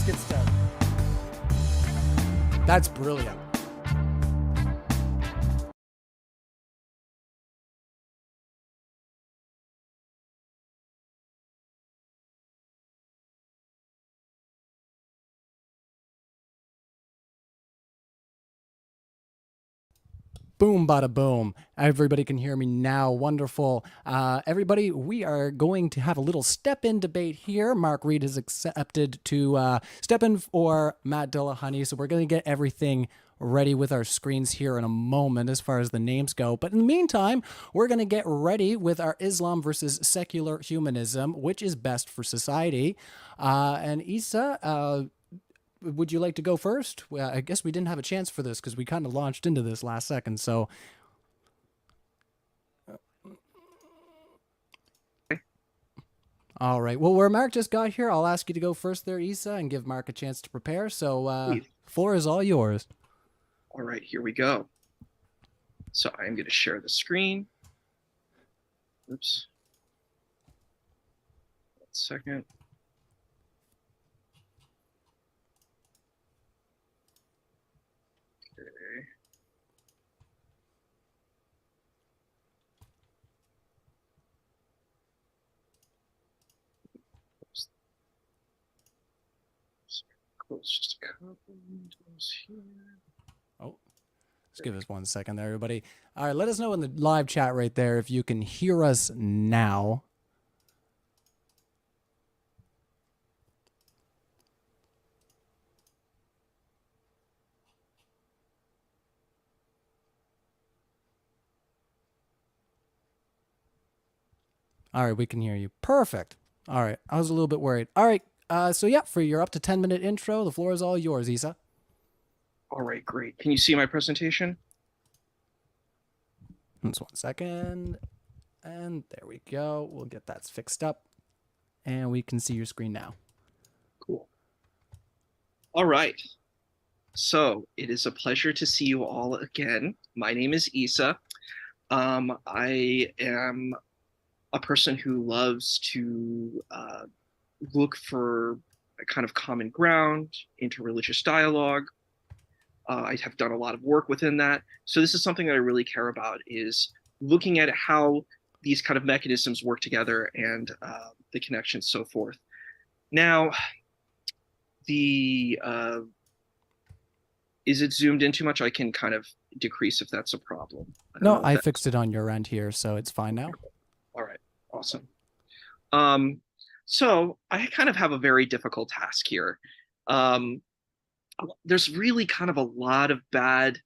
get started. That's brilliant. Boom, bada boom. Everybody can hear me now. Wonderful. Everybody, we are going to have a little step-in debate here. Mark Reid has accepted to step in for Matt Dillahunty, so we're going to get everything ready with our screens here in a moment as far as the names go. But in the meantime, we're going to get ready with our Islam versus secular humanism, which is best for society. And Issa, would you like to go first? Well, I guess we didn't have a chance for this because we kind of launched into this last second. So, all right. Well, where Mark just got here, I'll ask you to go first there, Issa, and give Mark a chance to prepare. So, floor is all yours. All right, here we go. So I'm going to share the screen. Oops. 1 second. Close just a couple windows here. Oh, just give us 1 second there, everybody. All right, let us know in the live chat right there if you can hear us now. All right, we can hear you. Perfect. All right, I was a little bit worried. All right, so yeah, for your up to 10-minute intro, the floor is all yours, Issa. All right, great. Can you see my presentation? Just 1 second. And there we go. We'll get that fixed up. And we can see your screen now. Cool. All right. So it is a pleasure to see you all again. My name is Issa. I am a person who loves to look for a kind of common ground, interreligious dialogue. I have done a lot of work within that. So this is something that I really care about, is looking at how these kind of mechanisms work together and the connections, so forth. Now, is it zoomed in too much? I can kind of decrease if that's a problem. No, I fixed it on your end here, so it's fine now. All right, awesome. So I kind of have a very difficult task here. There's really kind of a lot of bad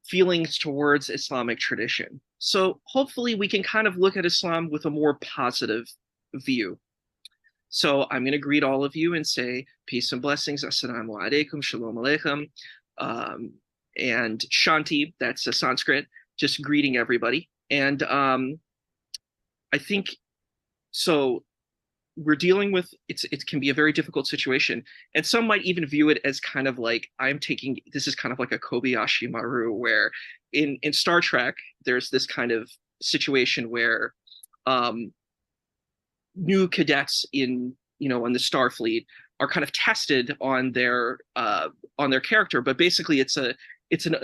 feelings towards Islamic tradition. So hopefully we can kind of look at Islam with a more positive view. So I'm going to greet all of you and say peace and blessings. Assalamu alaikum, shalom alaikum. And Shanti, that's a Sanskrit, just greeting everybody. And I think, so we're dealing with, it can be a very difficult situation. And some might even view it as kind of like, this is kind of like a Kobayashi Maru, where in Star Trek, there's this kind of situation where new cadets in the Starfleet are kind of tested on their character, but basically it's a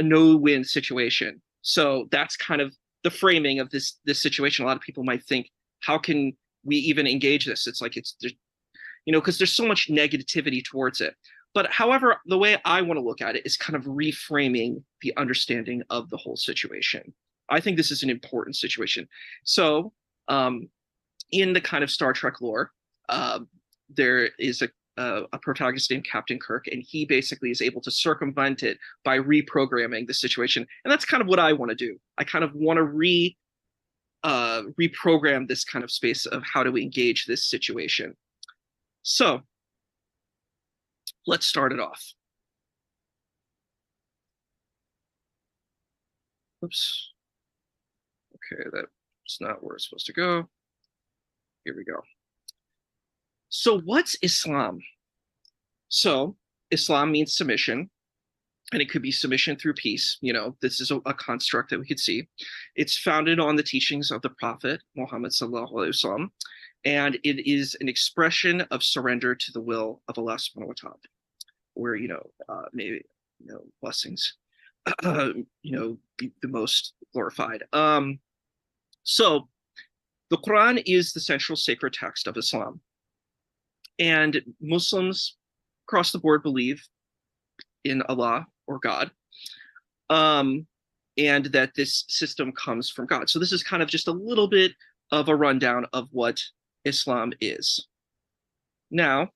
no-win situation. So that's kind of the framing of this situation. A lot of people might think, how can we even engage this? It's like because there's so much negativity towards it. But however, the way I want to look at it is kind of reframing the understanding of the whole situation. I think this is an important situation. So in the kind of Star Trek lore, there is a protagonist named Captain Kirk, and he basically is able to circumvent it by reprogramming the situation. And that's kind of what I want to do. I kind of want to reprogram this kind of space of how to engage this situation. So let's start it off. Oops. Okay, that's not where it's supposed to go. Here we go. So what's Islam? So Islam means submission, and it could be submission through peace. This is a construct that we could see. It's founded on the teachings of the Prophet Muhammad sallallahu alaihi wasallam, and it is an expression of surrender to the will of Allah subhanahu wa ta'ala. where maybe blessings be the most glorified. So the Quran is the central sacred text of Islam, and Muslims across the board believe in Allah or God, um, and that this system comes from God. So this is kind of just a little bit of a rundown of what Islam is. Now,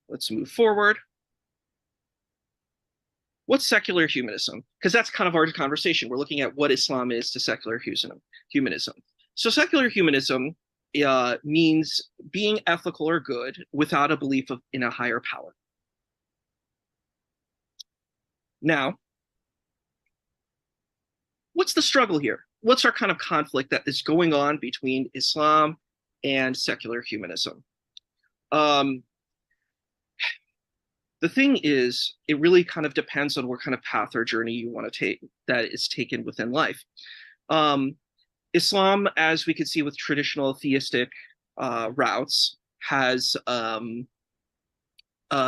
let's move forward. What's secular humanism? Because that's kind of our conversation. We're looking at what Islam is to secular humanism. So secular humanism means being ethical or good without a belief in a higher power. Now, what's the struggle here? What's our kind of conflict that is going on between Islam and secular humanism? The thing is, it really kind of depends on what kind of path or journey you want to take that is taken within life. Islam, as we could see with traditional theistic routes, has a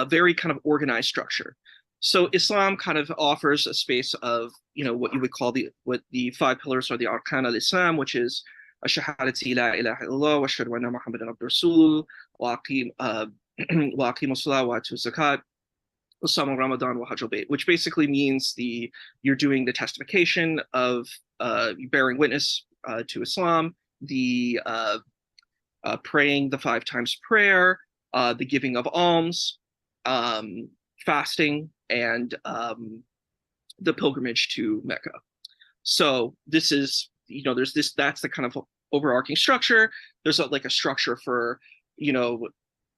very kind of organized structure. So Islam kind of offers a space of, what you would call what the five pillars or the arkan al-Islam, which is ashhadu la ilaha illallah wa ashhadu anna muhammadan abduhu rasuluh wa aqimu as-salat wa atu zakat wa samu ramadan wa hajjul bayt, which basically means you're doing the testification of bearing witness to Islam, the praying the 5 times prayer, the giving of alms, fasting, and the pilgrimage to Mecca. So this is, that's the kind of overarching structure. There's like a structure for,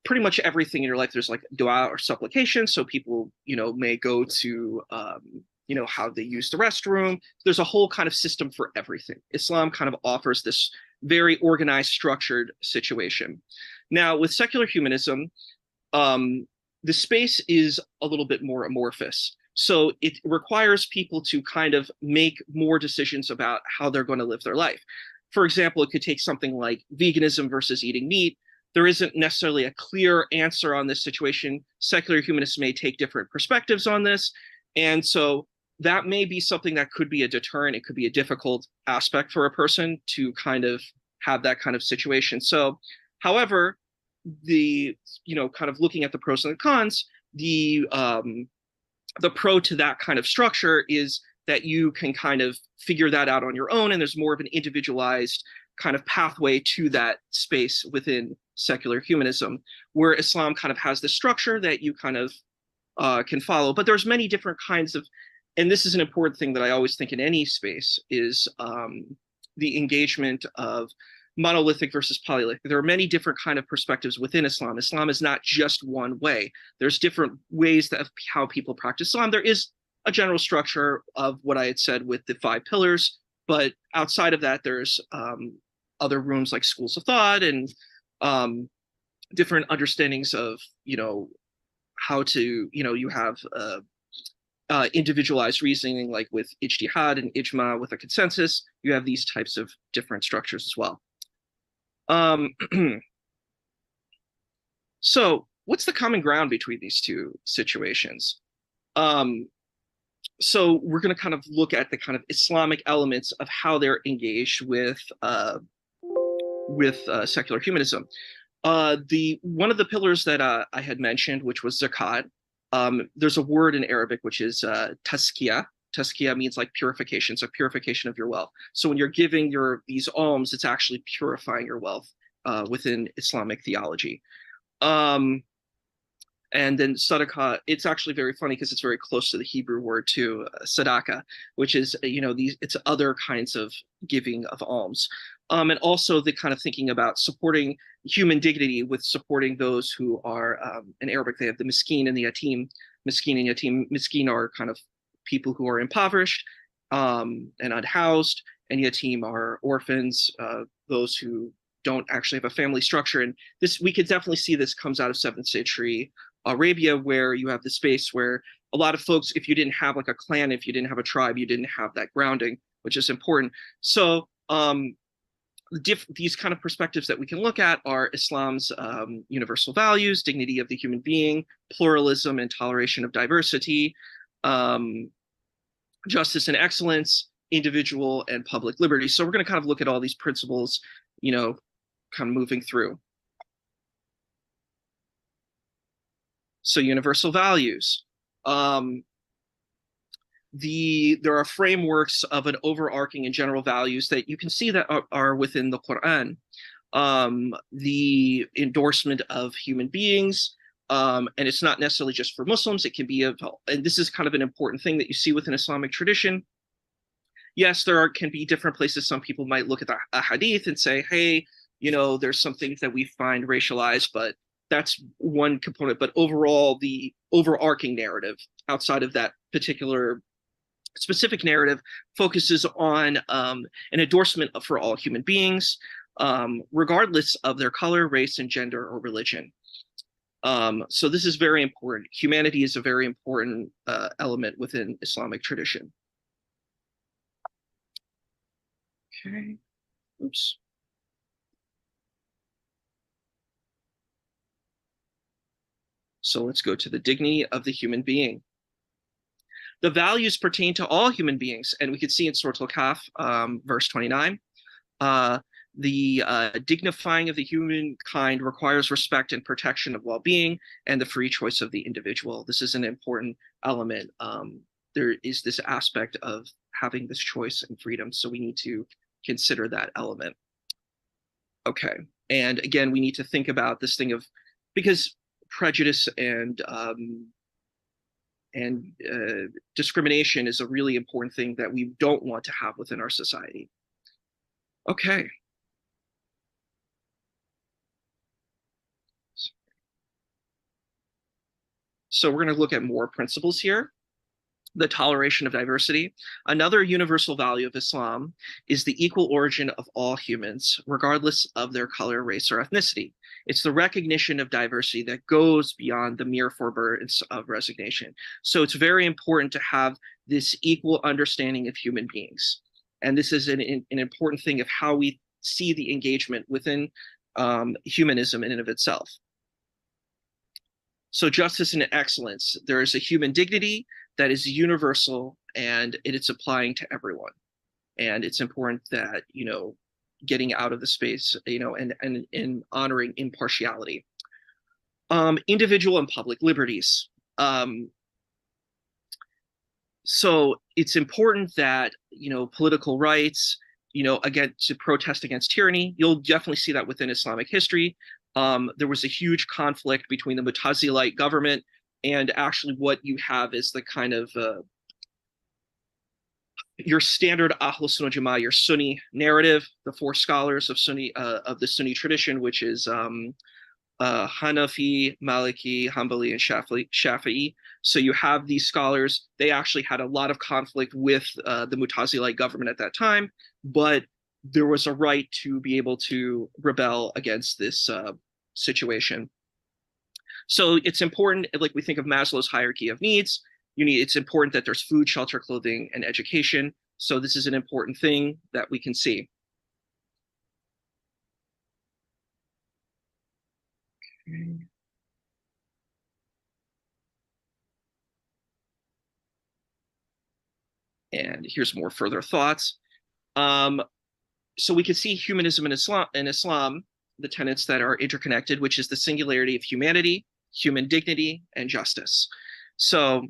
pretty much everything in your life. There's like dua or supplication. So people, may go to, how they use the restroom. There's a whole kind of system for everything. Islam kind of offers this very organized, structured situation. Now, with secular humanism, the space is a little bit more amorphous. So it requires people to kind of make more decisions about how they're going to live their life. For example, it could take something like veganism versus eating meat. There isn't necessarily a clear answer on this situation. Secular humanists may take different perspectives on this. And so that may be something that could be a deterrent. It could be a difficult aspect for a person to kind of have that kind of situation. So, however, kind of looking at the pros and the cons, the pro to that kind of structure is that you can kind of figure that out on your own, and there's more of an individualized kind of pathway to that space within secular humanism, where Islam kind of has this structure that you kind of can follow. But there's many different kinds of, and this is an important thing that I always think in any space, is the engagement of monolithic versus polyolithic. There are many different kind of perspectives within Islam. Islam is not just one way. There's different ways of how people practice Islam. There is a general structure of what I had said with the 5 pillars, but outside of that, there's other rooms like schools of thought and different understandings of, how to, you have individualized reasoning, like with ijtihad and ijma with a consensus. You have these types of different structures as well. So what's the common ground between these two situations? So we're going to kind of look at the kind of Islamic elements of how they're engaged with secular humanism. One of the pillars that I had mentioned, which was zakat, there's a word in Arabic which is tazkiyah. Tazkiyah means like purification, so purification of your wealth. So when you're giving these alms, it's actually purifying your wealth within Islamic theology. And then sadaqah, it's actually very funny because it's very close to the Hebrew word too, sadaqah, which is, it's other kinds of giving of alms. And also the kind of thinking about supporting human dignity with supporting those who are, in Arabic, they have the miskin and the yatim. Miskin and yatim. Miskin are kind of people who are impoverished and unhoused, and yatim are orphans, those who don't actually have a family structure. And we could definitely see this comes out of 7th century Arabia, where you have the space where a lot of folks, if you didn't have like a clan, if you didn't have a tribe, you didn't have that grounding, which is important. So these kind of perspectives that we can look at are Islam's universal values, dignity of the human being, pluralism and toleration of diversity, um, justice and excellence, individual and public liberty. So we're going to kind of look at all these principles, kind of moving through. So universal values. There are frameworks of an overarching and general values that you can see that are within the Quran. The endorsement of human beings, and it's not necessarily just for Muslims. It can be and this is kind of an important thing that you see within Islamic tradition. Yes, can be different places. Some people might look at a hadith and say, hey, there's some things that we find racialized, but that's one component. But overall, the overarching narrative outside of that particular specific narrative focuses on an endorsement for all human beings, regardless of their color, race, and gender or religion. So this is very important. Humanity is a very important element within Islamic tradition. Okay. Oops. So let's go to the dignity of the human being. The values pertain to all human beings, and we could see in Surah Al-Kahf, verse 29, the dignifying of the humankind requires respect and protection of well-being and the free choice of the individual. This is an important element. There is this aspect of having this choice and freedom, so we need to consider that element. Okay, and again, we need to think about this thing of, because prejudice and discrimination is a really important thing that we don't want to have within our society. Okay. So we're going to look at more principles here. The toleration of diversity. Another universal value of Islam is the equal origin of all humans, regardless of their color, race, or ethnicity. It's the recognition of diversity that goes beyond the mere forbearance of resignation. So it's very important to have this equal understanding of human beings. And this is an important thing of how we see the engagement within humanism in and of itself. So justice and excellence. There is a human dignity that is universal and it's applying to everyone. And it's important that, getting out of the space, and honoring impartiality. Individual and public liberties. So it's important that, political rights, again, to protest against tyranny. You'll definitely see that within Islamic history. There was a huge conflict between the Mutazilite government and actually what you have is the kind of your standard Ahl Sunnah Jama'ah, your Sunni narrative, the four scholars of the Sunni tradition, which is Hanafi, Maliki, Hanbali, and Shafi'i. So you have these scholars. They actually had a lot of conflict with the Mutazilite government at that time, but there was a right to be able to rebel against this situation. So it's important, like we think of Maslow's hierarchy of needs, it's important that there's food, shelter, clothing, and education. So this is an important thing that we can see. Okay. And here's more further thoughts. So we can see humanism in Islam, the tenets that are interconnected, which is the singularity of humanity, human dignity, and justice. So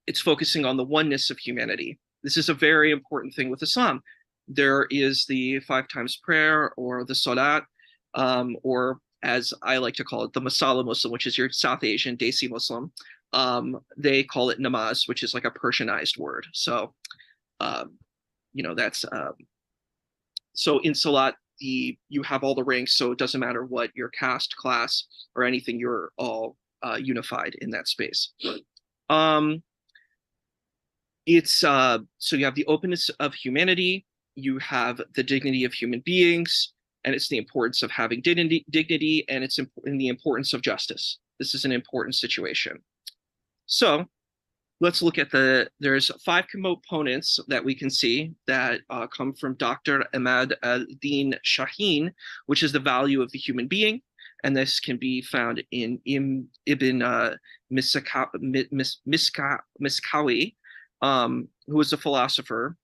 it's focusing on the oneness of humanity. This is a very important thing with Islam. There is the 5 times prayer or the salat, or as I like to call it, the Masala Muslim, which is your South Asian Desi Muslim. They call it namaz, which is like a Persianized word. So, that's so in salat, you have all the ranks, so it doesn't matter what your caste, class, or anything. You're all unified in that space. So you have the openness of humanity, you have the dignity of human beings, and it's the importance of having dignity, and it's in the importance of justice. This is an important situation. So let's look at there's 5 components that we can see that come from Dr. Ahmad al-Din Shaheen, which is the value of the human being. And this can be found in Ibn Miskawi, who was a philosopher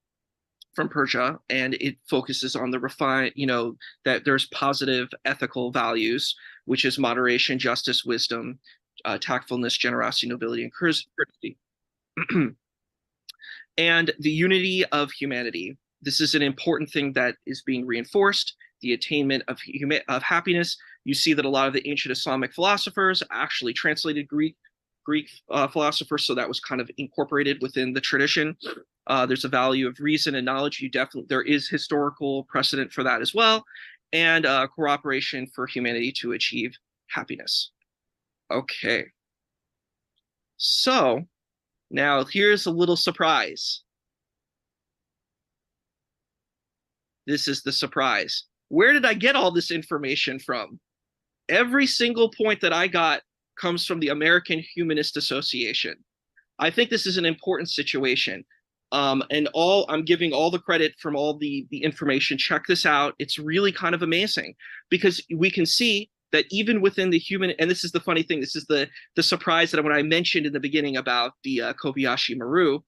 from Persia, and it focuses on the that there's positive ethical values, which is moderation, justice, wisdom, tactfulness, generosity, nobility, and courtesy. And the unity of humanity. This is an important thing that is being reinforced. The attainment of happiness. You see that a lot of the ancient Islamic philosophers actually translated Greek philosophers, so that was kind of incorporated within the tradition. There's a value of reason and knowledge. There is historical precedent for that as well, and cooperation for humanity to achieve happiness. Okay, so now here's a little surprise. This is the surprise. Where did I get all this information from? Every single point that I got comes from the American Humanist Association. I think this is an important situation. And I'm giving all the credit from all the information. Check this out. It's really kind of amazing because we can see that even within the human, and this is the funny thing, this is the surprise that when I mentioned in the beginning about the Kobayashi Maru,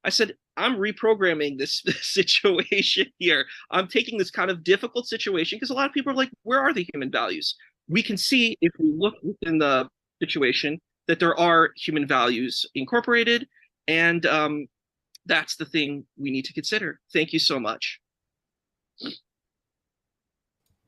I said, I'm reprogramming this situation here. I'm taking this kind of difficult situation because a lot of people are like, where are the human values? We can see if we look within the situation that there are human values incorporated, and that's the thing we need to consider. Thank you so much.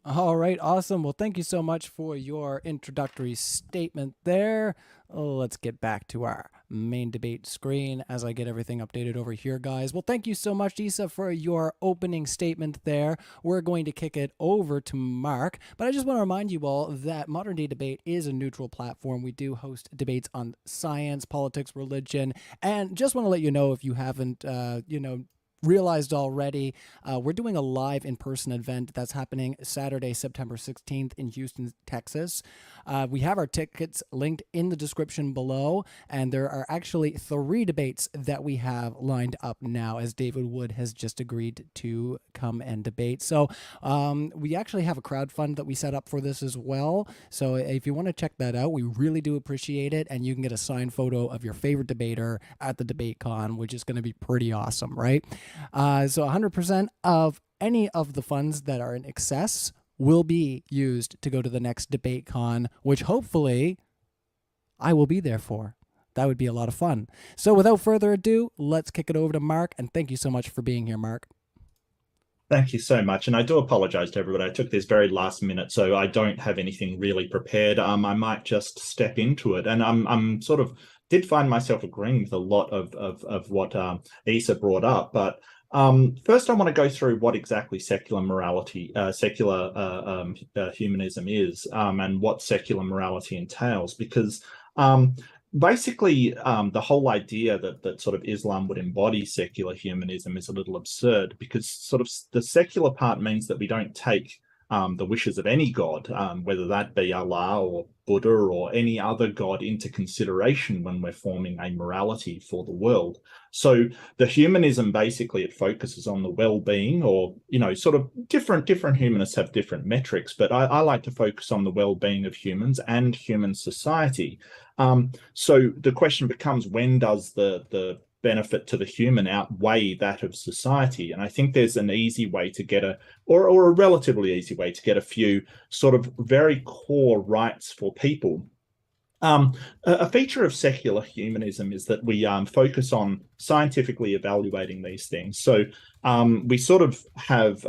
All right, awesome. Well, thank you so much for your introductory statement there. Let's get back to our main debate screen as I get everything updated over here, guys. Well, thank you so much, Issa, for your opening statement there. We're going to kick it over to Mark, but I just want to remind you all that Modern Day Debate is a neutral platform. We do host debates on science, politics, religion, and just want to let you know if you haven't, realized already, we're doing a live in-person event that's happening Saturday, September 16th in Houston, Texas. We have our tickets linked in the description below, and there are actually 3 debates that we have lined up now, as David Wood has just agreed to come and debate. So we actually have a crowdfund that we set up for this as well. So if you want to check that out, we really do appreciate it, and you can get a signed photo of your favorite debater at the debate con, which is going to be pretty awesome, right? So 100% of any of the funds that are in excess will be used to go to the next debate con, which hopefully I will be there for. That would be a lot of fun. So without further ado, let's kick it over to Mark, and thank you so much for being here, Mark. Thank you so much. And I do apologize to everybody. I took this very last minute, so I don't have anything really prepared. I might just step into it. And I'm sort of did find myself agreeing with a lot of what Issa brought up. But first, I want to go through what exactly secular morality, humanism is, and what secular morality entails, because basically, the whole idea that sort of Islam would embody secular humanism is a little absurd, because sort of the secular part means that we don't take the wishes of any god, whether that be Allah or Buddha or any other god, into consideration when we're forming a morality for the world. So the humanism, basically, it focuses on the well-being, or, sort of different humanists have different metrics, but I like to focus on the well-being of humans and human society. So the question becomes, when does the benefit to the human outweigh that of society? And I think there's an easy way to get or a relatively easy way to get a few sort of very core rights for people. A feature of secular humanism is that we focus on scientifically evaluating these things. So we sort of have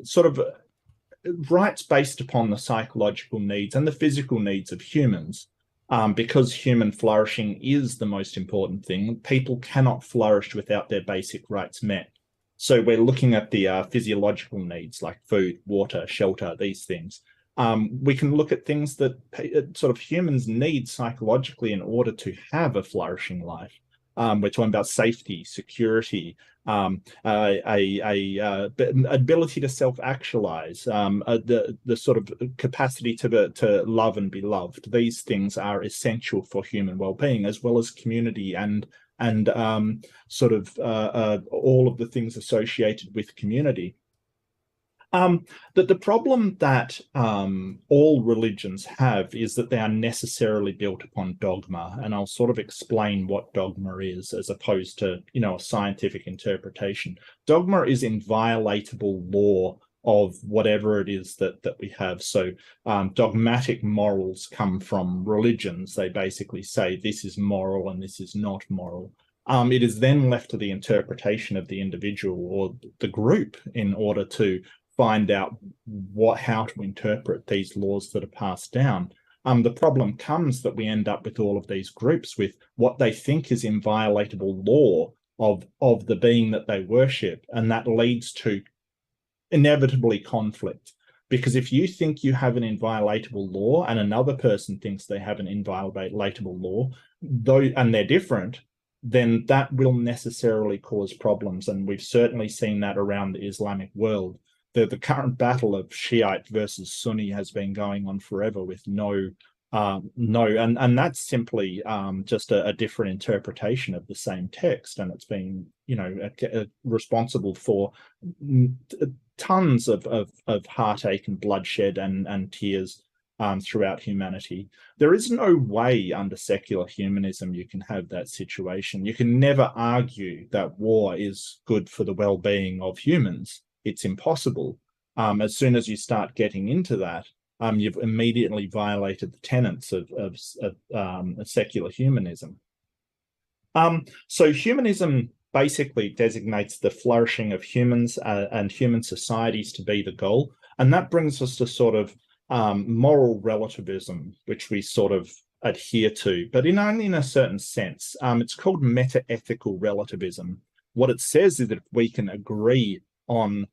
sort of rights based upon the psychological needs and the physical needs of humans. Because human flourishing is the most important thing. People cannot flourish without their basic rights met. So we're looking at the physiological needs like food, water, shelter, these things. We can look at things that sort of humans need psychologically in order to have a flourishing life. We're talking about safety, security, ability to self-actualize, the sort of capacity to love and be loved. These things are essential for human well-being, as well as community and sort of all of the things associated with community. That the problem that all religions have is that they are necessarily built upon dogma, and I'll sort of explain what dogma is as opposed to, you know, a scientific interpretation. Dogma is inviolable law of whatever it is that we have. So dogmatic morals come from religions. They basically say this is moral and this is not moral. It is then left to the interpretation of the individual or the group in order to find out how to interpret these laws that are passed down. The problem comes that we end up with all of these groups with what they think is inviolable law of the being that they worship, and that leads to inevitably conflict. Because if you think you have an inviolable law and another person thinks they have an inviolable law, and they're different, then that will necessarily cause problems. And we've certainly seen that around the Islamic world. The current battle of Shiite versus Sunni has been going on forever with and that's simply just a different interpretation of the same text, and it's been, you know, responsible for tons of heartache and bloodshed and tears throughout humanity. There is no way under secular humanism you can have that situation. You can never argue that war is good for the well-being of humans. It's impossible. As soon as you start getting into that, you've immediately violated the tenets of secular humanism. So humanism basically designates the flourishing of humans and human societies to be the goal. And that brings us to sort of moral relativism, which we sort of adhere to, but only in a certain sense. It's called meta-ethical relativism. What it says is that if we can agree on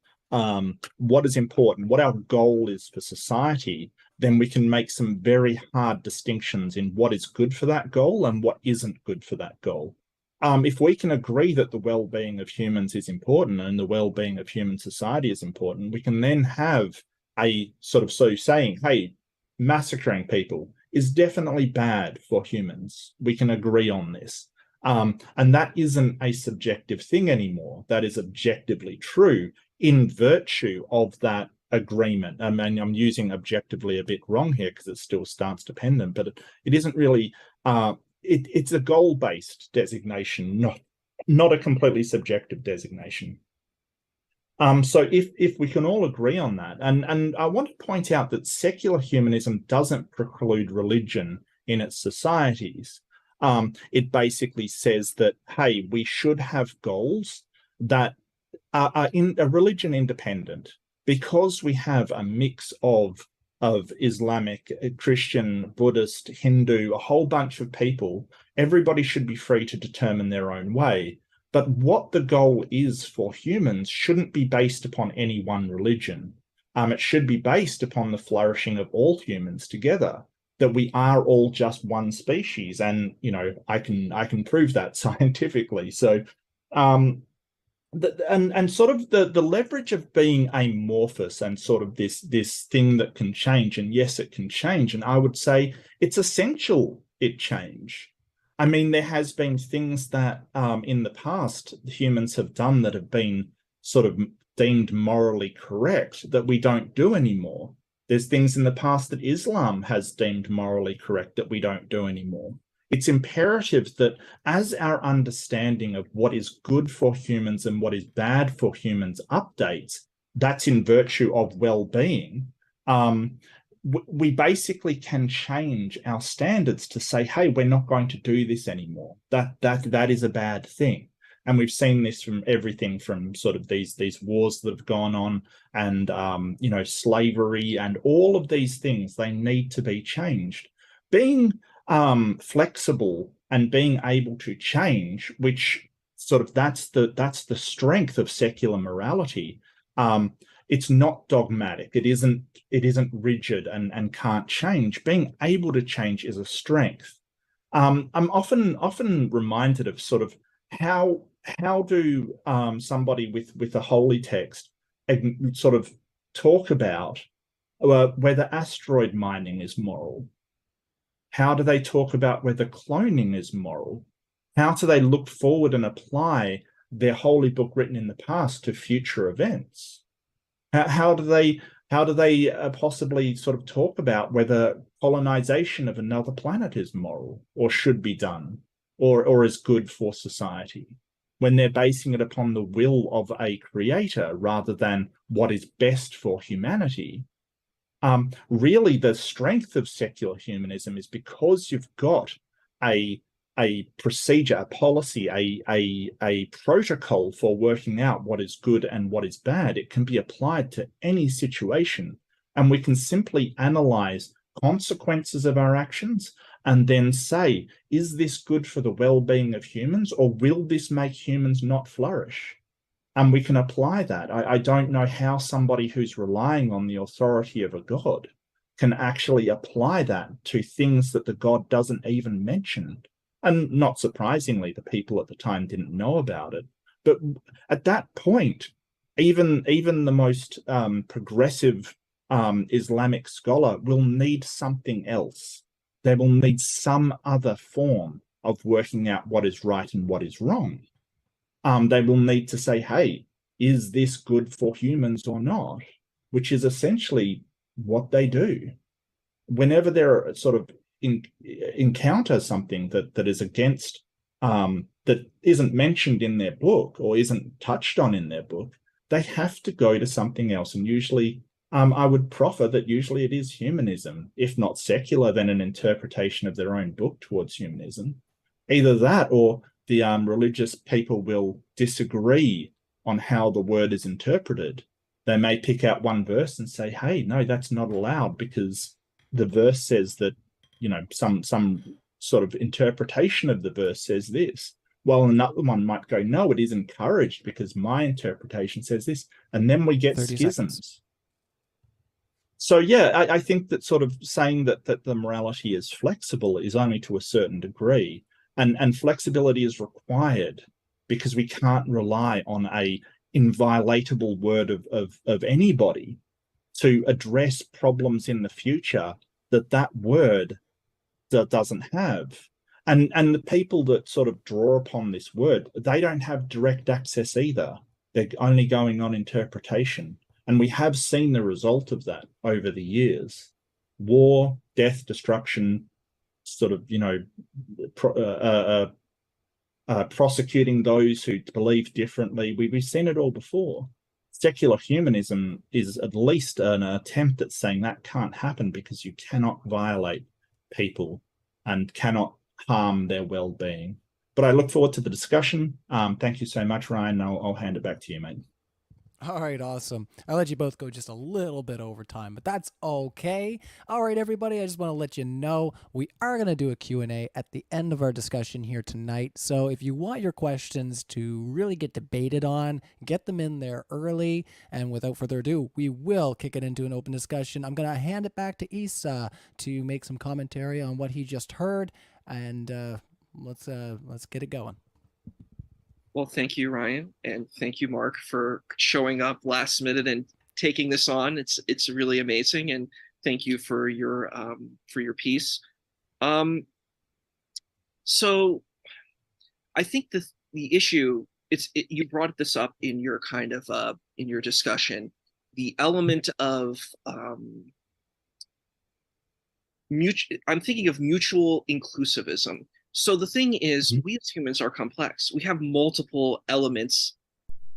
what is important, what our goal is for society, then we can make some very hard distinctions in what is good for that goal and what isn't good for that goal. If we can agree that the well-being of humans is important and the well-being of human society is important, we can then have a sort of saying, hey, massacring people is definitely bad for humans. We can agree on this. And that isn't a subjective thing anymore. That is objectively true in virtue of that agreement. I mean, I'm using objectively a bit wrong here because it's still stance dependent, but it isn't really, it's a goal-based designation, not a completely subjective designation. So if we can all agree on that, and I want to point out that secular humanism doesn't preclude religion in its societies. It basically says that, hey, we should have goals that are in a religion independent, because we have a mix of Islamic, Christian, Buddhist, Hindu, a whole bunch of people. Everybody should be free to determine their own way. But what the goal is for humans shouldn't be based upon any one religion. It should be based upon the flourishing of all humans together, that we are all just one species. And, you know, I can prove that scientifically. So, and sort of the leverage of being amorphous and sort of this thing that can change, and yes, it can change. And I would say it's essential it change. I mean, there has been things that in the past humans have done that have been sort of deemed morally correct that we don't do anymore. There's things in the past that Islam has deemed morally correct that we don't do anymore. It's imperative that as our understanding of what is good for humans and what is bad for humans updates, that's in virtue of well-being, we basically can change our standards to say, hey, we're not going to do this anymore. That is a bad thing. And we've seen this from everything from sort of these wars that have gone on and, you know, slavery and all of these things. They need to be changed. Being flexible and being able to change, which sort of that's the strength of secular morality. It's not dogmatic. It isn't rigid and can't change. Being able to change is a strength. I'm often reminded of sort of how do somebody with a holy text sort of talk about whether asteroid mining is moral? How do they talk about whether cloning is moral? How do they look forward and apply their holy book written in the past to future events? How do they possibly sort of talk about whether colonization of another planet is moral or should be done or is good for society when they're basing it upon the will of a creator rather than what is best for humanity? Really, the strength of secular humanism is because you've got a procedure, a policy, a protocol for working out what is good and what is bad. It can be applied to any situation, and we can simply analyze consequences of our actions and then say, is this good for the well-being of humans, or will this make humans not flourish? And we can apply that. I don't know how somebody who's relying on the authority of a god can actually apply that to things that the god doesn't even mention. And not surprisingly, the people at the time didn't know about it. But at that point, even the most progressive Islamic scholar will need something else. They will need some other form of working out what is right and what is wrong. They will need to say, hey, is this good for humans or not? Which is essentially what they do. Whenever they're sort of encounter something that is against, that isn't mentioned in their book or isn't touched on in their book, they have to go to something else. And usually, I would proffer that usually it is humanism, if not secular, then an interpretation of their own book towards humanism. Either that or the religious people will disagree on how the word is interpreted. They may pick out one verse and say, hey, no, that's not allowed because the verse says that, some sort of interpretation of the verse says this. While another one might go, no, it is encouraged because my interpretation says this. And then we get 30 schisms. seconds. So, yeah, I think that sort of saying that the morality is flexible is only to a certain degree. And flexibility is required because we can't rely on a inviolatable word of anybody to address problems in the future that word doesn't have. And the people that sort of draw upon this word, they don't have direct access either. They're only going on interpretation. And we have seen the result of that over the years. War, death, destruction, sort of, prosecuting those who believe differently. We've seen it all before. Secular humanism is at least an attempt at saying that can't happen because you cannot violate people and cannot harm their well-being. But I look forward to the discussion. Thank you so much, Ryan. I'll hand it back to you, mate. All right, awesome. I let you both go just a little bit over time, but that's okay. All right, everybody, I just want to let you know we are going to do a Q&A at the end of our discussion here tonight. So if you want your questions to really get debated on, get them in there early. And without further ado, we will kick it into an open discussion. I'm going to hand it back to Issa to make some commentary on what he just heard, and let's get it going. Well, thank you, Ryan, and thank you, Mark, for showing up last minute and taking this on. It's really amazing, and thank you for your piece. So I think the issue you brought this up in your kind of in your discussion, the element of I'm thinking of mutual inclusivism. So the thing is, we as humans are complex. We have multiple elements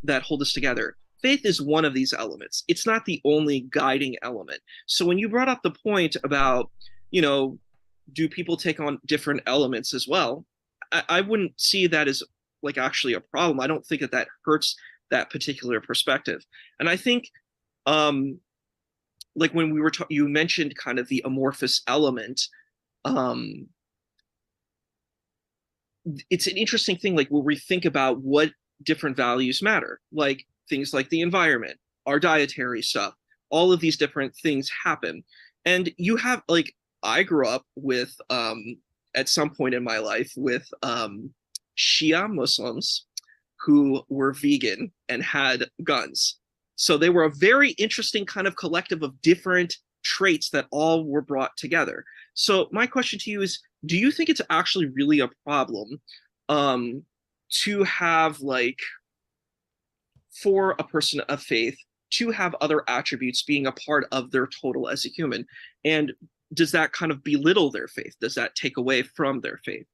that hold us together. Faith is one of these elements. It's not the only guiding element. So when you brought up the point about, do people take on different elements as well? I wouldn't see that as like actually a problem. I don't think that hurts that particular perspective. And I think, like when we were you mentioned kind of the amorphous element. It's an interesting thing, like where we think about what different values matter, like things like the environment, our dietary stuff, all of these different things happen. And you have, like, I grew up with at some point in my life with Shia Muslims who were vegan and had guns. So they were a very interesting kind of collective of different traits that all were brought together. So my question to you is, do you think it's actually really a problem to have like for a person of faith to have other attributes being a part of their total as a human? And does that kind of belittle their faith? Does that take away from their faith?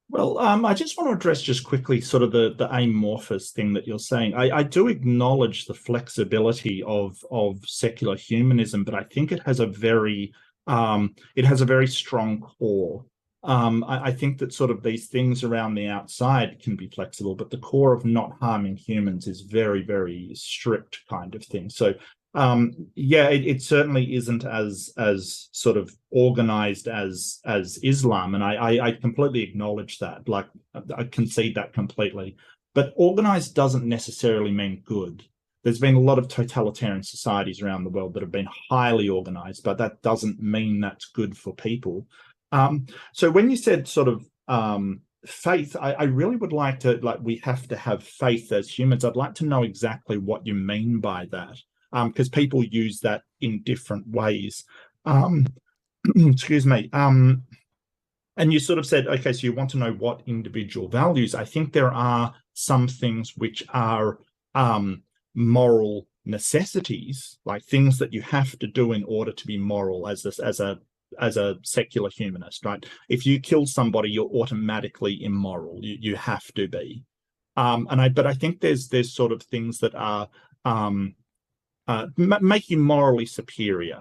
Well, I just want to address just quickly sort of the amorphous thing that you're saying. I do acknowledge the flexibility of secular humanism, but I think it has a very strong core. I think that sort of these things around the outside can be flexible, but the core of not harming humans is very, very strict kind of thing. So yeah, it certainly isn't as sort of organized as Islam, and I completely acknowledge that. Like, I concede that completely. But organized doesn't necessarily mean good. There's been a lot of totalitarian societies around the world that have been highly organized, but that doesn't mean that's good for people. So when you said sort of faith, I really would like to, like, we have to have faith as humans. I'd like to know exactly what you mean by that. Because people use that in different ways. Excuse me. And you sort of said, okay, so you want to know what individual values. I think there are some things which are moral necessities, like things that you have to do in order to be moral as a secular humanist, right? If you kill somebody, you're automatically immoral. You have to be. But I think there's sort of things that are make you morally superior.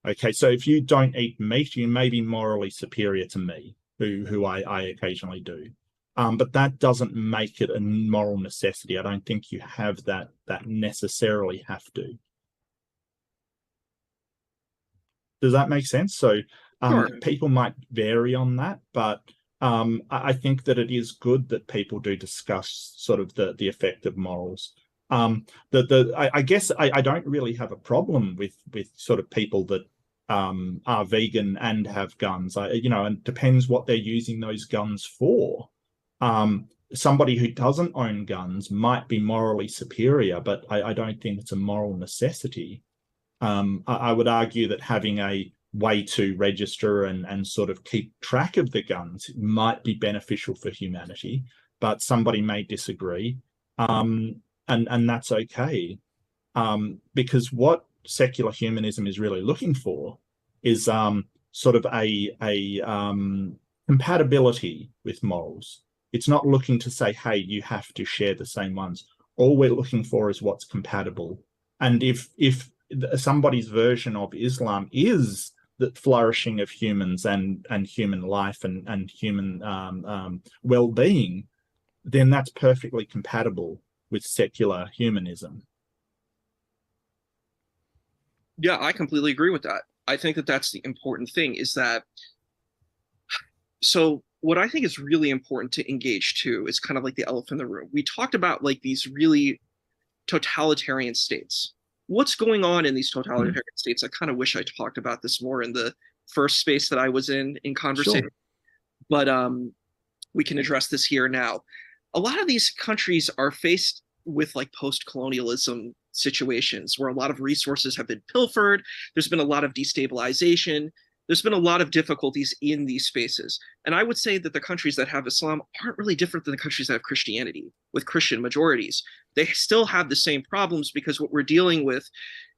Okay, so if you don't eat meat, you may be morally superior to me, who I occasionally do. But that doesn't make it a moral necessity. I don't think you have that necessarily have to. Does that make sense? So Sure. people might vary on that, but I think that it is good that people do discuss sort of the effect of morals. I guess I don't really have a problem with sort of people that are vegan and have guns. And it depends what they're using those guns for. Somebody who doesn't own guns might be morally superior, but I don't think it's a moral necessity. I would argue that having a way to register and sort of keep track of the guns might be beneficial for humanity, but somebody may disagree. And that's okay, because what secular humanism is really looking for is sort of a compatibility with morals. It's not looking to say, hey, you have to share the same ones. All we're looking for is what's compatible. And if somebody's version of Islam is the flourishing of humans and human life and human well-being, then that's perfectly compatible with secular humanism. Yeah, I completely agree with that. I think that that's the important thing is that, so what I think is really important to engage too is kind of like the elephant in the room. We talked about like these really totalitarian states. What's going on in these totalitarian states? I kind of wish I talked about this more in the first space that I was in conversation. Sure. But we can address this here now. A lot of these countries are faced with like post-colonialism situations where a lot of resources have been pilfered. There's been a lot of destabilization. There's been a lot of difficulties in these spaces. And I would say that the countries that have Islam aren't really different than the countries that have Christianity with Christian majorities. They still have the same problems because what we're dealing with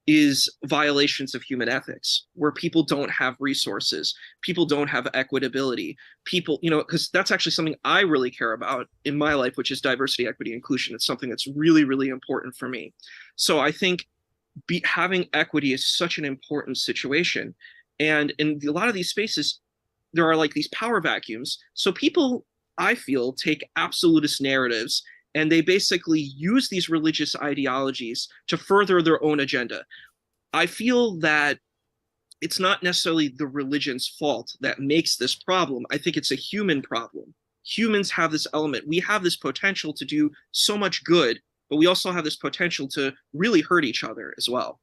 is violations of human ethics, where people don't have resources, people don't have equitability, people, because that's actually something I really care about in my life, which is diversity, equity, inclusion. It's something that's really, really important for me. So I think having equity is such an important situation. And in a lot of these spaces, there are like these power vacuums. So people, I feel, take absolutist narratives and they basically use these religious ideologies to further their own agenda. I feel that it's not necessarily the religion's fault that makes this problem. I think it's a human problem. Humans have this element. We have this potential to do so much good, but we also have this potential to really hurt each other as well.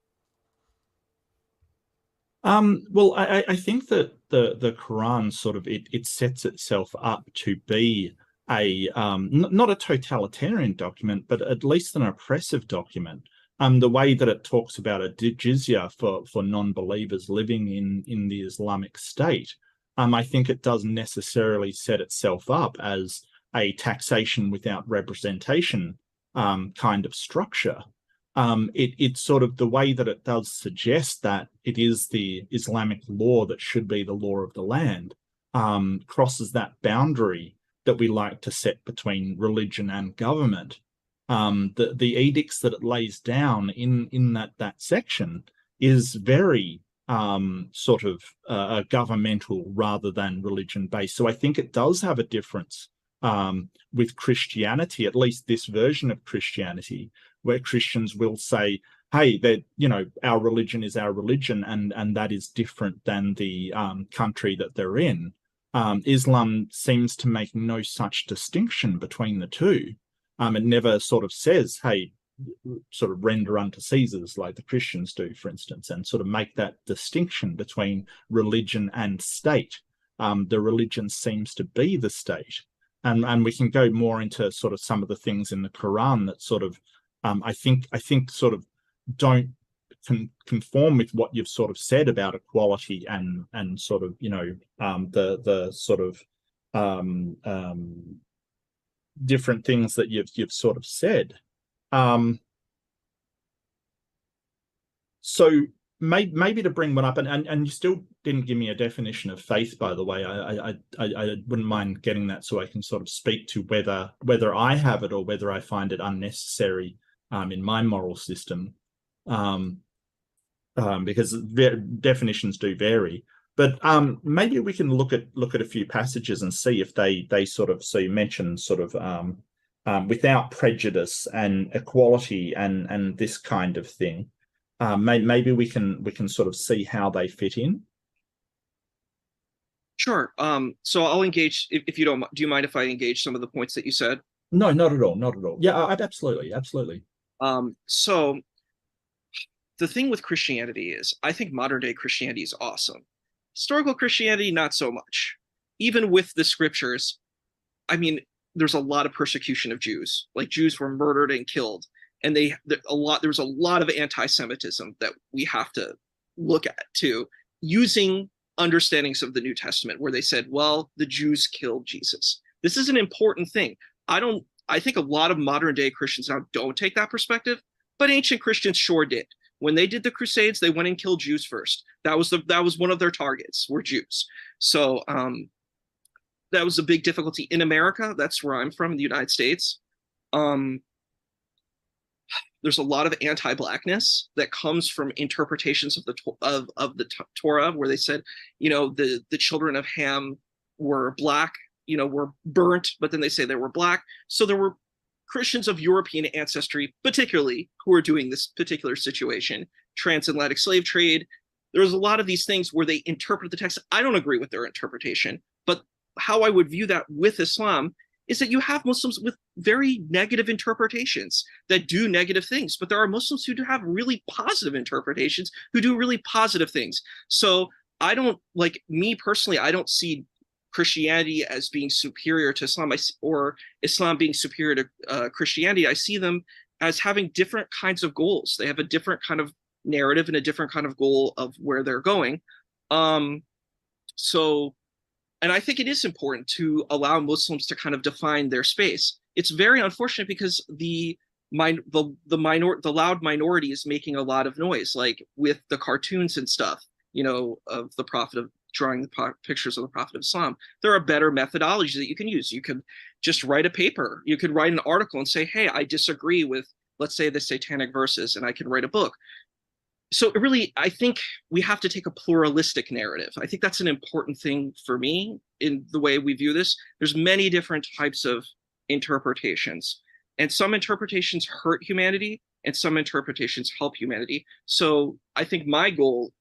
Well, I think that the Quran sort of it sets itself up to be a not a totalitarian document, but at least an oppressive document. The way that it talks about a jizya for non-believers living in the Islamic State, I think it doesn't necessarily set itself up as a taxation without representation kind of structure. It's sort of the way that it does suggest that it is the Islamic law that should be the law of the land, crosses that boundary that we like to set between religion and government. The edicts that it lays down in that section is very sort of governmental rather than religion based. So I think it does have a difference with Christianity, at least this version of Christianity, where Christians will say, hey, that our religion is our religion, and that is different than the country that they're in. Islam seems to make no such distinction between the two. It never sort of says, hey, sort of render unto Caesars like the Christians do, for instance, and sort of make that distinction between religion and state. The religion seems to be the state. And we can go more into sort of some of the things in the Quran that sort of I think sort of don't conform with what you've sort of said about equality and sort of the sort of different things that you've sort of said. So maybe to bring one up, and you still didn't give me a definition of faith, by the way. I wouldn't mind getting that so I can sort of speak to whether I have it or whether I find it unnecessary in my moral system, because definitions do vary. But maybe we can look at a few passages and see if they sort of, so you mentioned sort of without prejudice and equality and this kind of thing. Maybe we can sort of see how they fit in. Sure. So I'll engage if you don't. Do you mind if I engage some of the points that you said? No, not at all. Not at all. Yeah, absolutely, absolutely. So the thing with Christianity is, I think modern day Christianity is awesome. Historical Christianity, not so much. Even with the scriptures, I mean, there's a lot of persecution of Jews. Like Jews were murdered and killed, and there was a lot of anti-Semitism that we have to look at too, using understandings of the New Testament where they said, well, the Jews killed Jesus. This is an important thing. I think a lot of modern day Christians now don't take that perspective, but ancient Christians sure did. When they did the Crusades, they went and killed Jews first. That was one of their targets, were Jews. So that was a big difficulty in America. That's where I'm from, in the United States. There's a lot of anti-blackness that comes from interpretations of the Torah, where they said, the children of Ham were black, were burnt, but then they say they were black. So there were Christians of European ancestry, particularly, who were doing this particular situation, transatlantic slave trade. There's a lot of these things where they interpret the text. I don't agree with their interpretation, but how I would view that with Islam is that you have Muslims with very negative interpretations that do negative things, but there are Muslims who do have really positive interpretations, who do really positive things. So I don't, like, me personally, I don't see Christianity as being superior to Islam, or Islam being superior to Christianity. I see them as having different kinds of goals. They have a different kind of narrative and a different kind of goal of where they're going. And I think it is important to allow Muslims to kind of define their space. It's very unfortunate because the loud minority is making a lot of noise, like with the cartoons and stuff, of the Prophet, of drawing the pictures of the Prophet of Islam. There are better methodologies that you can use. You could just write a paper. You could write an article and say, hey, I disagree with, let's say, the satanic verses, and I can write a book. So really, I think we have to take a pluralistic narrative. I think that's an important thing for me in the way we view this. There's many different types of interpretations, and some interpretations hurt humanity and some interpretations help humanity. So I think my goal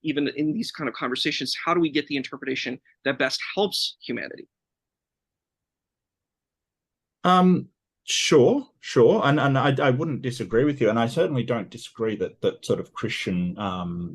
even in these kind of conversations, how do we get the interpretation that best helps humanity? Sure, and I wouldn't disagree with you, and I certainly don't disagree that sort of Christian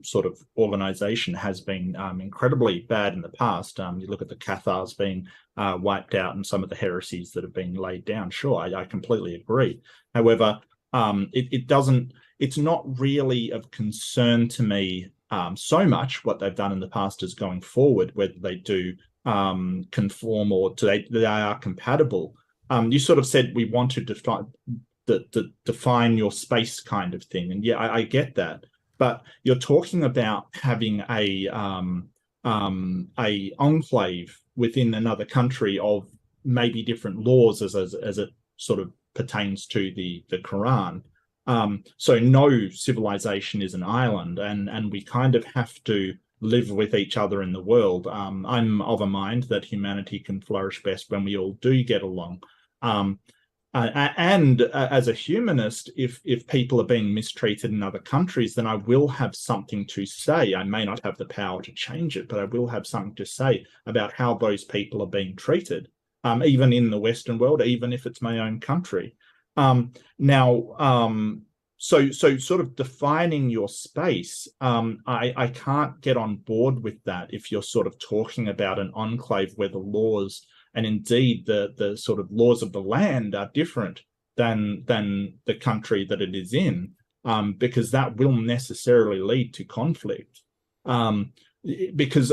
sort of organization has been incredibly bad in the past. You look at the Cathars being wiped out and some of the heresies that have been laid down. Sure, I completely agree. However, it doesn't. It's not really of concern to me so much what they've done in the past as going forward, whether they do conform or they are compatible. You sort of said we want to define your space kind of thing, and yeah, I get that. But you're talking about having a enclave within another country of maybe different laws as it sort of pertains to the Quran. So no civilization is an island, and we kind of have to live with each other in the world. I'm of a mind that humanity can flourish best when we all do get along. And as a humanist, if people are being mistreated in other countries, then I will have something to say. I may not have the power to change it, but I will have something to say about how those people are being treated, even in the Western world, even if it's my own country. So sort of defining your space, I can't get on board with that if you're sort of talking about an enclave where the laws and indeed the sort of laws of the land are different than the country that it is in, because that will necessarily lead to conflict, because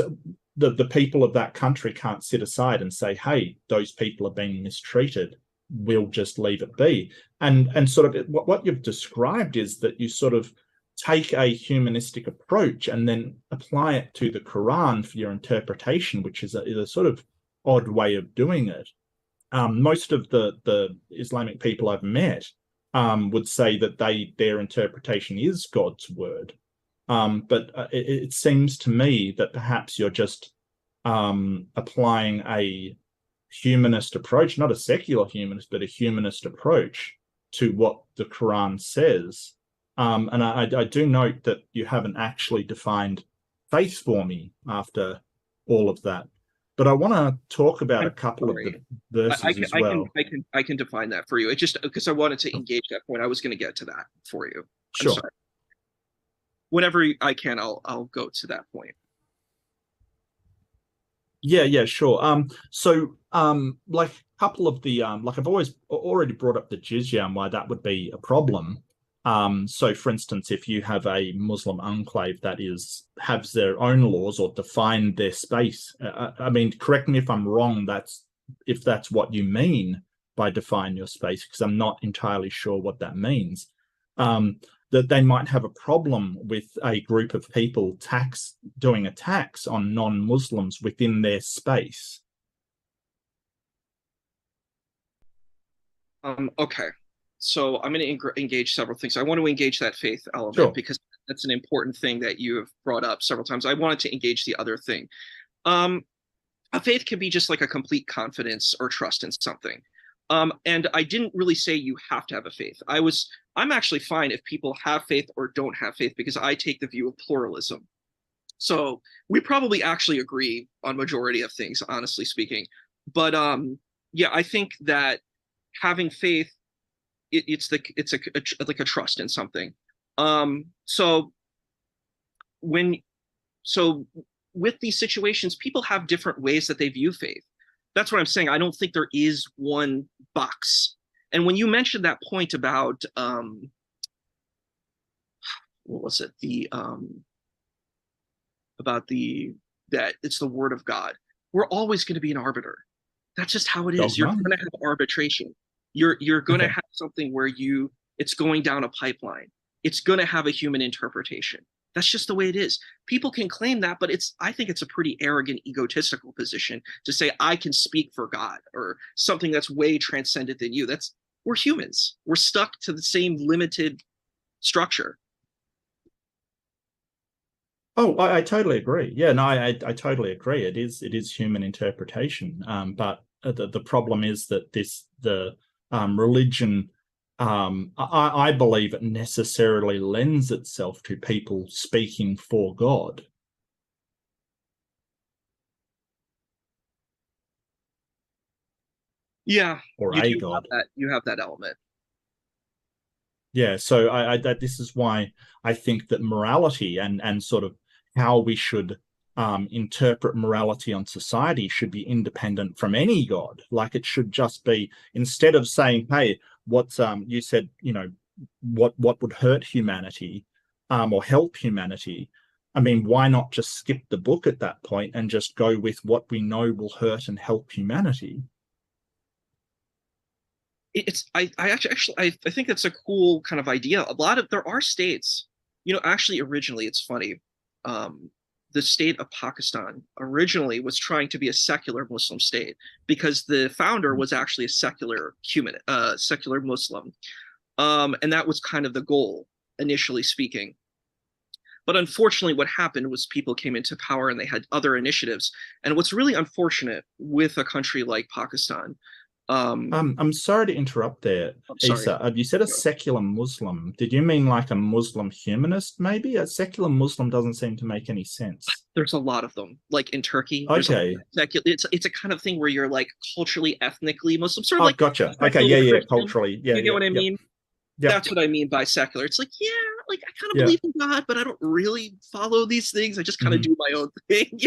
the people of that country can't sit aside and say, hey, those people are being mistreated, we'll just leave it be. And sort of what you've described is that you sort of take a humanistic approach and then apply it to the Quran for your interpretation, which is a sort of odd way of doing it. Most of the Islamic people I've met would say that their interpretation is God's word. But it seems to me that perhaps you're just applying a humanist approach, not a secular humanist, but a humanist approach to what the Quran says. And I do note that you haven't actually defined faith for me after all of that. But I want to talk about a couple of the verses as well. I can define that for you. It just because I wanted to engage that point. I was going to get to that for you. Sure. I'm sorry. Whenever I can, I'll go to that point. Yeah, sure. So like a couple of the like I've already brought up the jizya and why that would be a problem. So for instance, if you have a Muslim enclave that has their own laws or define their space, I mean, correct me if I'm wrong, if that's what you mean by define your space, because I'm not entirely sure what that means. That they might have a problem with a group of people doing a tax on non-Muslims within their space. Okay. So I'm going to engage several things. I want to engage that faith element because that's an important thing that you have brought up several times. I wanted to engage the other thing. A faith can be just like a complete confidence or trust in something. And I didn't really say you have to have a faith. I'm actually fine if people have faith or don't have faith because I take the view of pluralism. So we probably actually agree on majority of things, honestly speaking. But yeah, I think that having faith, it's like a trust in something. So with these situations, people have different ways that they view faith. That's what I'm saying. I don't think there is one box. And when you mentioned that point about what was it? That it's the word of God. We're always going to be an arbiter. That's just how it is. You're going to have arbitration. You're going to have something where it's going down a pipeline. It's going to have a human interpretation. That's just the way it is. People can claim that, but I think it's a pretty arrogant, egotistical position to say I can speak for God or something that's way transcendent than you. We're humans. We're stuck to the same limited structure. Oh, I totally agree. Yeah, no, I totally agree. It is human interpretation. But the problem is that the religion, I believe it necessarily lends itself to people speaking for God. Yeah, or you a do have god. that. You have that element. Yeah, so that this is why I think that morality and sort of how we should interpret morality on society should be independent from any god. Like it should just be, instead of saying, "Hey, what's you said, what would hurt humanity, or help humanity." I mean, why not just skip the book at that point and just go with what we know will hurt and help humanity? It's I actually I think that's a cool kind of idea. A lot of there are states, actually originally it's funny. Um, the state of Pakistan originally was trying to be a secular Muslim state because the founder was actually a secular Muslim. And that was kind of the goal, initially speaking. But unfortunately, what happened was people came into power and they had other initiatives. And what's really unfortunate with a country like Pakistan, I'm sorry to interrupt there, I'm sorry, Issa. You said a secular Muslim. Did you mean like a Muslim humanist, maybe? A secular Muslim doesn't seem to make any sense. there's a lot of them. Like in Turkey, there's a Okay. it's a kind of thing where you're like culturally, ethnically Muslim, sort of Oh, like gotcha. Okay, secular yeah, yeah, Christian. culturally. Yeah, You get yeah, what I yep, mean? yep, That's what I mean by secular. It's like, yeah, like I kind of yeah. believe in God, but I don't really follow these things. I just kind of Mhm. do my own thing.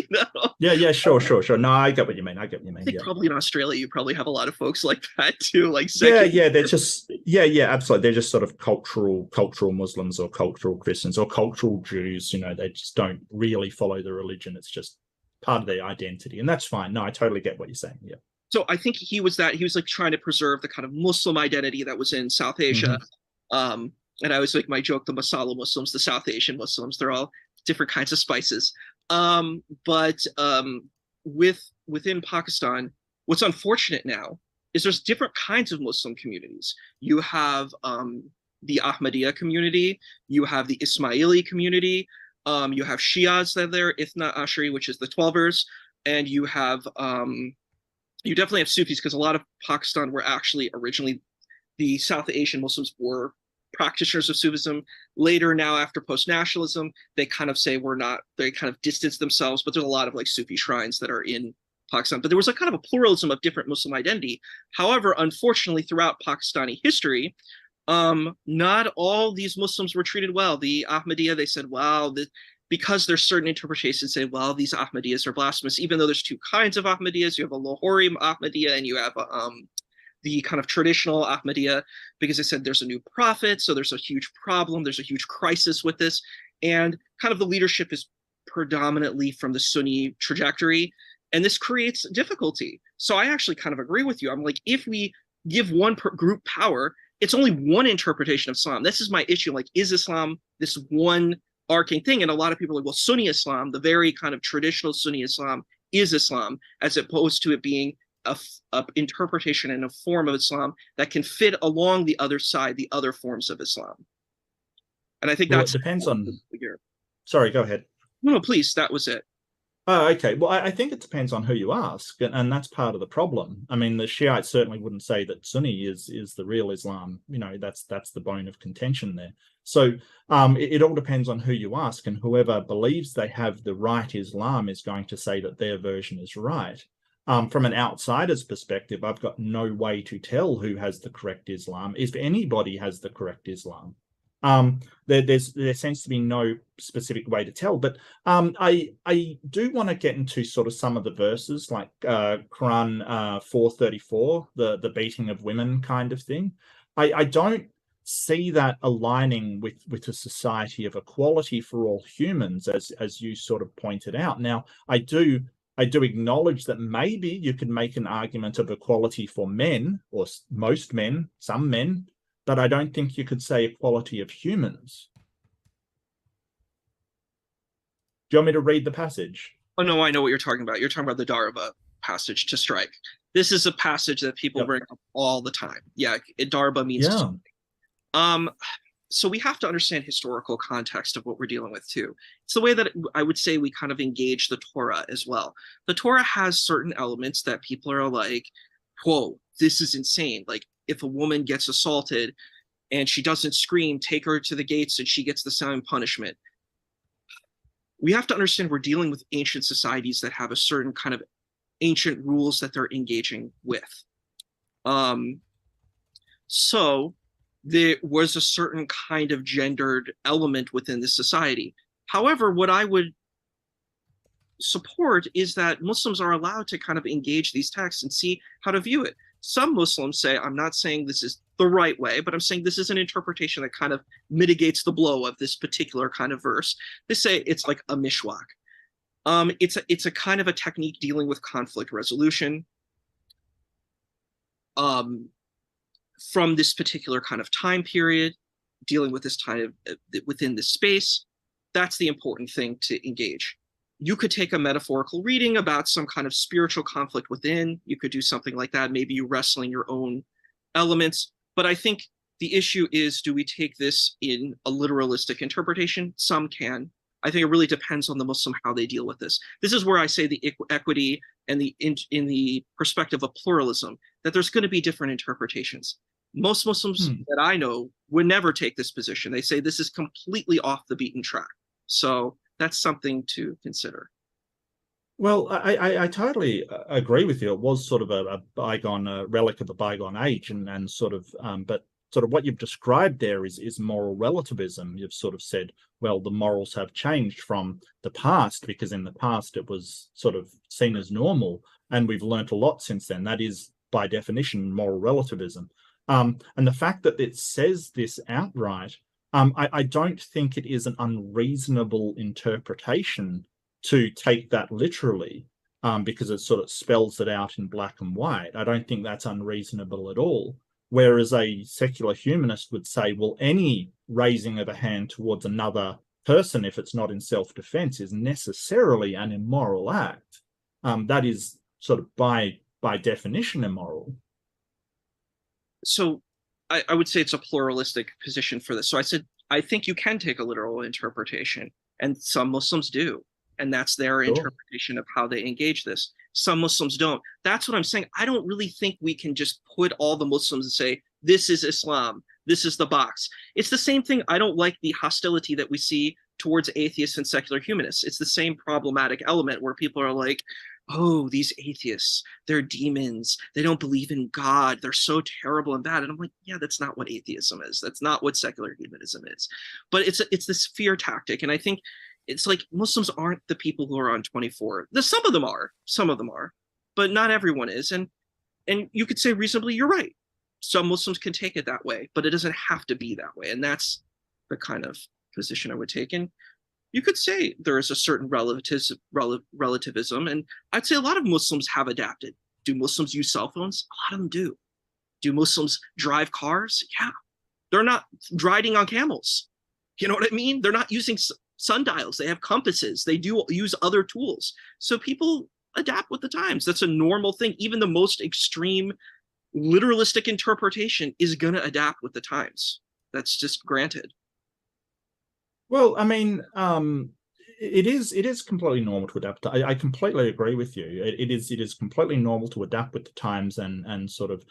Yeah, yeah, sure, sure, sure. No, I get what you mean. I get what you I mean. think Yeah. probably in Australia you probably have a lot of folks like that too, like Yeah, secular. yeah, they're just yeah, yeah, absolutely. They're just sort of cultural Muslims or cultural Christians or cultural Jews. They just don't really follow the religion. It's just part of their identity, and that's fine. No, I totally get what you're saying. Yeah. So I think he was like trying to preserve the kind of Muslim identity that was in South Asia. Hmm. Um, and I always make my joke, the Masala Muslims, the South Asian Muslims, they're all different kinds of spices. But within Pakistan, what's unfortunate now is there's different kinds of Muslim communities. You have the Ahmadiyya community, you have the Ismaili community, you have Shias that are there, Ithna Ashari, which is the Twelvers, and you definitely have Sufis because a lot of Pakistan were actually originally the South Asian Muslims were practitioners of Sufism. Later, now after post-nationalism, they kind of say we're not. They kind of distance themselves, but there's a lot of like Sufi shrines that are in Pakistan. But there was a kind of a pluralism of different Muslim identity. However, unfortunately, throughout Pakistani history, not all these Muslims were treated well. The Ahmadiyya, they said, wow, because there's certain interpretations say, well, these Ahmadiyyas are blasphemous, even though there's two kinds of Ahmadiyyas. You have a Lahori Ahmadiyya and you have the kind of traditional Ahmadiyya, because they said there's a new prophet, so there's a huge problem, there's a huge crisis with this, and kind of the leadership is predominantly from the Sunni trajectory, and this creates difficulty. So I actually kind of agree with you. I'm like, if we give one group power, it's only one interpretation of Islam. This is my issue. like, is Islam this one arcing thing? And a lot of people are like, well, Sunni Islam, the very kind of traditional Sunni Islam, is Islam, as opposed to it being a interpretation and a form of Islam that can fit along the other side, the other forms of Islam. And I think Well, it that's depends on. Sorry, go ahead. no, please, that was it. Oh, okay. Well, I think it depends on who you ask, and that's part of the problem. I mean, the Shiites certainly wouldn't say that Sunni is the real Islam. That's the bone of contention there. So it all depends on who you ask, and whoever believes they have the right Islam is going to say that their version is right. From an outsider's perspective, I've got no way to tell who has the correct Islam, if anybody has the correct Islam. There seems to be no specific way to tell, but I do want to get into sort of some of the verses, like Quran 434, the beating of women kind of thing. I don't see that aligning with a society of equality for all humans, as you sort of pointed out. Now, I do acknowledge that maybe you could make an argument of equality for men, or most men, some men, but I don't think you could say equality of humans. Do you want me to read the passage? Oh no, I know what you're talking about. You're talking about the Daraba passage, to strike. This is a passage that people Yep. bring up all the time. Yeah, Daraba means Yeah. um so we have to understand historical context of what we're dealing with too. It's the way that I would say we kind of engage the Torah as well. The Torah has certain elements that people are like, whoa, this is insane. Like, if a woman gets assaulted and she doesn't scream, take her to the gates and she gets the same punishment. We have to understand we're dealing with ancient societies that have a certain kind of ancient rules that they're engaging with. Um, so there was a certain kind of gendered element within the society. However, what I would support is that Muslims are allowed to kind of engage these texts and see how to view it. Some Muslims say, I'm not saying this is the right way, but I'm saying this is an interpretation that kind of mitigates the blow of this particular kind of verse. They say it's like a mishwak. It's a kind of a technique dealing with conflict resolution from this particular kind of time period, dealing with this time within this space. That's the important thing to engage. You could take a metaphorical reading about some kind of spiritual conflict within. You could do something like that. Maybe you wrestling your own elements. But I think the issue is, do we take this in a literalistic interpretation? Some can. I think it really depends on the Muslim how they deal with this. This is where I say the equity and in the perspective of pluralism, that there's going to be different interpretations. Most Muslims that I know would never take this position. They say this is completely off the beaten track. So that's something to consider. Well, I totally agree with you. It was sort of a bygone relic of a bygone age, and sort of, but sort of what you've described there is moral relativism. You've sort of said, well, the morals have changed from the past, because in the past it was sort of seen as normal, and we've learnt a lot since then. That is, by definition, moral relativism. And the fact that it says this outright, I don't think it is an unreasonable interpretation to take that literally, because it sort of spells it out in black and white. I don't think that's unreasonable at all. Whereas a secular humanist would say, well, any raising of a hand towards another person, if it's not in self-defense, is necessarily an immoral act. That is sort of by definition immoral. So I would say it's a pluralistic position for this. So I said, I think you can take a literal interpretation, and some Muslims do. And that's their interpretation of how they engage this. Some Muslims don't. That's what I'm saying. I don't really think we can just put all the Muslims and say, this is Islam, this is the box. It's the same thing. I don't like the hostility that we see towards atheists and secular humanists. It's the same problematic element where people are like, oh, these atheists, they're demons. They don't believe in God. They're so terrible and bad. And I'm like, yeah, that's not what atheism is. That's not what secular humanism is. But it's this fear tactic. And I think it's like Muslims aren't the people who are on 24. Some of them are, but not everyone is. And you could say reasonably, you're right. Some Muslims can take it that way, but it doesn't have to be that way. And that's the kind of position I would take. And you could say there is a certain relativism, and I'd say a lot of Muslims have adapted. Do Muslims use cell phones? A lot of them do. Do Muslims drive cars? Yeah. They're not riding on camels. You know what I mean? They're not using sundials. They have compasses. They do use other tools. So people adapt with the times. That's a normal thing. Even the most extreme literalistic interpretation is going to adapt with the times. That's just granted. Well, I mean, it is completely normal to adapt. I completely agree with you. It is completely normal to adapt with the times, and sort of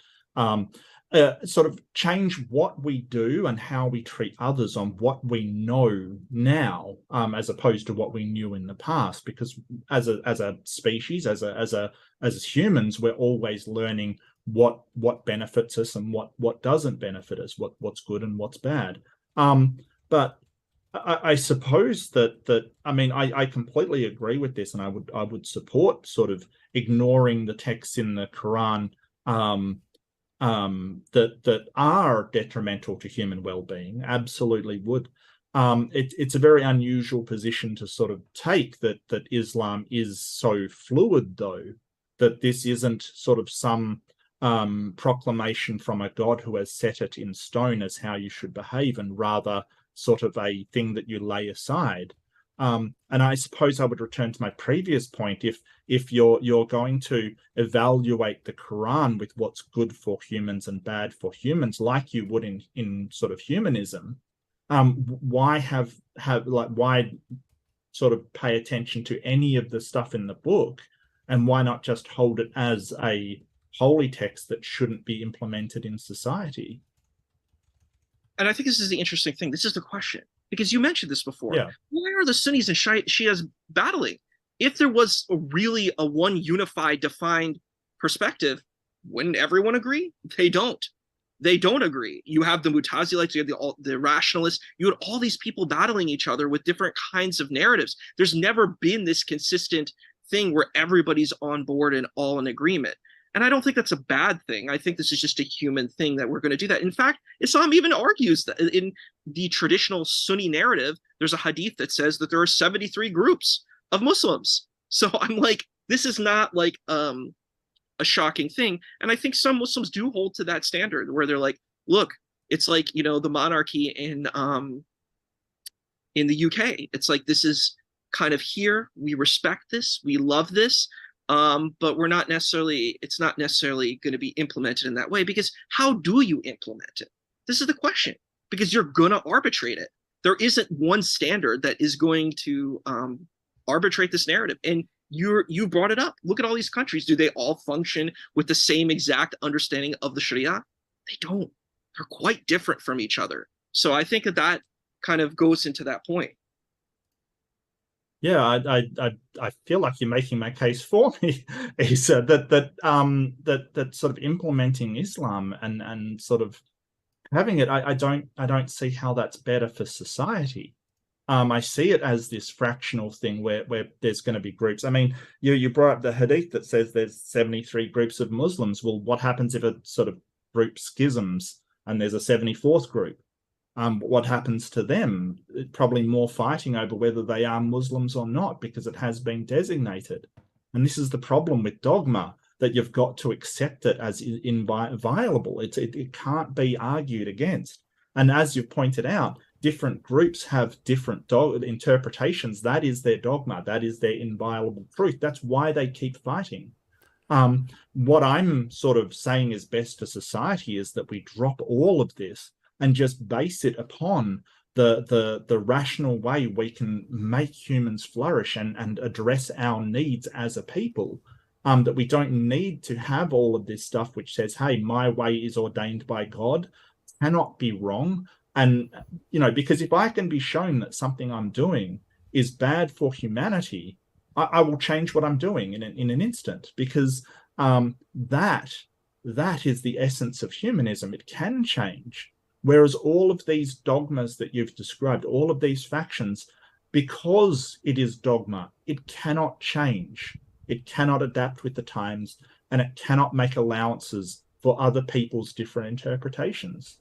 change what we do and how we treat others on what we know now, as opposed to what we knew in the past. Because as a species, as humans, we're always learning what benefits us and what doesn't benefit us, what's good and what's bad. But I suppose that I mean, I completely agree with this, and I would support sort of ignoring the texts in the Quran that are detrimental to human well-being. Absolutely would. It's a very unusual position to sort of take, that Islam is so fluid, though, that this isn't sort of some proclamation from a God who has set it in stone as how you should behave, and rather sort of a thing that you lay aside. And I suppose I would return to my previous point. If you're going to evaluate the Quran with what's good for humans and bad for humans, like you would in sort of humanism, why why sort of pay attention to any of the stuff in the book, and why not just hold it as a holy text that shouldn't be implemented in society? And I think this is the interesting thing. This is the question, because you mentioned this before. Yeah. Why are the Sunnis and Shias battling? If there was really a one unified, defined perspective, wouldn't everyone agree? They don't. They don't agree. You have the Mutazilites, you have the rationalists, you had all these people battling each other with different kinds of narratives. There's never been this consistent thing where everybody's on board and all in agreement. And I don't think that's a bad thing. I think this is just a human thing that we're going to do that. In fact, Islam even argues that in the traditional Sunni narrative, there's a hadith that says that there are 73 groups of Muslims. So I'm like, this is not like a shocking thing. And I think some Muslims do hold to that standard where they're like, look, it's like, the monarchy in the UK. It's like, this is kind of here. We respect this. We love this. But it's not necessarily going to be implemented in that way, because how do you implement it? This is the question, because you're going to arbitrate it. There isn't one standard that is going to arbitrate this narrative. And you brought it up. Look at all these countries. Do they all function with the same exact understanding of the Sharia? They don't. They're quite different from each other. So I think that kind of goes into that point. Yeah, I feel like you're making my case for me, Issa, that sort of implementing Islam and sort of having it, I don't see how that's better for society. I see it as this fractional thing where there's going to be groups. I mean, you brought up the hadith that says there's 73 groups of Muslims. Well, what happens if a sort of group schisms and there's a 74th group? What happens to them? Probably more fighting over whether they are Muslims or not, because it has been designated. And this is the problem with dogma, that you've got to accept it as inviolable. It can't be argued against. And as you've pointed out, different groups have different interpretations. That is their dogma. That is their inviolable truth. That's why they keep fighting. What I'm sort of saying is best for society is that we drop all of this and just base it upon the rational way we can make humans flourish and address our needs as a people. That we don't need to have all of this stuff which says, hey, my way is ordained by God, cannot be wrong. And, because if I can be shown that something I'm doing is bad for humanity, I will change what I'm doing in an instant, because that is the essence of humanism. It can change. Whereas all of these dogmas that you've described, all of these factions, because it is dogma, it cannot change. It cannot adapt with the times, and it cannot make allowances for other people's different interpretations.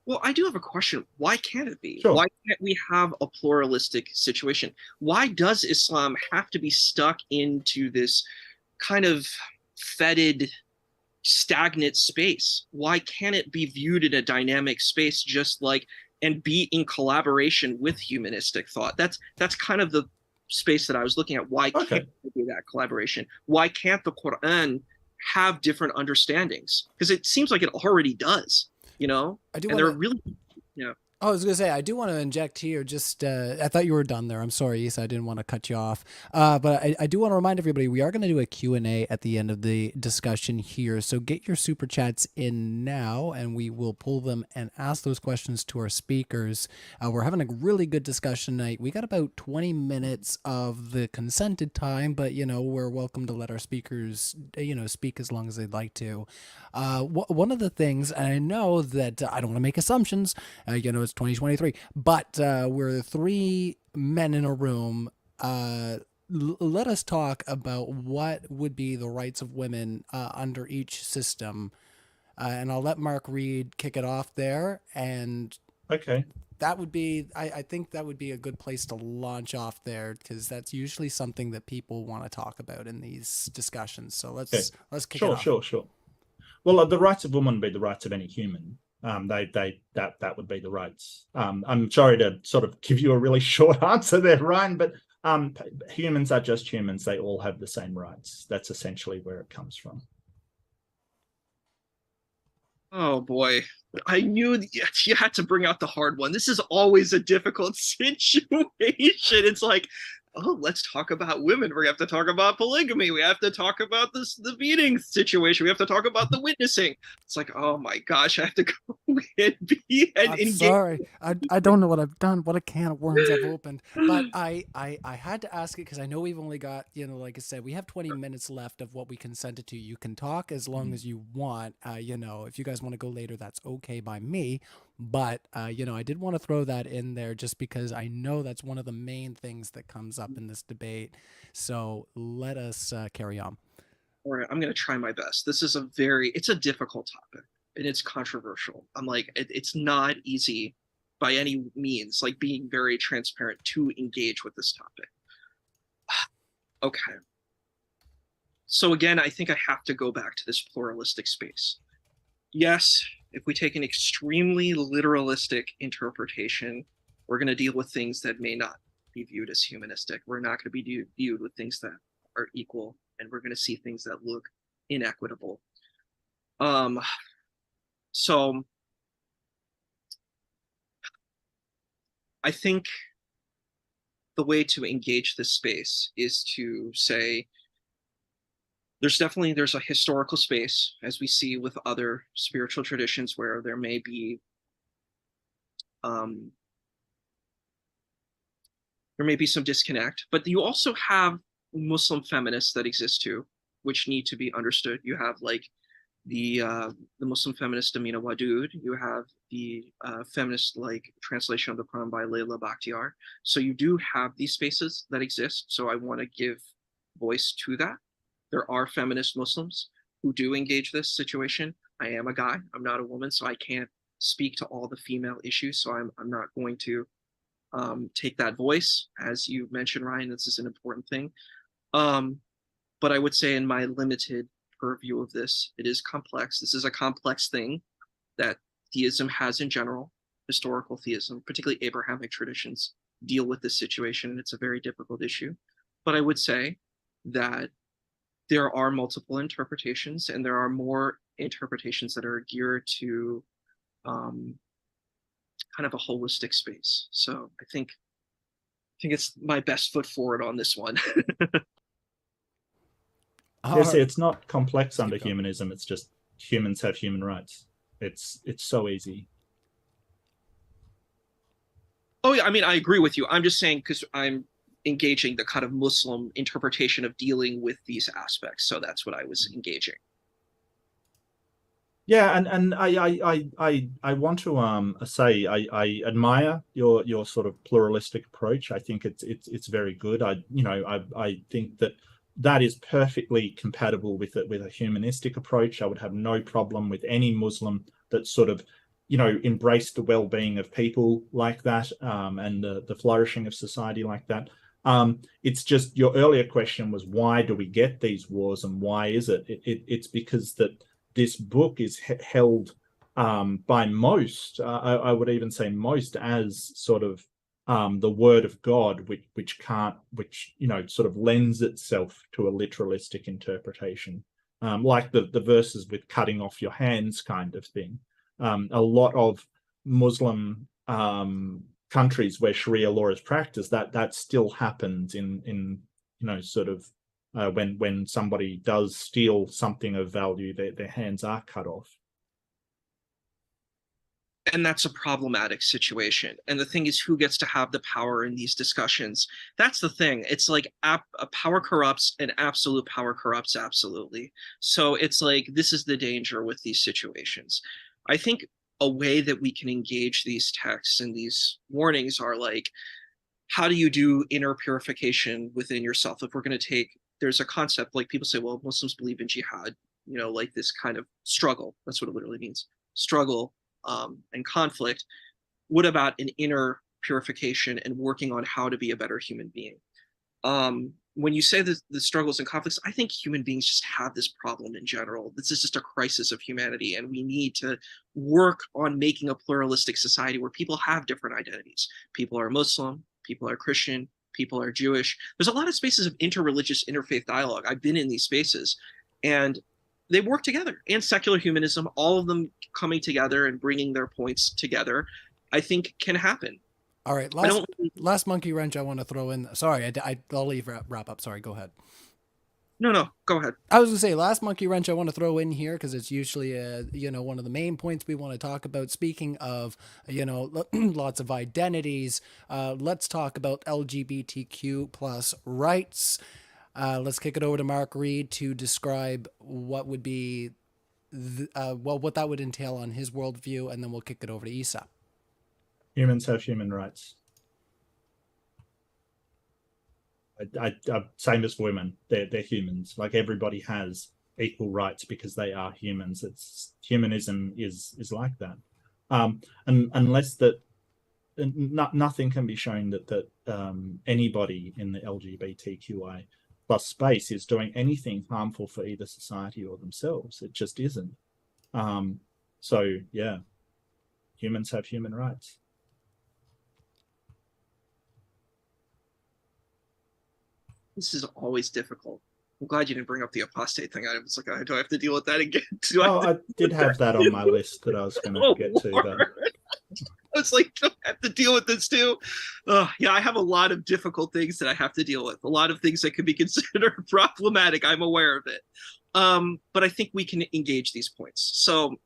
Well, I do have a question. Why can't it be? Sure. Why can't we have a pluralistic situation? Why does Islam have to be stuck into this kind of fetid, stagnant space? Why can't it be viewed in a dynamic space, and be in collaboration with humanistic thought? That's kind of the space that I was looking at. Why can't it be that collaboration? Why can't the Quran have different understandings? Because it seems like it already does. I was going to say, I do want to inject here, I thought you were done there. I'm sorry, Issa, I didn't want to cut you off. But I do want to remind everybody, we are going to do a Q&A at the end of the discussion here. So get your super chats in now, and we will pull them and ask those questions to our speakers. We're having a really good discussion tonight. We got about 20 minutes of the consented time, but, we're welcome to let our speakers, speak as long as they'd like to. One of the things, and I know that I don't want to make assumptions, it's 2023, but we're three men in a room. Let us talk about what would be the rights of women under each system. And I'll let Mark Reid kick it off there. And okay, that would be, I think that would be a good place to launch off there, because that's usually something that people want to talk about in these discussions. So let's kick it off. Sure. Well, the rights of women would be the rights of any human. That would be the rights. I'm sorry to sort of give you a really short answer there, Ryan, but humans are just humans. They all have the same rights. That's essentially where it comes from. Oh boy, I knew you had to bring out the hard one. This is always a difficult situation. It's like, oh, let's talk about women. We have to talk about polygamy. We have to talk about the beating situation. We have to talk about the witnessing. It's like, oh my gosh, I have to go and be and I'm engage. sorry. I don't know what I've done, what a can of worms I've opened. But I had to ask it because I know we've only got, like I said, we have 20 minutes left of what we consented to. You can talk as long as you want. If you guys want to go later, that's okay by me. But I did want to throw that in there just because I know that's one of the main things that comes up in this debate. So let us carry on. All right, I'm going to try my best. It's a difficult topic and it's controversial. I'm like, it's not easy by any means, like being very transparent to engage with this topic. Okay. So again, I think I have to go back to this pluralistic space. Yes, if we take an extremely literalistic interpretation, we're going to deal with things that may not be viewed as humanistic. We're not going to be viewed with things that are equal, and we're going to see things that look inequitable. So I think the way to engage this space is to say there's a historical space, as we see with other spiritual traditions, where there may be um, some disconnect, but you also have Muslim feminists that exist too, which need to be understood. You have like the Muslim feminist Amina Wadud. You have the feminist like translation of the Quran by Layla Bakhtiar. So you do have these spaces that exist. So I want to give voice to that. There are feminist Muslims who do engage this situation. I am a guy. I'm not a woman, so I can't speak to all the female issues. So I'm not going to take that voice. As you mentioned, Ryan, this is an important thing. But I would say in my limited purview of this, it is complex. This is a complex thing that theism has in general, historical theism, particularly Abrahamic traditions, deal with this situation. And it's a very difficult issue. But I would say that there are multiple interpretations, and there are more interpretations that are geared to kind of a holistic space. So I think it's my best foot forward on this one. Yeah, see, it's not complex Let's under keep going. humanism. It's just humans have human rights. It's so easy. Oh yeah, I mean, I agree with you. I'm just saying because I'm engaging the kind of Muslim interpretation of dealing with these aspects. So that's what I was engaging. Yeah, and I want to say I admire your sort of pluralistic approach. I think it's very good. I think that is perfectly compatible with a humanistic approach. I would have no problem with any Muslim that sort of embraced the well-being of people like that, and the flourishing of society like that. It's just your earlier question was, why do we get these wars, and why is it? It's because that this book is held by most, I would even say most, as sort of the word of God, which sort of lends itself to a literalistic interpretation, like the verses with cutting off your hands kind of thing. A lot of Muslim countries where Sharia law is practiced, that still happens in sort of when somebody does steal something of value, their hands are cut off. And that's a problematic situation. And the thing is, who gets to have the power in these discussions? That's the thing. It's like power corrupts, and absolute power corrupts absolutely. So it's like, this is the danger with these situations. I think a way that we can engage these texts and these warnings are like, how do you do inner purification within yourself? If we're going to take, there's a concept like people say, well, Muslims believe in jihad, like this kind of struggle. That's what it literally means, struggle and conflict. What about an inner purification and working on how to be a better human being? When you say the struggles and conflicts, I think human beings just have this problem in general. This is just a crisis of humanity, and we need to work on making a pluralistic society where people have different identities. People are Muslim, people are Christian, people are Jewish. There's a lot of spaces of interreligious, interfaith dialogue. I've been in these spaces, and they work together. And secular humanism, all of them coming together and bringing their points together, I think can happen. All right, I don't. last monkey wrench I want to throw in. Sorry, I'll leave wrap up. Sorry, go ahead. No, no, go ahead. I was gonna say last monkey wrench I want to throw in here because it's usually one of the main points we want to talk about. Speaking of lots of identities, let's talk about LGBTQ plus rights. Let's kick it over to Mark Reid to describe what would be what that would entail on his worldview, and then we'll kick it over to Issa. Humans have human rights. Same as women, they're humans. Like everybody has equal rights because they are humans. It's humanism is like that. And unless that, nothing can be shown that anybody in the LGBTQI plus space is doing anything harmful for either society or themselves. It just isn't. So yeah, humans have human rights. This is always difficult. I'm glad you didn't bring up the apostate thing. I was like, do I have to deal with that again? I did have that on my list that I was going to get to. But I was like, do I have to deal with this too? Yeah, I have a lot of difficult things that I have to deal with. A lot of things that could be considered problematic. I'm aware of it. But I think we can engage these points. So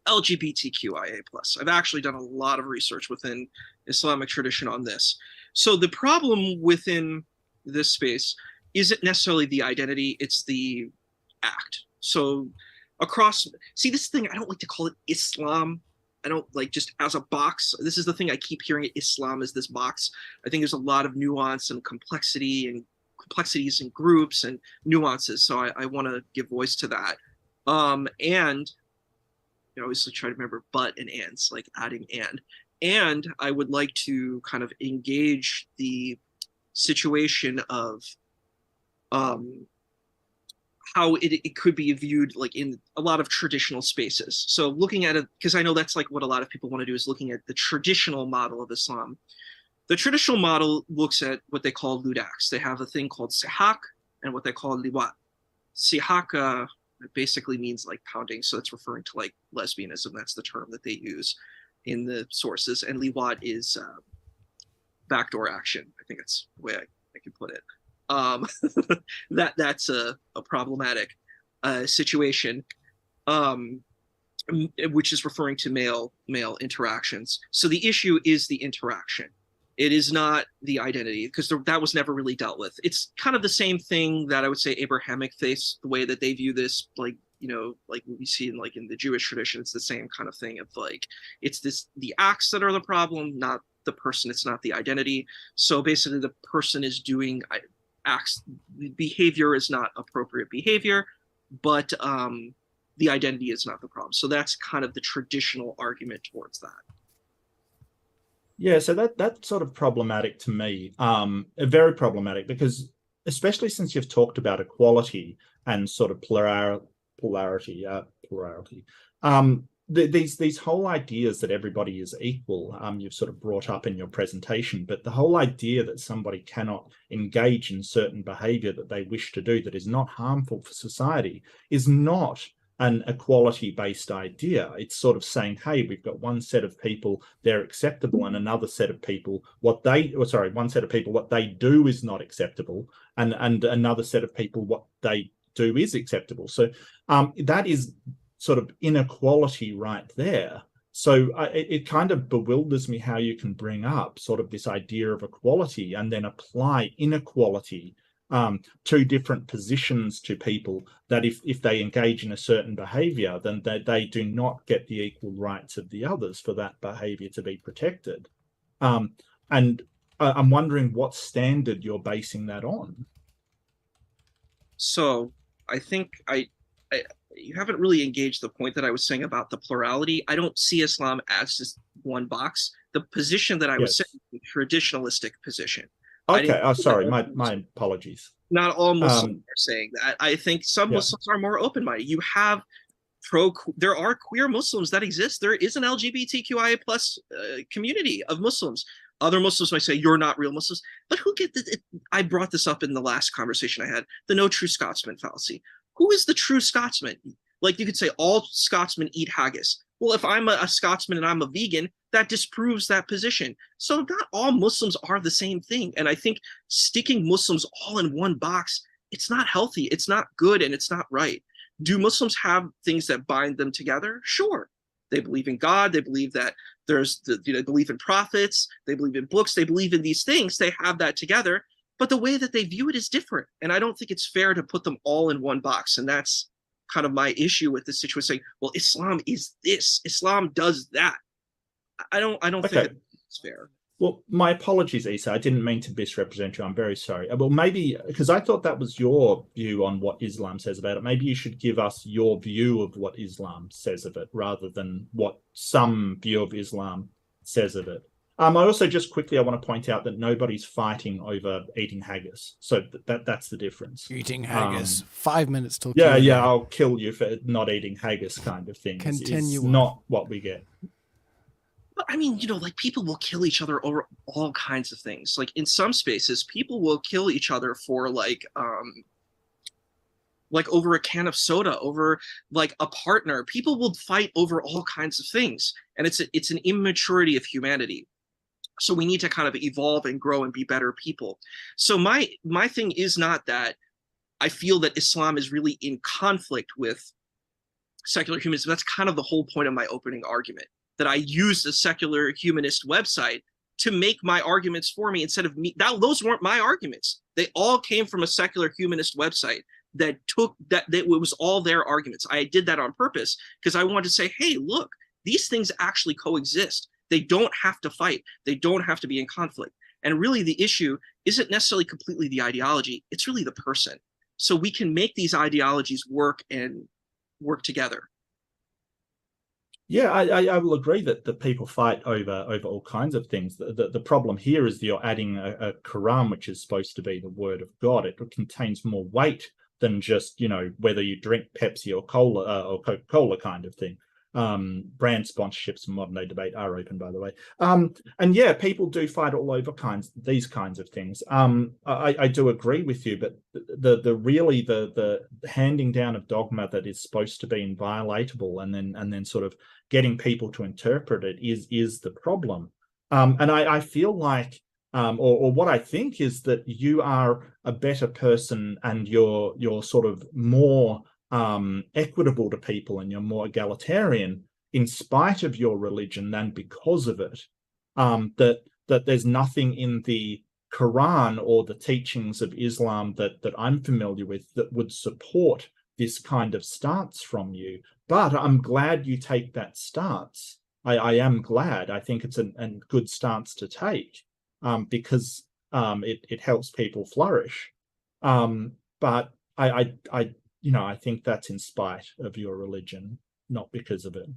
LGBTQIA+. I've actually done a lot of research within Islamic tradition on this. So the problem within this space isn't necessarily the identity, it's the act. So see, this thing, I don't like to call it Islam. I don't like just as a box. This is the thing I keep hearing, Islam is this box. I think there's a lot of nuance and complexities and groups and nuances. So I want to give voice to that. And I always try to remember but and ands, like adding and. And I would like to kind of engage the situation of how it could be viewed like in a lot of traditional spaces. So looking at it, because I know that's like what a lot of people want to do, is looking at the traditional model of Islam. The traditional model looks at what they call lewd acts. They have a thing called sihak and what they call liwat. Sihak basically means like pounding, so it's referring to like lesbianism. That's the term that they use in the sources. And liwat is backdoor action. I think that's the way I can put it. That's a problematic situation, which is referring to male interactions. So the issue is the interaction. It is not the identity, because that was never really dealt with. It's kind of the same thing that I would say Abrahamic faith, the way that they view this, like like what we see in the Jewish tradition. It's the same kind of thing of like, it's the acts that are the problem, not the person. It's not the identity. So basically the person is doing acts, behavior is not appropriate behavior, but the identity is not the problem. So that's kind of the traditional argument towards that. Yeah, so that's sort of problematic to me, very problematic, because especially since you've talked about equality and sort of plurality, these whole ideas that everybody is equal, you've sort of brought up in your presentation, but the whole idea that somebody cannot engage in certain behavior that they wish to do that is not harmful for society is not an equality-based idea. It's sort of saying, hey, we've got one set of people, they're acceptable, and another set of people, what they do is not acceptable, and another set of people, what they do is acceptable. So that is sort of inequality right there. So it kind of bewilders me how you can bring up sort of this idea of equality and then apply inequality to different positions to people, that if they engage in a certain behavior, then they do not get the equal rights of the others for that behavior to be protected. And I'm wondering what standard you're basing that on. So I think you haven't really engaged the point that I was saying about the plurality. I don't see Islam as just one box. The position that I was saying, the traditionalistic position. Okay, sorry, my apologies. Not all Muslims are saying that. I think some Muslims are more open-minded. You have there are queer Muslims that exist. There is an LGBTQIA plus community of Muslims. Other Muslims might say you're not real Muslims, but who get it? I brought this up in the last conversation I had, the no true Scotsman fallacy. Who is the true Scotsman? Like you could say all Scotsmen eat haggis. Well, if I'm a Scotsman and I'm a vegan, that disproves that position. So not all Muslims are the same thing. And I think sticking Muslims all in one box, it's not healthy, it's not good, and it's not right. Do Muslims have things that bind them together? Sure. They believe in God, they believe that they believe in prophets, they believe in books, they believe in these things, they have that together. But the way that they view it is different. And I don't think it's fair to put them all in one box. And that's kind of my issue with this situation, saying, well, Islam is this, Islam does that. I don't think it's fair. Well, my apologies, Issa. I didn't mean to misrepresent you. I'm very sorry. Well, maybe because I thought that was your view on what Islam says about it. Maybe you should give us your view of what Islam says of it, rather than what some view of Islam says of it. I also just quickly I want to point out that nobody's fighting over eating haggis, so that's the difference. Eating haggis, 5 minutes till yeah, Q&A. yeah, I'll kill you for not eating haggis, kind of thing. Continue It's on. not what we get. But I mean, like people will kill each other over all kinds of things. Like in some spaces, people will kill each other for like over a can of soda, over like a partner. People will fight over all kinds of things, and it's an immaturity of humanity. So we need to kind of evolve and grow and be better people. So my thing is not that I feel that Islam is really in conflict with secular humanism. That's kind of the whole point of my opening argument, that I used a secular humanist website to make my arguments for me instead of me. Those weren't my arguments. They all came from a secular humanist website that it was all their arguments. I did that on purpose because I wanted to say, hey, look, these things actually coexist. They don't have to fight. They don't have to be in conflict. And really the issue isn't necessarily completely the ideology. It's really the person. So we can make these ideologies work and work together. Yeah, I will agree that people fight over all kinds of things. The problem here is that you're adding a Quran, which is supposed to be the word of God. It contains more weight than just, whether you drink Pepsi or cola or Coca-Cola kind of thing. Brand sponsorships and modern day debate are open, by the way. And yeah, people do fight all over these kinds of things. I do agree with you, but the handing down of dogma that is supposed to be inviolatable and then sort of getting people to interpret it is the problem. And I feel like or what I think is that you are a better person and you're sort of more equitable to people and you're more egalitarian in spite of your religion than because of it. That there's nothing in the Quran or the teachings of Islam that I'm familiar with that would support this kind of stance from you. But I'm glad you take that stance. I am glad. I think it's a good stance to take because it helps people flourish. But I think that's in spite of your religion, not because of it.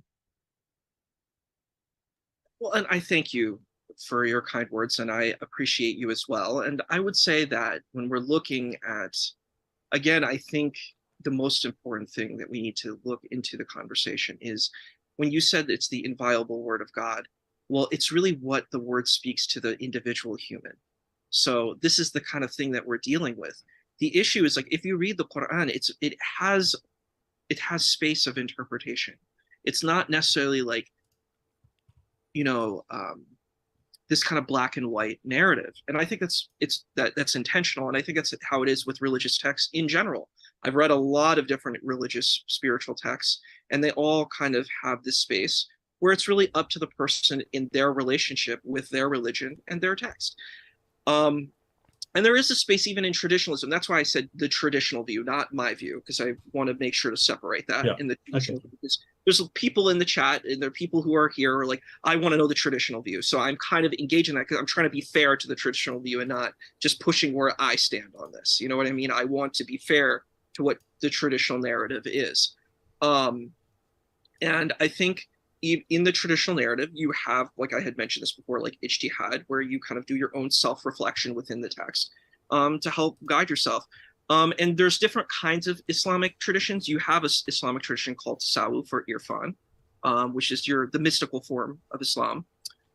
Well, and I thank you for your kind words, and I appreciate you as well. And I would say that when we're looking at, again, I think the most important thing that we need to look into the conversation is when you said it's the inviolable word of God. Well, it's really what the word speaks to the individual human. So this is the kind of thing that we're dealing with. The issue is, like, if you read the Quran, it has space of interpretation. It's not necessarily like, this kind of black and white narrative. And I think that's intentional. And I think that's how it is with religious texts in general. I've read a lot of different religious spiritual texts, and they all kind of have this space where it's really up to the person in their relationship with their religion and their text. And there is a space even in traditionalism. That's why I said the traditional view, not my view, because I want to make sure to separate that in the traditional view. Because there's people in the chat and there are people who are here who are like, I want to know the traditional view. So I'm kind of engaging that because I'm trying to be fair to the traditional view and not just pushing where I stand on this. You know what I mean? I want to be fair to what the traditional narrative is. And I think in the traditional narrative, you have, like I had mentioned this before, like ijtihad, where you kind of do your own self-reflection within the text to help guide yourself. And there's different kinds of Islamic traditions. You have an Islamic tradition called tasawwuf or irfan, which is the mystical form of Islam.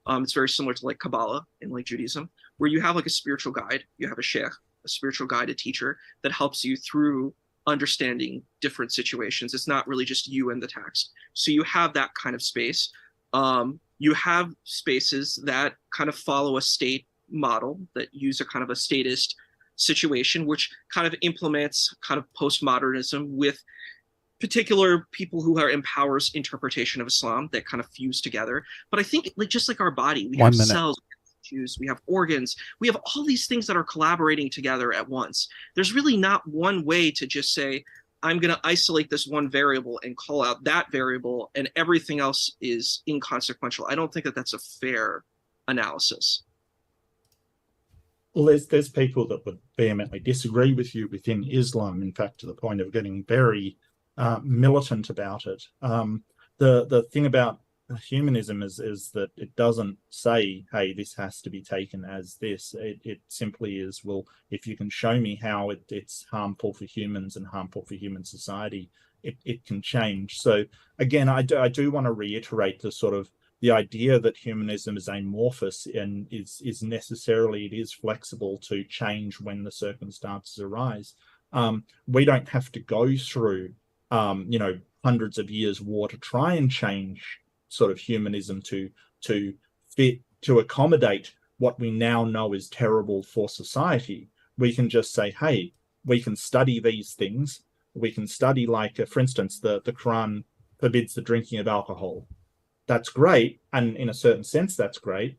It's very similar to like Kabbalah in like Judaism, where you have like a spiritual guide. You have a sheikh, a spiritual guide, a teacher that helps you through understanding different situations. It's not really just you and the text. So you have that kind of space. You have spaces that kind of follow a state model, that use a kind of a statist situation, which kind of implements kind of postmodernism with particular people who are in power's interpretation of Islam that kind of fuse together. But I think, like, just like our body, we have cells, we have organs, we have all these things that are collaborating together at once. There's really not one way to just say, I'm going to isolate this one variable and call out that variable, and everything else is inconsequential. I don't think that that's a fair analysis. Well, there's people that would vehemently disagree with you within Islam, in fact, to the point of getting very militant about it. The thing about humanism is that it doesn't say, hey, this has to be taken as this. It simply is, well, if you can show me how it's harmful for humans and harmful for human society, it can change. So again, I do want to reiterate the sort of the idea that humanism is amorphous and is necessarily, it is flexible to change when the circumstances arise. We don't have to go through hundreds of years war to try and change sort of humanism to fit, to accommodate what we now know is terrible for society. We can just say, hey, we can study these things. We can study, like, for instance, the Quran forbids the drinking of alcohol. That's great, and in a certain sense, that's great.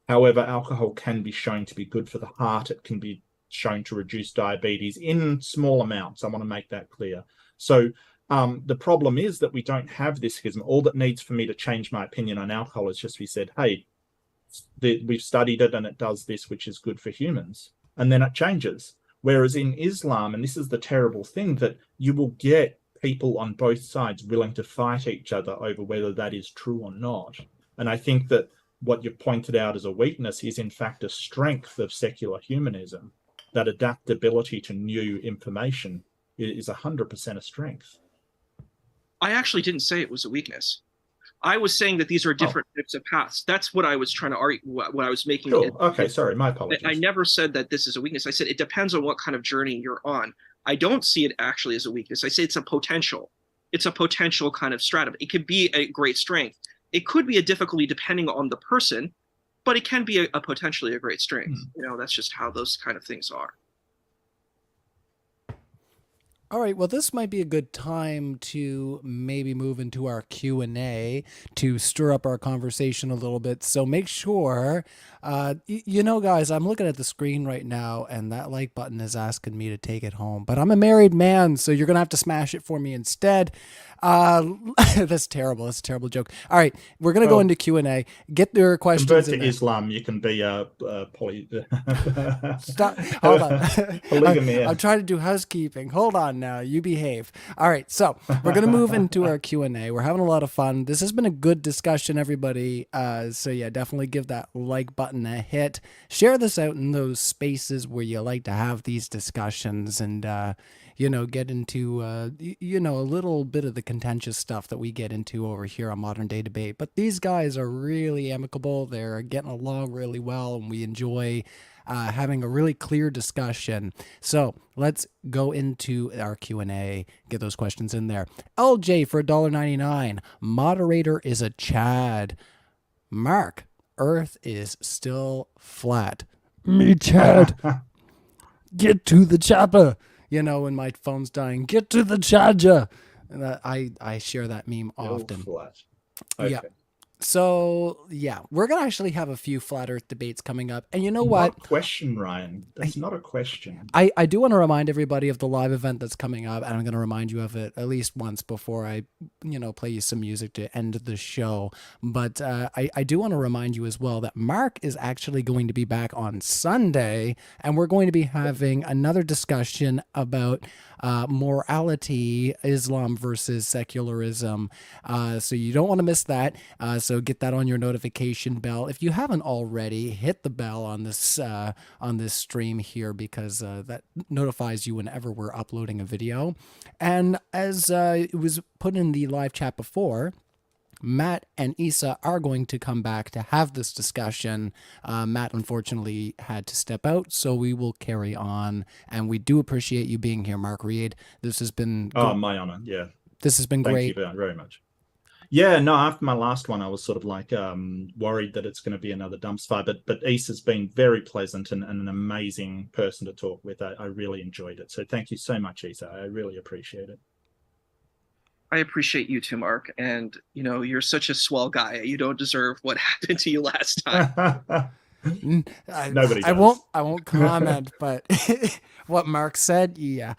However, alcohol can be shown to be good for the heart. It can be shown to reduce diabetes in small amounts. I want to make that clear. So the problem is that we don't have this schism. All that needs for me to change my opinion on alcohol is just be said, hey, we've studied it and it does this, which is good for humans. And then it changes. Whereas in Islam, and this is the terrible thing, that you will get people on both sides willing to fight each other over whether that is true or not. And I think that what you've pointed out as a weakness is in fact a strength of secular humanism. That adaptability to new information is 100% a strength. I actually didn't say it was a weakness. I was saying that these are different types of paths. That's what I was trying to argue, what I was making. Cool. Okay, sorry, my apologies. I never said that this is a weakness. I said it depends on what kind of journey you're on. I don't see it actually as a weakness. I say it's a potential. It's a potential kind of stratum. It could be a great strength. It could be a difficulty depending on the person, but it can be a potentially a great strength. That's just how those kind of things are. All right, well, this might be a good time to maybe move into our Q&A to stir up our conversation a little bit. So make sure, guys, I'm looking at the screen right now, and that like button is asking me to take it home. But I'm a married man, so you're going to have to smash it for me instead. That's terrible. That's a terrible joke. All right, we're going to go into Q&A. Get their questions Convert in to Islam, you can be a Stop. Hold on. polygamy. I'm trying to do housekeeping. Hold on now. You behave. All right, so we're going to move into our Q&A. We're having a lot of fun. This has been a good discussion, everybody. So yeah, definitely give that like button a hit. Share this out in those spaces where you like to have these discussions and, get into, a little bit of the contentious stuff that we get into over here on Modern Day Debate. But these guys are really amicable. They're getting along really well, and we enjoy having a really clear discussion. So let's go into our Q&A, get those questions in there. LJ for $1.99. Moderator is a Chad. Mark, Earth is still flat. Me, Chad. Get to the chopper. When my phone's dying, get to the charger. And I share that meme often. Okay. Yeah. So, yeah, we're going to actually have a few flat earth debates coming up. And you know what? Not question, Ryan. That's not a question. I do want to remind everybody of the live event that's coming up. And I'm going to remind you of it at least once before I, play you some music to end the show. But I do want to remind you as well that Mark is actually going to be back on Sunday. And we're going to be having another discussion about morality, Islam versus secularism. So you don't want to miss that. So get that on your notification bell. If you haven't already, hit the bell on this stream here, because that notifies you whenever we're uploading a video. And as it was put in the live chat before, Matt and Issa are going to come back to have this discussion. Matt unfortunately had to step out, so we will carry on. And we do appreciate you being here, Mark Reid. This has been My honor. Yeah. This has been Thank great. you very, very much. Yeah, no, after my last one, I was sort of like worried that it's going to be another dumpster fire. But Issa's been very pleasant and an amazing person to talk with. I really enjoyed it. So thank you so much, Issa. I really appreciate it. I appreciate you too, Mark. And you're such a swell guy. You don't deserve what happened to you last time. Nobody I does. won't comment, but what Mark said, yeah.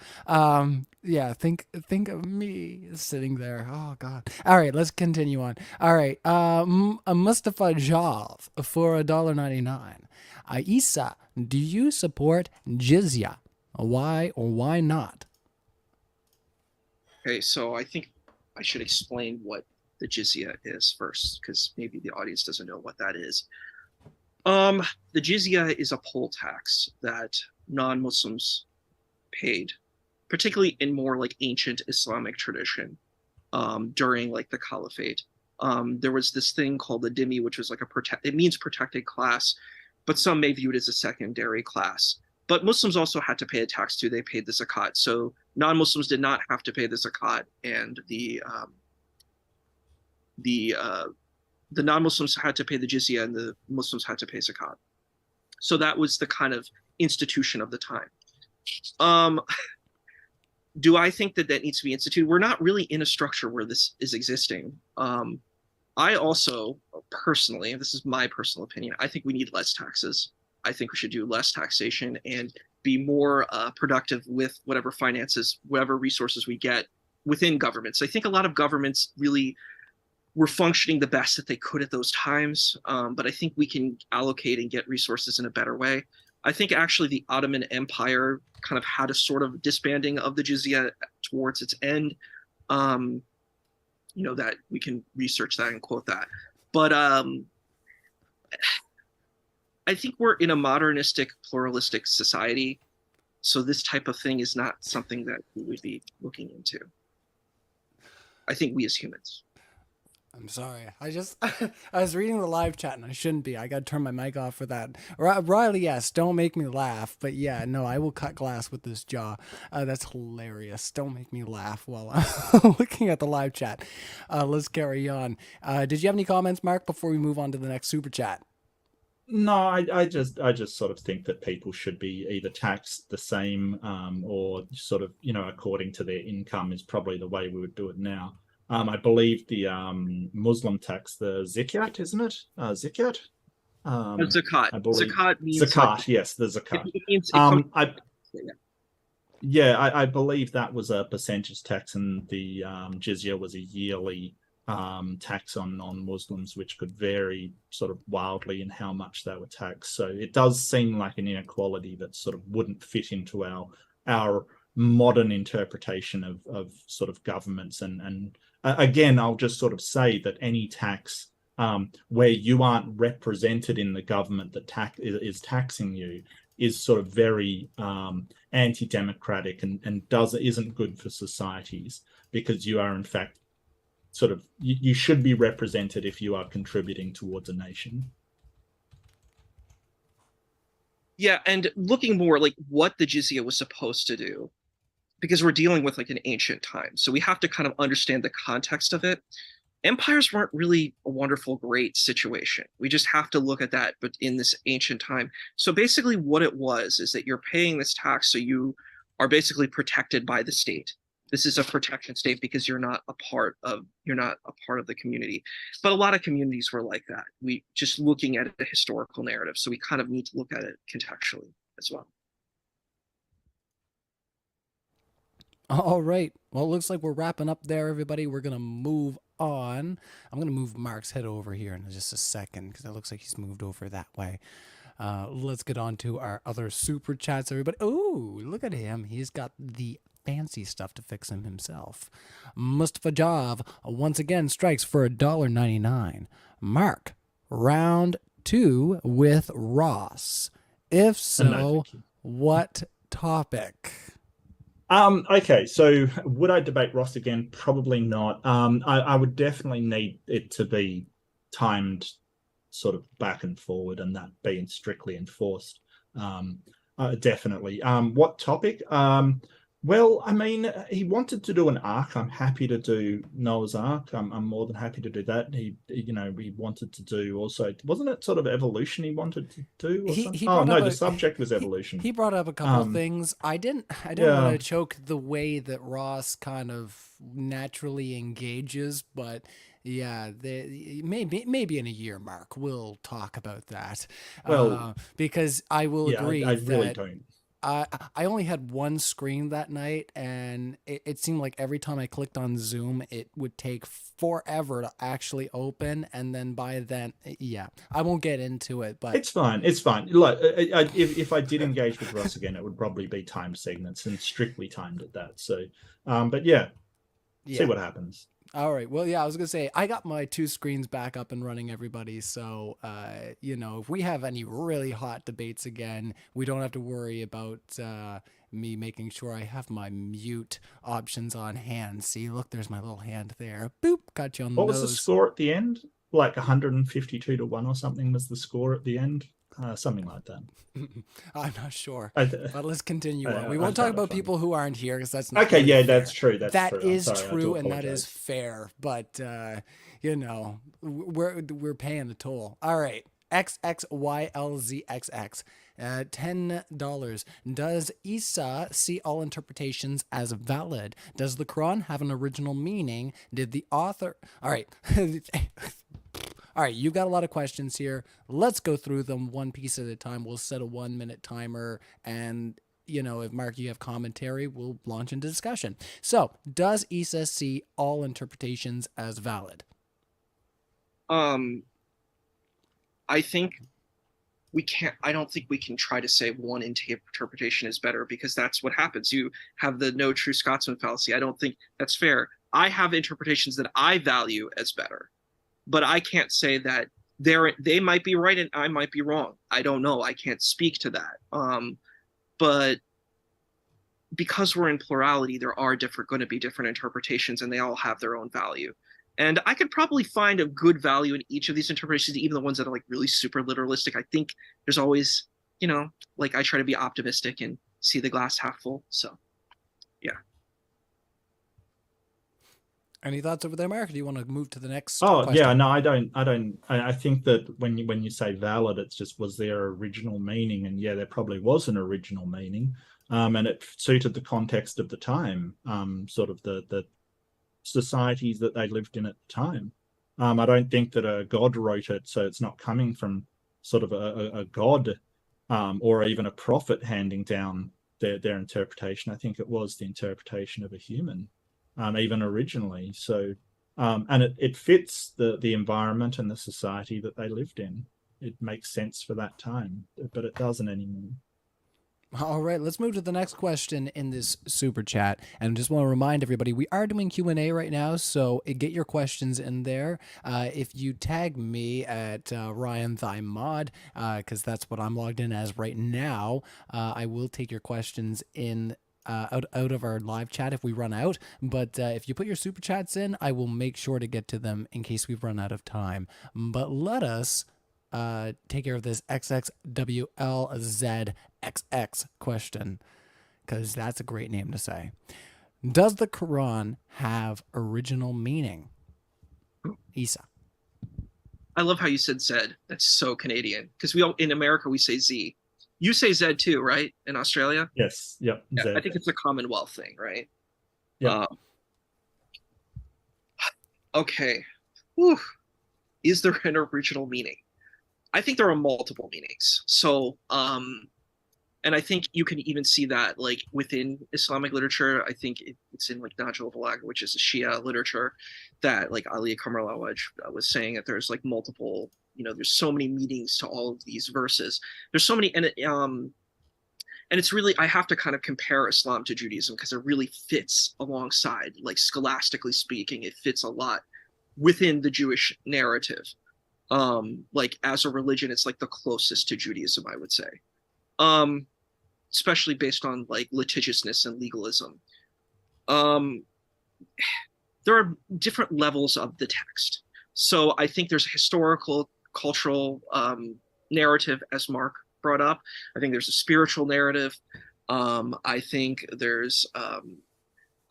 Yeah, think of me sitting there. Oh God. All right, let's continue on. All right. A Mustafa Jav for $1.99. Issa, do you support jizya? Why or why not? Okay, so I think I should explain what the jizya is first, because maybe the audience doesn't know what that is. The jizya is a poll tax that non-Muslims paid, particularly in more like ancient Islamic tradition, during like the Caliphate. There was this thing called the dhimmi, which was like it means protected class, but some may view it as a secondary class. But Muslims also had to pay a tax too. They paid the zakat. So non-Muslims did not have to pay the zakat, and the non-Muslims had to pay the jizya, and the Muslims had to pay zakat. So that was the kind of institution of the time. Do I think that needs to be instituted? We're not really in a structure where this is existing. I also personally, this is my personal opinion, I think we need less taxes. I think we should do less taxation and be more productive with whatever finances, whatever resources we get within governments. I think a lot of governments really were functioning the best that they could at those times, but I think we can allocate and get resources in a better way. I think actually the Ottoman Empire kind of had a sort of disbanding of the jizya towards its end. That we can research that and quote that. But I think we're in a modernistic, pluralistic society. So this type of thing is not something that we would be looking into. I think we as humans. I'm sorry. I was reading the live chat and I shouldn't be. I got to turn my mic off for that. Riley, yes, don't make me laugh. But yeah, no, I will cut glass with this jaw. That's hilarious. Don't make me laugh while I'm looking at the live chat. Let's carry on. Did you have any comments, Mark, before we move on to the next super chat? No, I just sort of think that people should be either taxed the same or sort of, according to their income is probably the way we would do it now. I believe the Muslim tax, the zakat, isn't it? Zakat? Zakat. Zakat means zakat. Yes, the zakat. It means I believe that was a percentage tax, and the jizya was a yearly tax on non-Muslims, which could vary sort of wildly in how much they were taxed. So it does seem like an inequality that sort of wouldn't fit into our modern interpretation of sort of governments. And again, I'll just sort of say that any tax where you aren't represented in the government that is taxing you is sort of very anti-democratic and isn't good for societies, because you are in fact sort of you should be represented if you are contributing towards a nation. Yeah, and looking more like what the jizya was supposed to do, because we're dealing with like an ancient time, so we have to kind of understand the context of it. Empires weren't really a wonderful, great situation. We just have to look at that, but in this ancient time. So basically what it was is that you're paying this tax, so you are basically protected by the state. This is a protection state because you're not a part of the community. But a lot of communities were like that. We just looking at a historical narrative, so we kind of need to look at it contextually as well. All right. Well, it looks like we're wrapping up there, everybody. We're going to move on. I'm going to move Mark's head over here in just a second because it looks like he's moved over that way. Let's get on to our other super chats, everybody. Oh, look at him. He's got the fancy stuff to fix him himself. Mustafa Jav once again strikes for $1.99. Mark, round 2 with Ross. If so, what topic? Okay, so would I debate Ross again? Probably not. I would definitely need it to be timed sort of back and forward and that being strictly enforced. Um, definitely. What topic? Well, I mean, he wanted to do an arc. I'm happy to do Noah's Ark. I'm more than happy to do that. He wanted to do also, wasn't it sort of evolution he wanted to do or something? He Oh brought no, up the a subject was he, evolution. he brought up a couple Um, things. I didn't want yeah, to choke the way that Ross kind of naturally engages, but yeah, maybe in a year, Mark, we'll talk about that. well, Because I will yeah, agree I really that don't. I only had one screen that night, and it seemed like every time I clicked on Zoom, it would take forever to actually open. And then by then, yeah, I won't get into it, but It's fine. It's fine. Like, if I did engage with Russ again, it would probably be timed segments and strictly timed at that. So, but yeah, see yeah. what happens. All right. Well, yeah, I was gonna say I got my two screens back up and running, everybody. So, if we have any really hot debates again, we don't have to worry about me making sure I have my mute options on hand. See, look, there's my little hand there. Boop, got you on the What was the nose. score at the end? Like 152 to 1 or something was the score at the end. Something like that. I'm not sure, I, but let's continue on. We I won't talk found it about funny. people who aren't here because that's not Okay, really yeah, that's fair. true. That's That true. I'm is sorry. I do true, and that is apologize. fair. But we're paying the toll. All right, XXYLZXX. $10. Does Issa see all interpretations as valid? Does the Quran have an original meaning? Did the author. All right. All right, you got a lot of questions here. Let's go through them one piece at a time. We'll set a 1 minute timer. And, if Mark, you have commentary, we'll launch into discussion. So, does Issa see all interpretations as valid? Um, I think we can't. I don't think we can try to say one interpretation is better because that's what happens. You have the no true Scotsman fallacy. I don't think that's fair. I have interpretations that I value as better, but I can't say that they might be right and I might be wrong. I don't know. I can't speak to that. But because we're in plurality, there are going to be different interpretations, and they all have their own value. And I could probably find a good value in each of these interpretations, even the ones that are like really super literalistic. I think there's always, like I try to be optimistic and see the glass half full. So, yeah. Any thoughts over there, Mark? Do you want to move to the next Oh yeah, question? no, I don't. I think that when you say valid, it's just was there original meaning, and yeah, there probably was an original meaning, and it suited the context of the time, sort of the societies that they lived in at the time. I don't think that a god wrote it, so it's not coming from sort of a god, or even a prophet handing down their interpretation. I think it was the interpretation of a human, even originally. So. And it fits the environment and the society that they lived in. It makes sense for that time, but it doesn't anymore. All right, let's move to the next question in this super chat. And just want to remind everybody, we are doing Q&A right now, so get your questions in there. If you tag me at Ryan Thy Mod, because that's what I'm logged in as right now, I will take your questions in out of our live chat if we run out. But if you put your super chats in, I will make sure to get to them in case we've run out of time. But let us take care of this XXWLZXX question, because that's a great name to say. Does the Quran have original meaning? Issa. I love how you said Zed. That's so Canadian because we all in America we say Z. You say Zed too, right? In Australia? Yes. Yep. Yeah, I Zed. think it's a Commonwealth thing, right? Yep. Okay. Whew. Is there an original meaning? I think there are multiple meanings. So, and I think you can even see that like within Islamic literature. I think it's in like Nahj al-Balagha, which is a Shia literature, that like Ali Akbar al-Awaj was saying that there's like multiple, there's so many meanings to all of these verses. There's so many, and it's really, I have to kind of compare Islam to Judaism because it really fits alongside, like scholastically speaking, it fits a lot within the Jewish narrative. Like as a religion, it's like the closest to Judaism, I would say. Um, especially based on like litigiousness and legalism. Um, there are different levels of the text. So I think there's a historical, cultural narrative, as Mark brought up. I think there's a spiritual narrative. I think there's a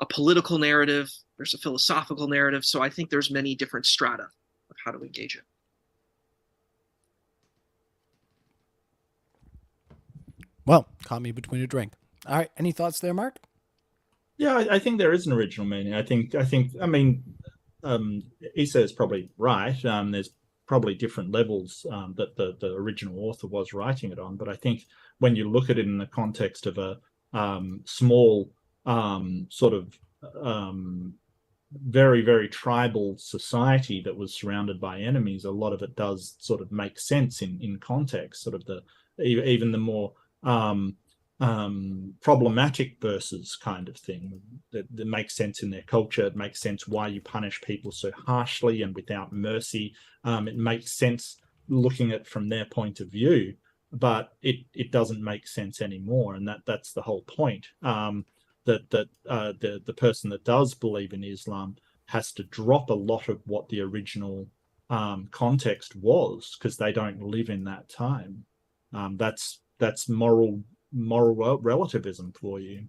political narrative. There's a philosophical narrative. So I think there's many different strata of how to engage it. Well, caught me between a drink. All right, any thoughts there, Mark? Yeah, I think there is an original meaning. I mean, Issa is probably right. There's probably different levels that the original author was writing it on. But I think when you look at it in the context of a small sort of very, very tribal society that was surrounded by enemies, a lot of it does sort of make sense in context, sort of even the more problematic verses kind of thing that makes sense in their culture. It makes sense why you punish people so harshly and without mercy. It makes sense looking at it from their point of view, but it doesn't make sense anymore, and that's the whole point. That the person that does believe in Islam has to drop a lot of what the original context was, because they don't live in that time. That's moral relativism for you.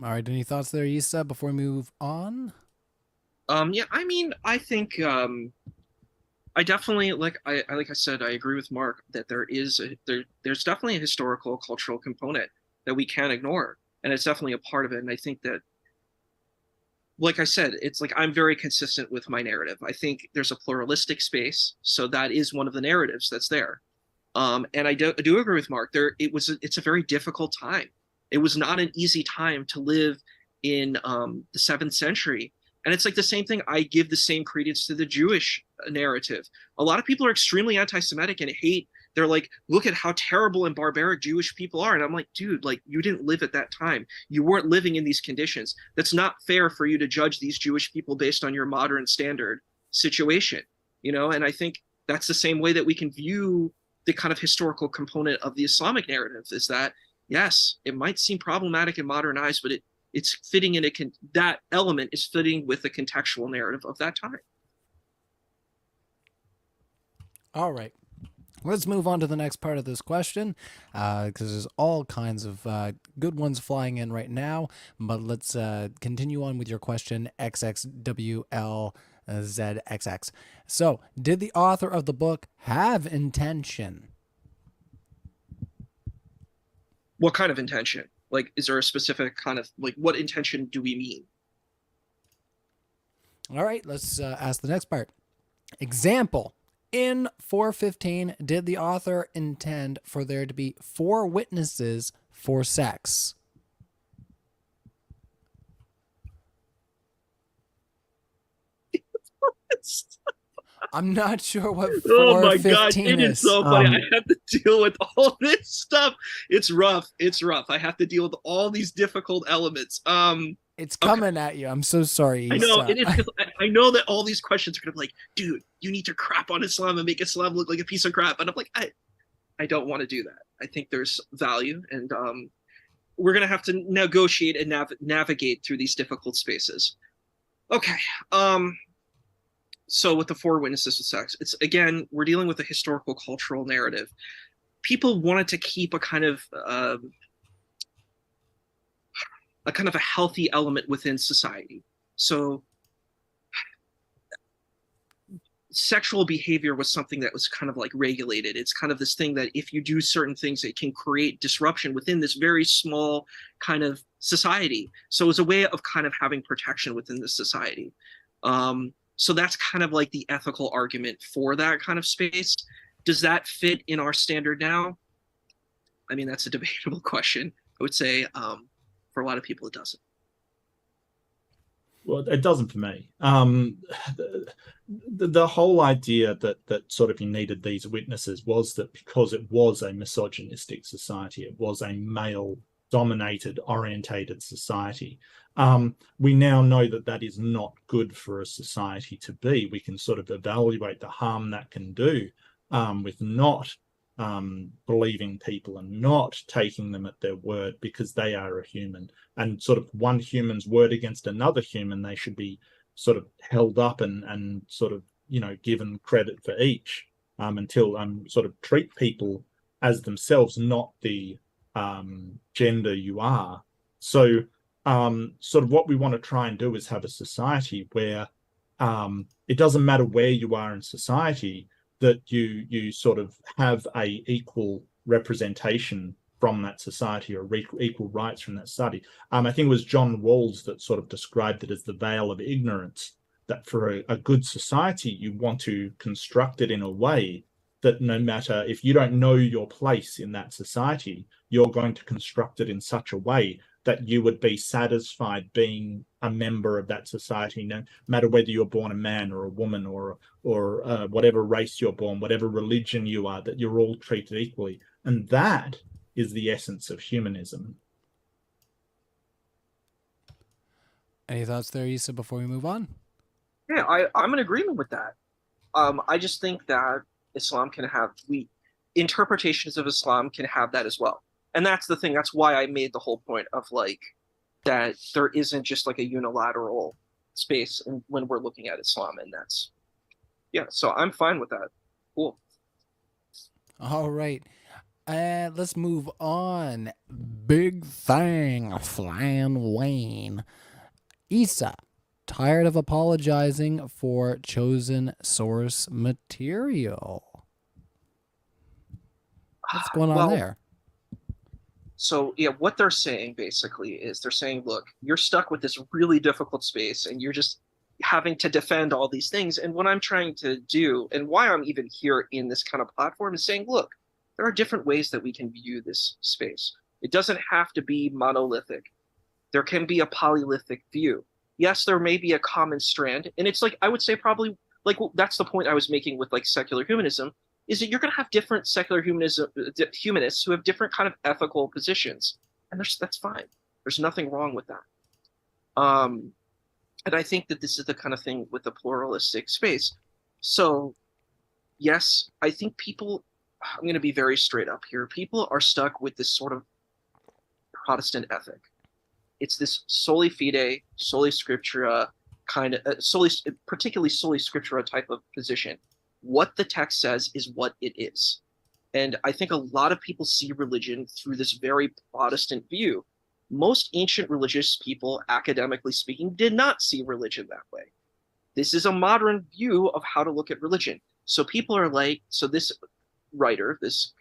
All right, any thoughts there, Issa, before we move on? Yeah, I mean, I think I definitely like I said, I agree with Mark that there's definitely a historical cultural component that we can't ignore, and it's definitely a part of it. And I think that, like I said, it's like I'm very consistent with my narrative. I think there's a pluralistic space, so that is one of the narratives that's there. And I do agree with Mark. It's a very difficult time. It was not an easy time to live in the 7th century. And it's like the same thing. I give the same credence to the Jewish narrative. A lot of people are extremely anti-Semitic and hate. They're like, look at how terrible and barbaric Jewish people are. And I'm like, dude, like, you didn't live at that time. You weren't living in these conditions. That's not fair for you to judge these Jewish people based on your modern standard situation, you know? And I think that's the same way that we can view the kind of historical component of the Islamic narrative, is that, yes, it might seem problematic in modern eyes, but it's fitting in that element is fitting with the contextual narrative of that time. All right. Let's move on to the next part of this question, because there's all kinds of good ones flying in right now. But let's continue on with your question, XXWLZXX. So, did the author of the book have intention? What kind of intention? Like, is there a specific kind of, like, what intention do we mean? All right, let's ask the next part. Example. In 415, did the author intend for there to be 4 witnesses for sex? I'm not sure what 415 oh my god, it is so funny. I have to deal with all this stuff. It's rough. It's rough. I have to deal with all these difficult elements. It's coming at you. I'm so sorry, Issa. I know it is, because I know that all these questions are kind of like, dude, you need to crap on Islam and make Islam look like a piece of crap. And I'm like, I don't want to do that. I think there's value, and we're gonna have to negotiate and navigate through these difficult spaces. Okay. So with the 4 witnesses of sex, it's, again, we're dealing with a historical cultural narrative. People wanted to keep a kind of a healthy element within society. So sexual behavior was something that was kind of like regulated. It's kind of this thing that if you do certain things, it can create disruption within this very small kind of society. So it's a way of kind of having protection within the society. So that's kind of like the ethical argument for that kind of space. Does that fit in our standard now? I mean, that's a debatable question. I would say for a lot of people, it doesn't. Well, it doesn't for me. The whole idea that sort of you needed these witnesses was that because it was a misogynistic society, it was a male-dominated, orientated society. We now know that that is not good for a society to be. We can sort of evaluate the harm that can do with not believing people and not taking them at their word because they are a human, and sort of one human's word against another human, they should be sort of held up and sort of, you know, given credit for each, until sort of treat people as themselves, not the gender you are. So sort of what we want to try and do is have a society where it doesn't matter where you are in society, that you sort of have a equal representation from that society, or equal rights from that society. I think it was John Rawls that sort of described it as the veil of ignorance, that for a good society, you want to construct it in a way that no matter if you don't know your place in that society, you're going to construct it in such a way that you would be satisfied being a member of that society, no matter whether you're born a man or a woman, or whatever race you're born, whatever religion you are, that you're all treated equally. And that is the essence of humanism. Any thoughts there, Issa, before we move on? Yeah, I'm in agreement with that. I just think that Islam can have interpretations of Islam can have that as well. And that's the thing. That's why I made the whole point of like that there isn't just like a unilateral space when we're looking at Islam, and that's yeah. So I'm fine with that. Cool. All right. Let's move on. Big thing, Flan Wayne. Issa, tired of apologizing for chosen source material. What's going on Well, there? So yeah, what they're saying basically is they're saying, look, you're stuck with this really difficult space and you're just having to defend all these things. And what I'm trying to do, and why I'm even here in this kind of platform, is saying, look, there are different ways that we can view this space. It doesn't have to be monolithic. There can be a polylithic view. Yes, there may be a common strand. And it's like, I would say probably like, well, that's the point I was making with like secular humanism, is that you're going to have different secular humanists who have different kind of ethical positions, and that's fine. There's nothing wrong with that. And I think that this is the kind of thing with a pluralistic space. So, yes, I think people. I'm going to be very straight up here. People are stuck with this sort of Protestant ethic. It's this soli fide, soli scriptura kind of, particularly soli scriptura type of position. What the text says is what it is. And I think a lot of people see religion through this very Protestant view. Most ancient religious people, academically speaking, did not see religion that way. This is a modern view of how to look at religion. So people are like, so this writer, this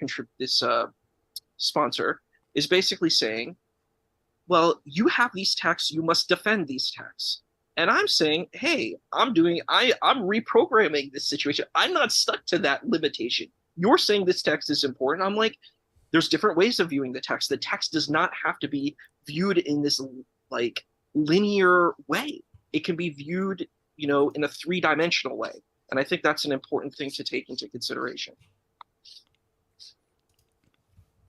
sponsor, is basically saying, well, you have these texts, you must defend these texts. And I'm saying, hey, I'm reprogramming this situation. I'm not stuck to that limitation. You're saying this text is important. I'm like, there's different ways of viewing the text. The text does not have to be viewed in this like linear way. It can be viewed, in a three-dimensional way. And I think that's an important thing to take into consideration.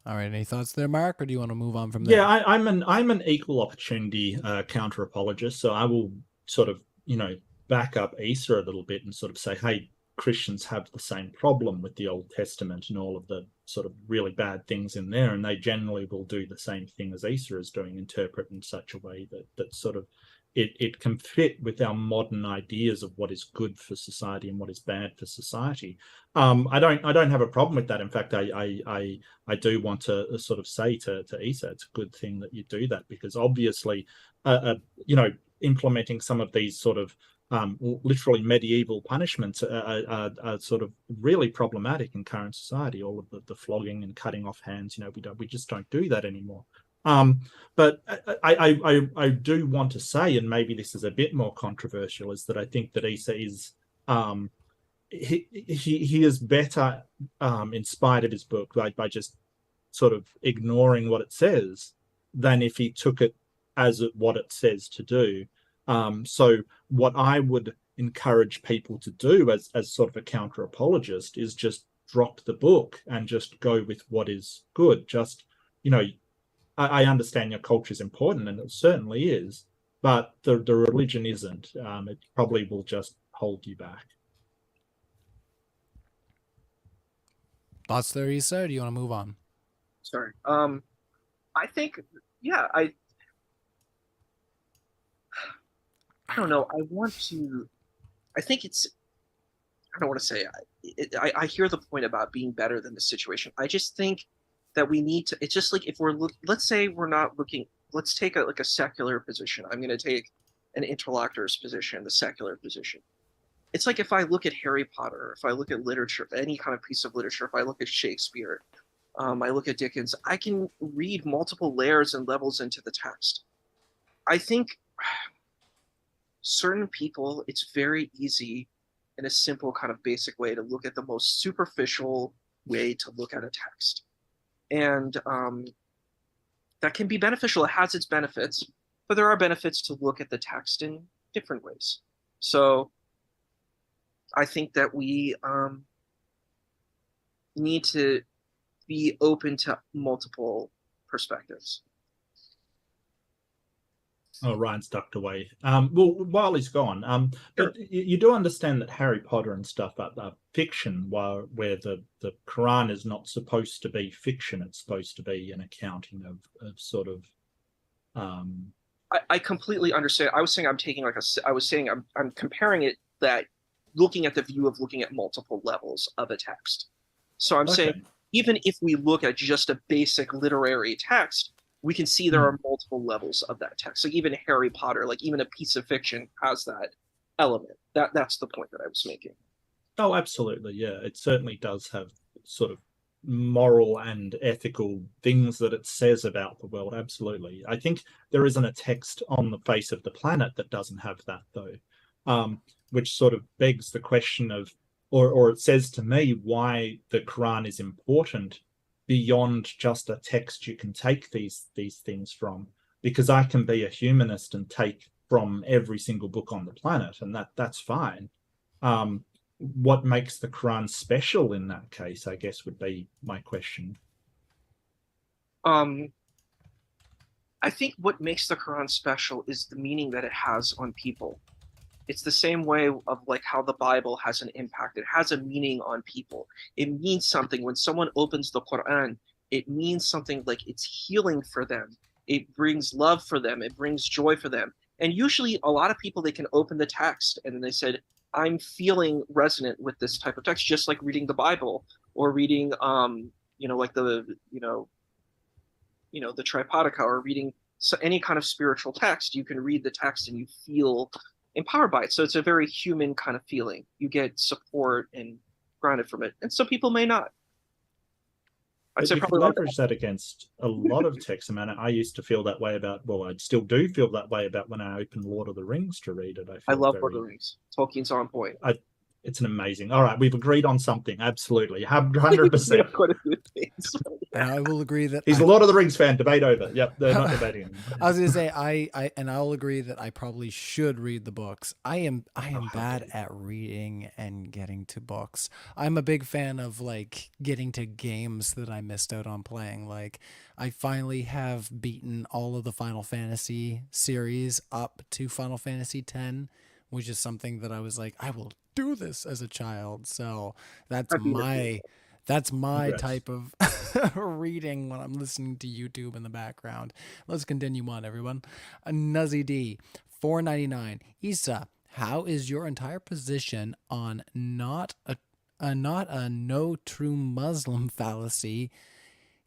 All right, any thoughts there, Mark, or do you want to move on from there? Yeah, I'm an equal opportunity counter apologist, so I will sort of, back up Issa a little bit and sort of say, hey, Christians have the same problem with the Old Testament and all of the sort of really bad things in there, and they generally will do the same thing as Issa is doing, interpret in such a way that sort of it can fit with our modern ideas of what is good for society and what is bad for society. I don't have a problem with that. In fact, I do want to sort of say to Issa, it's a good thing that you do that, because obviously, implementing some of these sort of literally medieval punishments are sort of really problematic in current society. All of the flogging and cutting off hands, we just don't do that anymore. But I do want to say, and maybe this is a bit more controversial, is that I think that Issa is he is better in spite of his book by just sort of ignoring what it says than if he took it as what it says to do. So what I would encourage people to do as sort of a counter apologist is just drop the book and just go with what is good. Just, I understand your culture is important, and it certainly is, but the religion isn't. It probably will just hold you back. Thoughts there, Issa, or do you want to move on? Sorry. I think, yeah, I don't know. I think I don't want to say, I hear the point about being better than the situation. I just think that we need to, it's just like if let's say we're not looking, let's take like a secular position. I'm going to take an interlocutor's position, the secular position. It's like if I look at Harry Potter, if I look at literature, any kind of piece of literature, if I look at Shakespeare, I look at Dickens, I can read multiple layers and levels into the text. I think certain people, it's very easy in a simple kind of basic way to look at the most superficial way to look at a text. And that can be beneficial. It has its benefits, but there are benefits to look at the text in different ways. So I think that we need to be open to multiple perspectives. Oh, Ryan's ducked away. Well, while he's gone, but you do understand that Harry Potter and stuff are fiction, where the Quran is not supposed to be fiction; it's supposed to be an accounting of sort of. I completely understand. I was saying I'm comparing it that looking at the view of looking at multiple levels of a text. So I'm saying even if we look at just a basic literary text, we can see there are multiple levels of that text. Like even Harry Potter, like even a piece of fiction has that element. That's the point that I was making. Oh, absolutely. Yeah, it certainly does have sort of moral and ethical things that it says about the world. Absolutely. I think there isn't a text on the face of the planet that doesn't have that, though, which sort of begs the question of, or it says to me why the Quran is important beyond just a text you can take these things from, because I can be a humanist and take from every single book on the planet, and that's fine. What makes the Quran special in that case, I guess, would be my question. I think what makes the Quran special is the meaning that it has on people. It's the same way of like how the Bible has an impact. It has a meaning on people. It means something. When someone opens the Quran, it means something, like it's healing for them. It brings love for them. It brings joy for them. And usually a lot of people, they can open the text and then they said, I'm feeling resonant with this type of text, just like reading the Bible or reading, like the Tripodicon, or reading any kind of spiritual text. You can read the text and you feel empowered by it. So it's a very human kind of feeling. You get support and grounded from it. And some people may not. I'd say You can probably leverage that against a lot of texts. I mean, I used to feel that way about, well, I still do feel that way about when I open Lord of the Rings to read it. I love Lord of the Rings. Tolkien's on point. It's an amazing. All right, we've agreed on something. Absolutely, 100%. And I will agree that he's a Lord of the Rings fan. Debate over. Yep, they're not debating anymore. I was gonna say I'll agree that I probably should read the books. I am bad at reading and getting to books. I'm a big fan of like getting to games that I missed out on playing. Like I finally have beaten all of the Final Fantasy series up to Final Fantasy X, which is something that I was like, I will do this as a child. So that's my type of reading when I'm listening to YouTube in the background. Let's continue on, everyone. Nuzzy D, $4.99. Issa, how is your entire position on not a no true Muslim fallacy?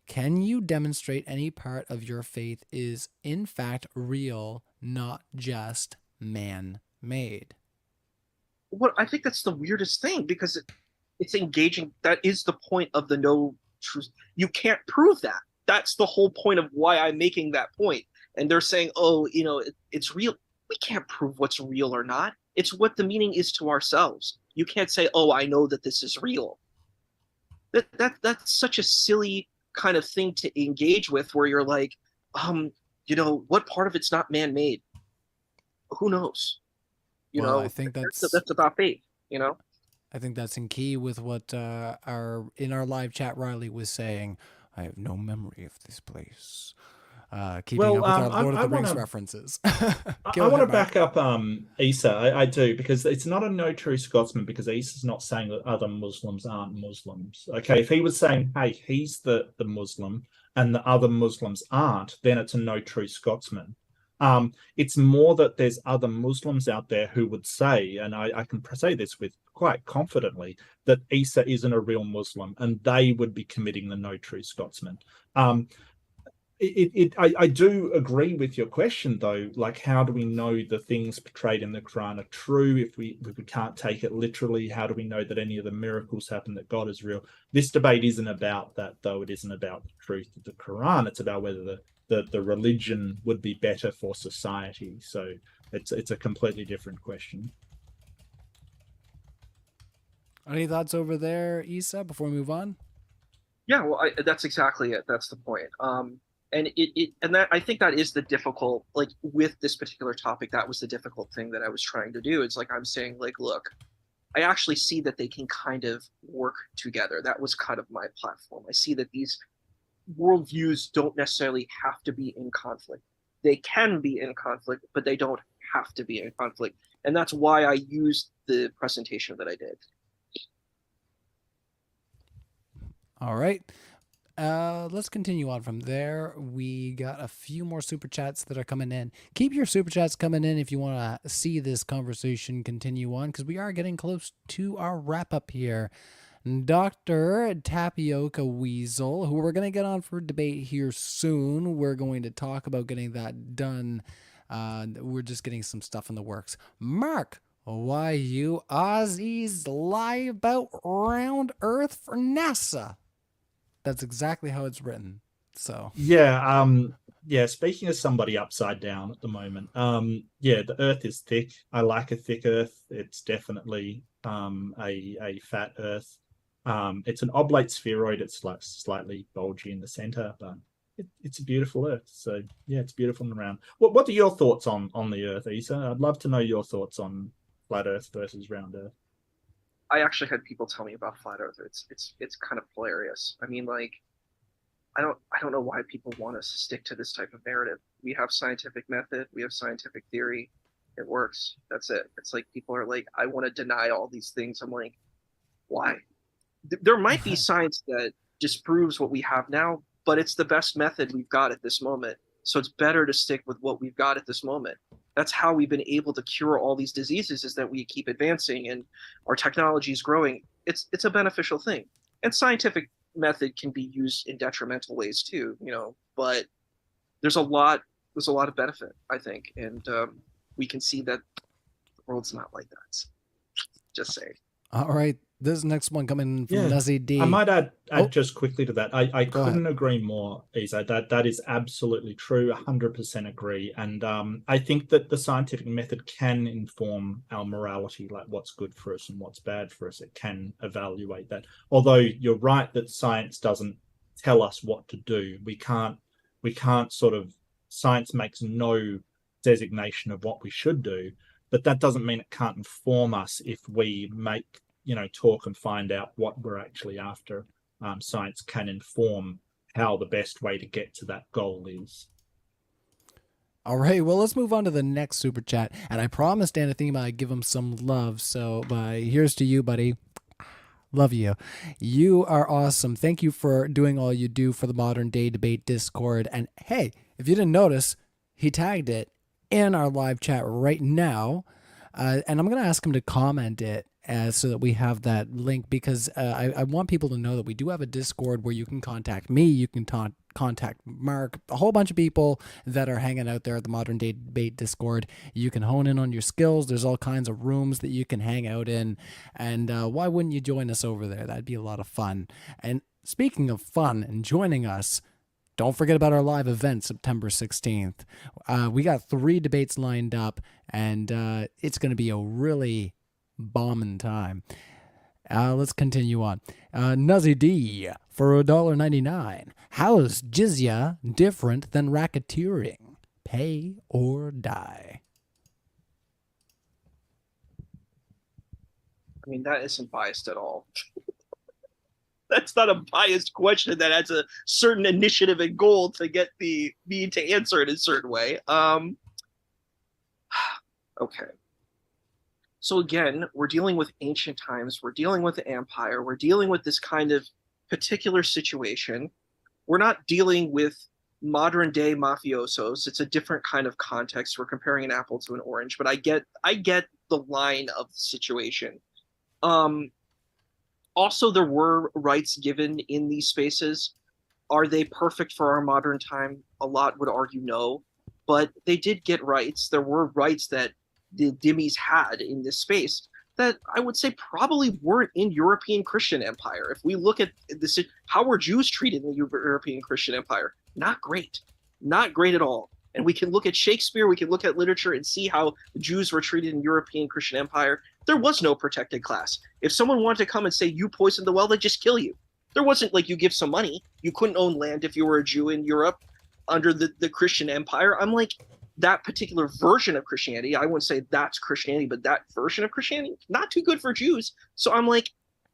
Can you demonstrate any part of your faith is in fact real, not just man-made? Well, I think that's the weirdest thing, because it's engaging. That is the point of the no truth. You can't prove that. That's the whole point of why I'm making that point. And they're saying, oh, it's real. We can't prove what's real or not. It's what the meaning is to ourselves. You can't say, oh, I know that this is real. That's such a silly kind of thing to engage with, where you're like, what part of it's not man-made? Who knows? I think that's about faith, I think that's in key with what in our live chat Riley was saying. I have no memory of this place. Keeping up with our Lord of I the want Rings to references. I Go want to ahead, Mark. back up Issa. I do, because it's not a no true Scotsman, because Issa's not saying that other Muslims aren't Muslims. Okay, if he was saying, hey, he's the Muslim and the other Muslims aren't, then it's a no true Scotsman. It's more that there's other Muslims out there who would say, and I can say this with quite confidently, that Issa isn't a real Muslim, and they would be committing the no true Scotsman. Um, I do agree with your question though. Like, how do we know the things portrayed in the Quran are true if we can't take it literally? How do we know that any of the miracles happen, that God is real? This debate isn't about that, though. It isn't about the truth of the Quran. It's about whether the religion would be better for society. So it's a completely different question. Any thoughts over there, Issa, before we move on? Yeah, well, that's exactly it. That's the point. And and that I think that is the difficult, like with this particular topic, that was the difficult thing that I was trying to do. It's like I'm saying, like, look, I actually see that they can kind of work together. That was kind of my platform. I see that these worldviews don't necessarily have to be in conflict. They can be in conflict, but they don't have to be in conflict. And that's why I used the presentation that I did. All right. Let's continue on from there. We got a few more super chats that are coming in. Keep your super chats coming in if you want to see this conversation continue on, because we are getting close to our wrap up here. Dr. Tapioca Weasel, who we're going to get on for debate here soon. We're going to talk about getting that done. We're just getting some stuff in the works. Mark, why you Aussies lie about round Earth for NASA? That's exactly how it's written. So Yeah, speaking as somebody upside down at the moment, yeah, the Earth is thick. I like a thick Earth. It's definitely a fat Earth. It's an oblate spheroid. It's like slightly bulgy in the center, but it's a beautiful Earth. So yeah, it's beautiful and round. What are your thoughts on the Earth, Issa? I'd love to know your thoughts on flat Earth versus round Earth. I actually had people tell me about flat Earth. It's kind of hilarious. I mean, like, I don't know why people want us to stick to this type of narrative. We have scientific method, we have scientific theory. It works. That's it. It's like people are like, I want to deny all these things. I'm like, why? There might be science that disproves what we have now, but it's the best method we've got at this moment. So it's better to stick with what we've got at this moment. That's how we've been able to cure all these diseases, is that we keep advancing and our technology is growing. It's a beneficial thing. And scientific method can be used in detrimental ways too, but there's a lot of benefit, I think. And we can see that the world's not like that. Just saying. all right, this next one coming from Yeah, Nuzzy D. I might add Oh, just quickly to that. I go couldn't ahead. agree more, Isa. That is absolutely true. 100% agree. And I think that the scientific method can inform our morality, like what's good for us and what's bad for us. It can evaluate that. Although you're right that science doesn't tell us what to do. We can't sort of, science makes no designation of what we should do, but that doesn't mean it can't inform us if we make, talk and find out what we're actually after. Science can inform how the best way to get to that goal is. All right, well, let's move on to the next super chat. And I promised Anthony I'd give him some love. So here's to you, buddy. Love you. You are awesome. Thank you for doing all you do for the Modern Day Debate Discord. And hey, if you didn't notice, he tagged it in our live chat right now. And I'm going to ask him to comment it so that we have that link, because I want people to know that we do have a Discord where you can contact me, you can contact Mark, a whole bunch of people that are hanging out there at the Modern Day Debate Discord. You can hone in on your skills. There's all kinds of rooms that you can hang out in. And why wouldn't you join us over there? That'd be a lot of fun. And speaking of fun and joining us, don't forget about our live event, September 16th. We got 3 debates lined up, and it's going to be a really bombing time. Let's continue on. Nuzzy D for $1.99. How's jizya different than racketeering? Pay or die? I mean, that isn't biased at all. that's not a biased question. That has a certain initiative and goal to get me to answer it in a certain way. Okay. So again, we're dealing with ancient times. We're dealing with the empire. We're dealing with this kind of particular situation. We're not dealing with modern day mafiosos. It's a different kind of context. We're comparing an apple to an orange, but I get the line of the situation. Also, there were rights given in these spaces. Are they perfect for our modern time? A lot would argue no, but they did get rights. There were rights that the dhimmis had in this space that I would say probably weren't in European Christian Empire. If we look at this, how were Jews treated in the European Christian Empire? Not great, not great at all. And we can look at Shakespeare, we can look at literature and see how the Jews were treated in European Christian Empire. There was no protected class. If someone wanted to come and say you poisoned the well, they'd just kill you. There wasn't like you give some money. You couldn't own land if you were a Jew in Europe under the Christian Empire. I'm like, that particular version of Christianity, I wouldn't say that's Christianity, but that version of Christianity, not too good for Jews. So I'm like,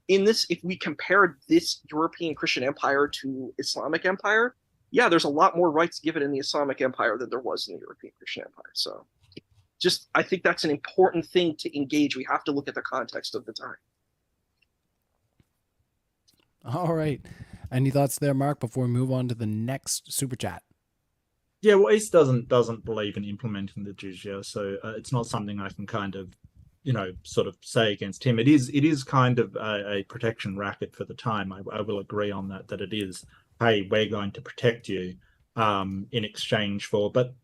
in this, if we compared this European Christian Empire to Islamic Empire, yeah, there's a lot more rights given in the Islamic Empire than there was in the European Christian Empire. So just, I think that's an important thing to engage. We have to look at the context of the time. All right. Any thoughts there, Mark, before we move on to the next super chat? Yeah, well, East doesn't believe in implementing the jizya, so it's not something I can kind of, sort of say against him. It is kind of a protection racket for the time. I will agree on that it is. Hey, we're going to protect you in exchange for, but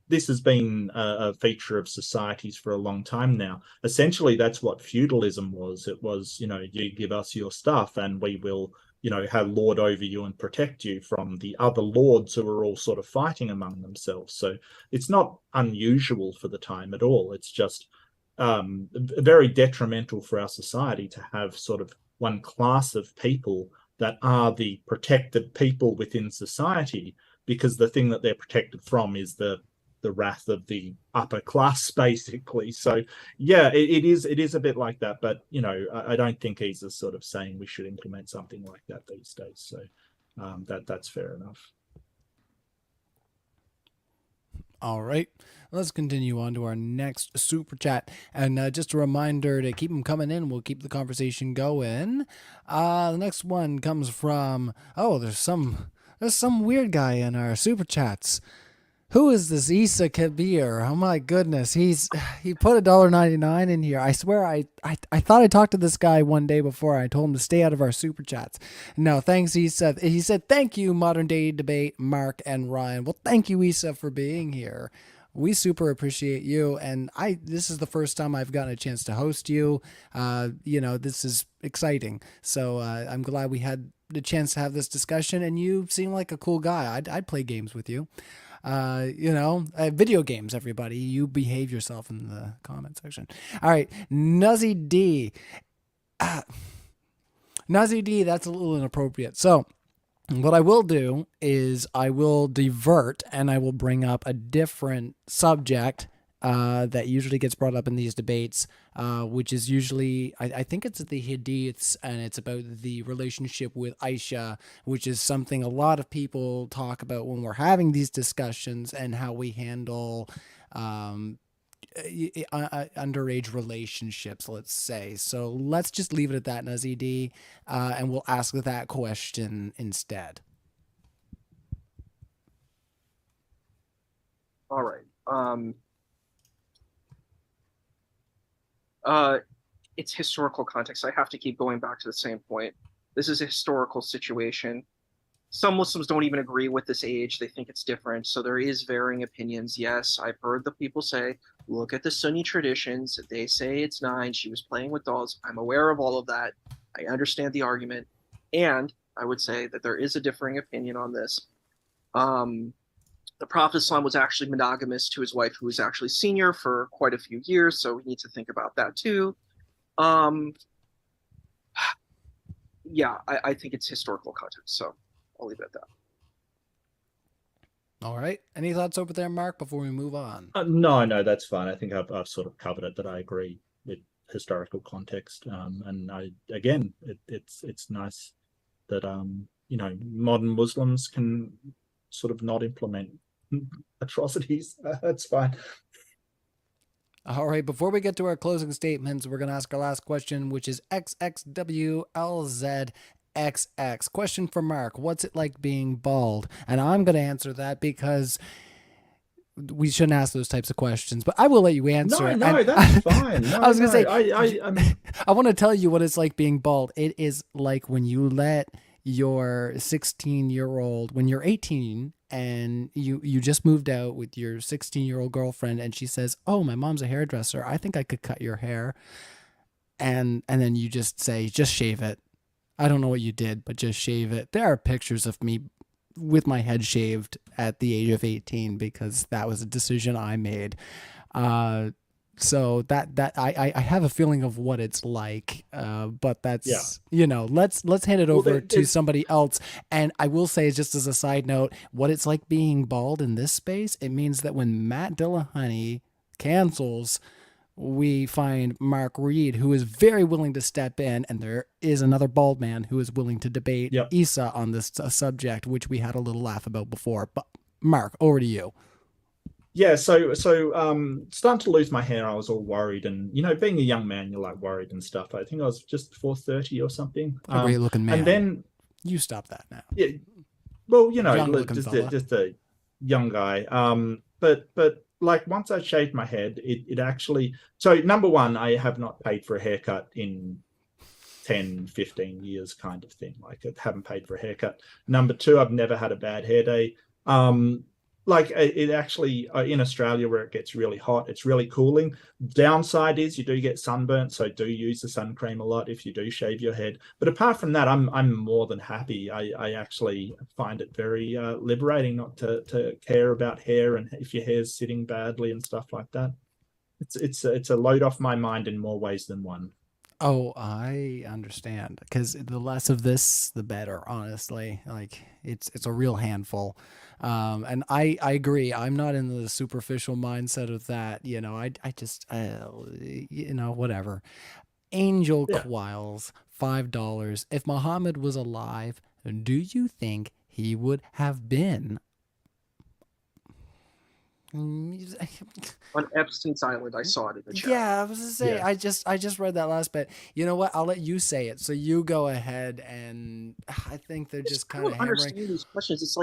this has been a feature of societies for a long time now. Essentially, that's what feudalism was. It was, you give us your stuff and we will, have lord over you and protect you from the other lords who are all sort of fighting among themselves. So it's not unusual for the time at all. It's just very detrimental for our society to have sort of one class of people that are the protected people within society, because the thing that they're protected from is the wrath of the upper class, basically. So yeah, it is a bit like that, but I don't think he's sort of saying we should implement something like that these days. So that's fair enough. All right, let's continue on to our next super chat. And just a reminder to keep them coming in. We'll keep the conversation going. The next one comes from, there's some weird guy in our super chats. Who is this Issa Kabir? Oh my goodness, he put $1.99 in here. I swear I thought I talked to this guy one day before. I told him to stay out of our super chats. No, thanks, Issa. He said, thank you, Modern Day Debate, Mark and Ryan. Well, thank you, Issa, for being here. We super appreciate you, and this is the first time I've gotten a chance to host you. This is exciting. So I'm glad we had the chance to have this discussion, and you seem like a cool guy. I'd play games with you. Video games, everybody. You behave yourself in the comment section. All right, Nuzzy D. Nuzzy D, that's a little inappropriate. So what I will do is I will divert and I will bring up a different subject that usually gets brought up in these debates, which is usually, I think it's the Hadiths, and it's about the relationship with Aisha, which is something a lot of people talk about when we're having these discussions, and how we handle underage relationships, let's say. So let's just leave it at that, Nazid, and we'll ask that question instead. All right. It's historical context. I have to keep going back to the same point. This is a historical situation. Some Muslims don't even agree with this age. They think it's different. So there is varying opinions. Yes, I've heard the people say, look at the Sunni traditions. They say it's 9. She was playing with dolls. I'm aware of all of that. I understand the argument. And I would say that there is a differing opinion on this. The Prophet Islam was actually monogamous to his wife, who was actually senior for quite a few years. So we need to think about that too. Yeah, I think it's historical context. So I'll leave it at that. All right. Any thoughts over there, Mark, before we move on? No, that's fine. I think I've sort of covered it, that I agree with historical context. And it's nice that modern Muslims can sort of not implement atrocities. That's fine. All right, before we get to our closing statements, we're going to ask our last question, which is XXWLZXX. Question for Mark. What's it like being bald? And I'm going to answer that because we shouldn't ask those types of questions, but I will let you answer. No, that's fine. No, I was going to say, I mean, I want to tell you what it's like being bald. It is like when you let your 16-year-old, when you're 18 and you just moved out with your 16-year-old girlfriend and she says, "Oh, my mom's a hairdresser. I think I could cut your hair." And then you just say, "Just shave it." I don't know what you did, but just shave it. There are pictures of me with my head shaved at the age of 18 because that was a decision I made. So that I have a feeling of what it's like, but that's let's hand it over to somebody else. And I will say, just as a side note, what it's like being bald in this space. It means that when Matt Dillahunty cancels, we find Mark Reid, who is very willing to step in, and there is another bald man who is willing to debate Issa on this subject, which we had a little laugh about before. But Mark, over to you. Yeah, so starting to lose my hair, I was all worried, and being a young man, you're like worried and stuff. I think I was just before 30 or something. A great looking man. And then you stop that now. Yeah, well, just a young guy. But like once I shaved my head, it actually. So number one, I have not paid for a haircut in 10, 15 years, kind of thing. Like I haven't paid for a haircut. Number two, I've never had a bad hair day. Like it actually in Australia where it gets really hot, it's really cooling. Downside is you do get sunburnt, so do use the sun cream a lot if you do shave your head. But apart from that, I'm more than happy. I actually find it very liberating not to care about hair and if your hair's sitting badly and stuff like that. It's a load off my mind in more ways than one. Oh, I understand. Because the less of this, the better, honestly. Like, it's a real handful. And I agree. I'm not in the superficial mindset of that. I just, whatever. Angel Quiles, $5. If Muhammad was alive, do you think he would have been on Epstein's Island? I saw it in the chat. Yeah, I was gonna say, I just read that last bit. You know what? I'll let you say it. So you go ahead, and I think they're just kind of hammering. Understand these questions. It's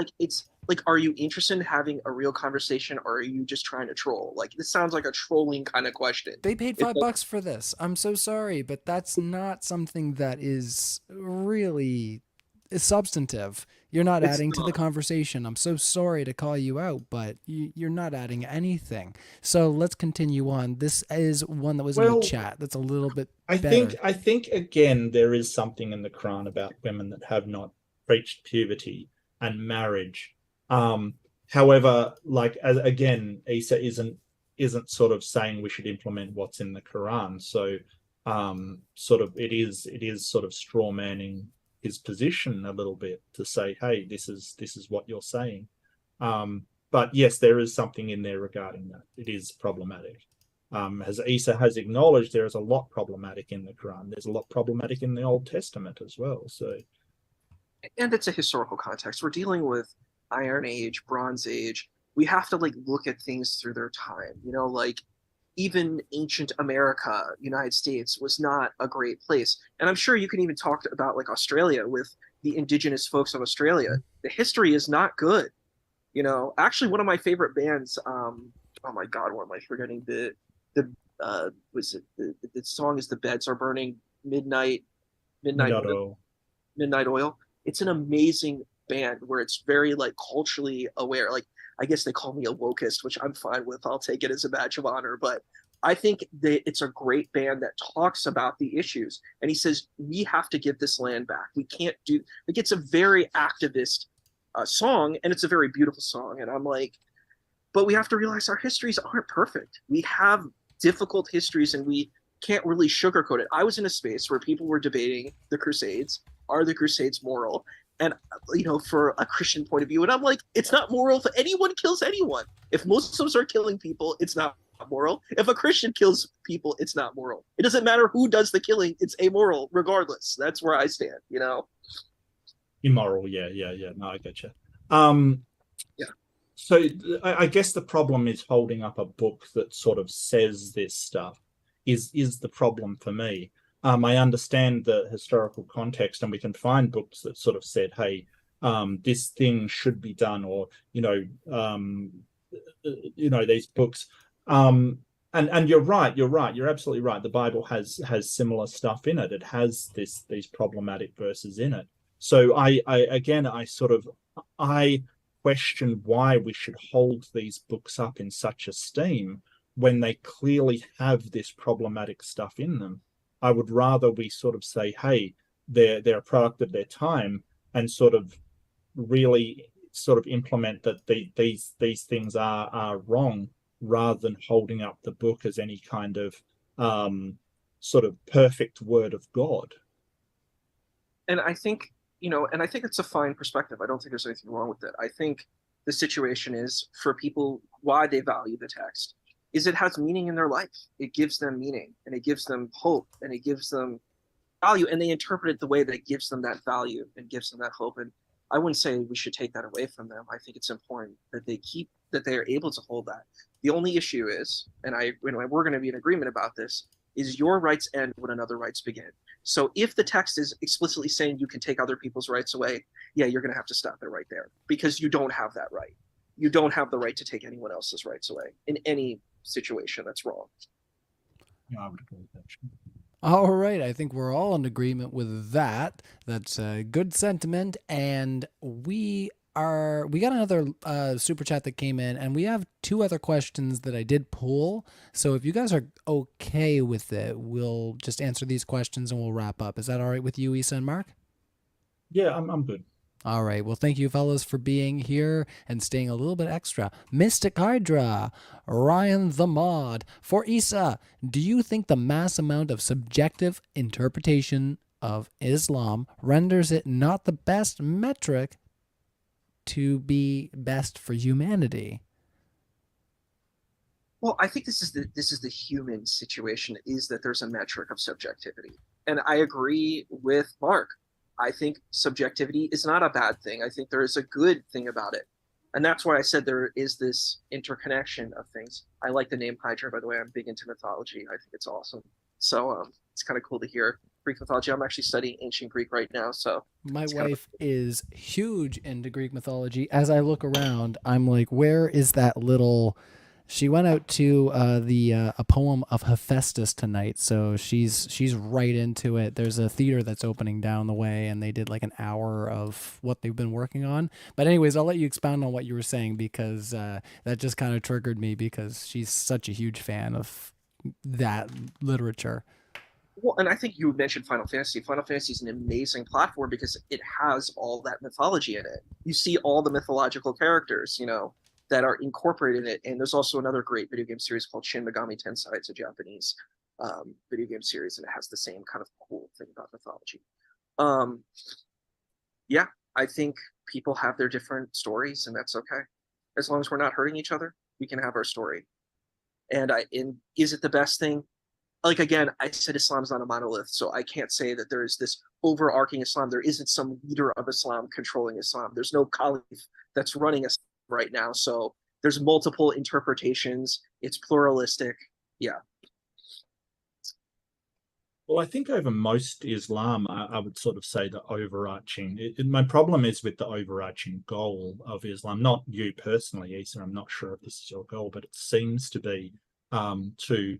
like, are you interested in having a real conversation, or are you just trying to troll? Like, this sounds like a trolling kind of question. They paid $5 for this. I'm so sorry, but that's not something that is really substantive. You're not adding to the conversation. I'm so sorry to call you out, but you're not adding anything. So let's continue on. This is one that was in the chat. That's a little bit better. I think again there is something in the Quran about women that have not reached puberty and marriage. However, like again, Issa isn't sort of saying we should implement what's in the Quran. So sort of it is sort of straw manning his position a little bit to say, hey, this is what you're saying. But yes, there is something in there regarding that. It is problematic. As Issa has acknowledged, there is a lot problematic in the Quran. There's a lot problematic in the Old Testament as well. So, and it's a historical context. We're dealing with Iron Age, Bronze Age. We have to look at things through their time. Even ancient America, United States, was not a great place. And I'm sure you can even talk about Australia with the indigenous folks of Australia. The history is not good. Actually, one of my favorite bands, oh my God, what am I forgetting? The song is The Beds Are Burning, Midnight Oil. It's an amazing band where it's very culturally aware. I guess they call me a wokist, which I'm fine with. I'll take it as a badge of honor. But I think that it's a great band that talks about the issues. And he says, we have to give this land back. We can't do, it's a very activist song, and it's a very beautiful song. And I'm like, but we have to realize our histories aren't perfect. We have difficult histories, and we can't really sugarcoat it. I was in a space where people were debating the Crusades. Are the Crusades moral? And, for a Christian point of view, and I'm like, it's not moral if anyone kills anyone. If Muslims are killing people, it's not moral. If a Christian kills people, it's not moral. It doesn't matter who does the killing. It's amoral regardless. That's where I stand, Immoral, yeah. No, I get you. Um, Yeah. so I guess the problem is holding up a book that sort of says this stuff is the problem for me. I understand the historical context, and we can find books that sort of said, "Hey, this thing should be done," or these books. And you're right. You're absolutely right. The Bible has similar stuff in it. It has these problematic verses in it. So I question why we should hold these books up in such esteem when they clearly have this problematic stuff in them. I would rather we sort of say, hey, they're a product of their time, and sort of really sort of implement that these things are wrong, rather than holding up the book as any kind of sort of perfect word of God. And I think, and I think it's a fine perspective. I don't think there's anything wrong with it. I think the situation is for people why they value the text is it has meaning in their life. It gives them meaning and it gives them hope and it gives them value, and they interpret it the way that gives them that value and gives them that hope. And I wouldn't say we should take that away from them. I think it's important that they are able to hold that. The only issue is, and we're going to be in agreement about this, is your rights end when another rights begin. So if the text is explicitly saying you can take other people's rights away, yeah, you're going to have to stop it right there, because you don't have that right. You don't have the right to take anyone else's rights away in any situation. That's wrong. Yeah, I would agree with that. All right, I think we're all in agreement with that. That's a good sentiment, and we got another super chat that came in, and we have two other questions that I did pull. So if you guys are okay with it, we'll just answer these questions and we'll wrap up. Is that all right with you, Issa and Mark? Yeah, I'm good. All right. Well, thank you, fellas, for being here and staying a little bit extra. Mystic Hydra, Ryan the Mod. For Issa, do you think the mass amount of subjective interpretation of Islam renders it not the best metric to be best for humanity? Well, I think this is the human situation, is that there's a metric of subjectivity. And I agree with Mark. I think subjectivity is not a bad thing. I think there is a good thing about it. And that's why I said there is this interconnection of things. I like the name Hydra, by the way. I'm big into mythology. I think it's awesome. So it's kind of cool to hear Greek mythology. I'm actually studying ancient Greek right now. So My it's kind of wife is huge into Greek mythology. As I look around, I'm like, where is that little? She went out to the a poem of Hephaestus tonight, so she's right into it. There's a theater that's opening down the way, and they did like an hour of what they've been working on. But anyways, I'll let you expound on what you were saying, because that just kind of triggered me, because she's such a huge fan of that literature. well, and I think you mentioned Final Fantasy. Final Fantasy is an amazing platform because it has all that mythology in it. You see all the mythological characters, that are incorporated in it. And there's also another great video game series called Shin Megami Tensei. It's a Japanese video game series, and it has the same kind of cool thing about mythology. Um, yeah, I think people have their different stories, and that's okay. As long as we're not hurting each other, we can have our story. And is it the best thing? Like, again, I said Islam's not a monolith, so I can't say that there is this overarching Islam. There isn't some leader of Islam controlling Islam. There's no caliph that's running Islam right now. So there's multiple interpretations. It's pluralistic. Yeah. Well, I think over most Islam, I would sort of say the overarching. My problem is with the overarching goal of Islam. Not you personally, Issa. I'm not sure if this is your goal, but it seems to be to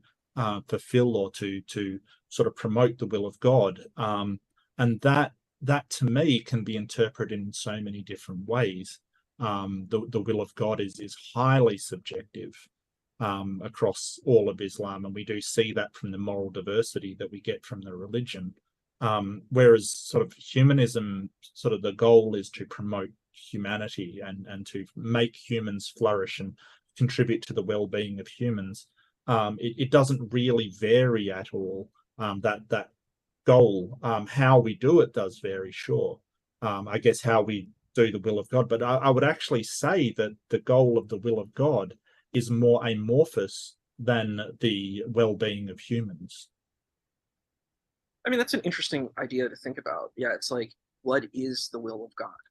fulfill, or to sort of promote the will of God, and that to me can be interpreted in so many different ways. The will of God is highly subjective across all of Islam, and we do see that from the moral diversity that we get from the religion. Whereas sort of humanism, sort of the goal is to promote humanity, and to make humans flourish and contribute to the well-being of humans. It doesn't really vary at all. That goal, how we do it does vary, sure. I guess how we do the will of God, but I would actually say that the goal of the will of God is more amorphous than the well-being of humans. I mean, that's an interesting idea to think about. Yeah, it's like, what is the will of God?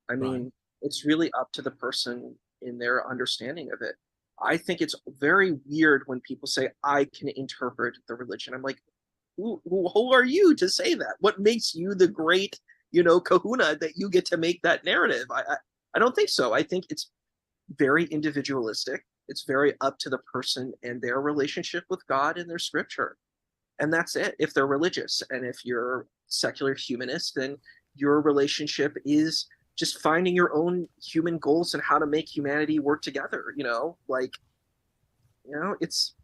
I mean, Right. it's really up to the person in their understanding of it. I think it's very weird when people say, I can interpret the religion. I'm like, who are you to say that? What makes you the great, kahuna that you get to make that narrative? I don't think so. I think it's very individualistic. It's very up to the person and their relationship with God and their scripture. And that's it. If they're religious, and if you're secular humanist, then your relationship is just finding your own human goals and how to make humanity work together, it's,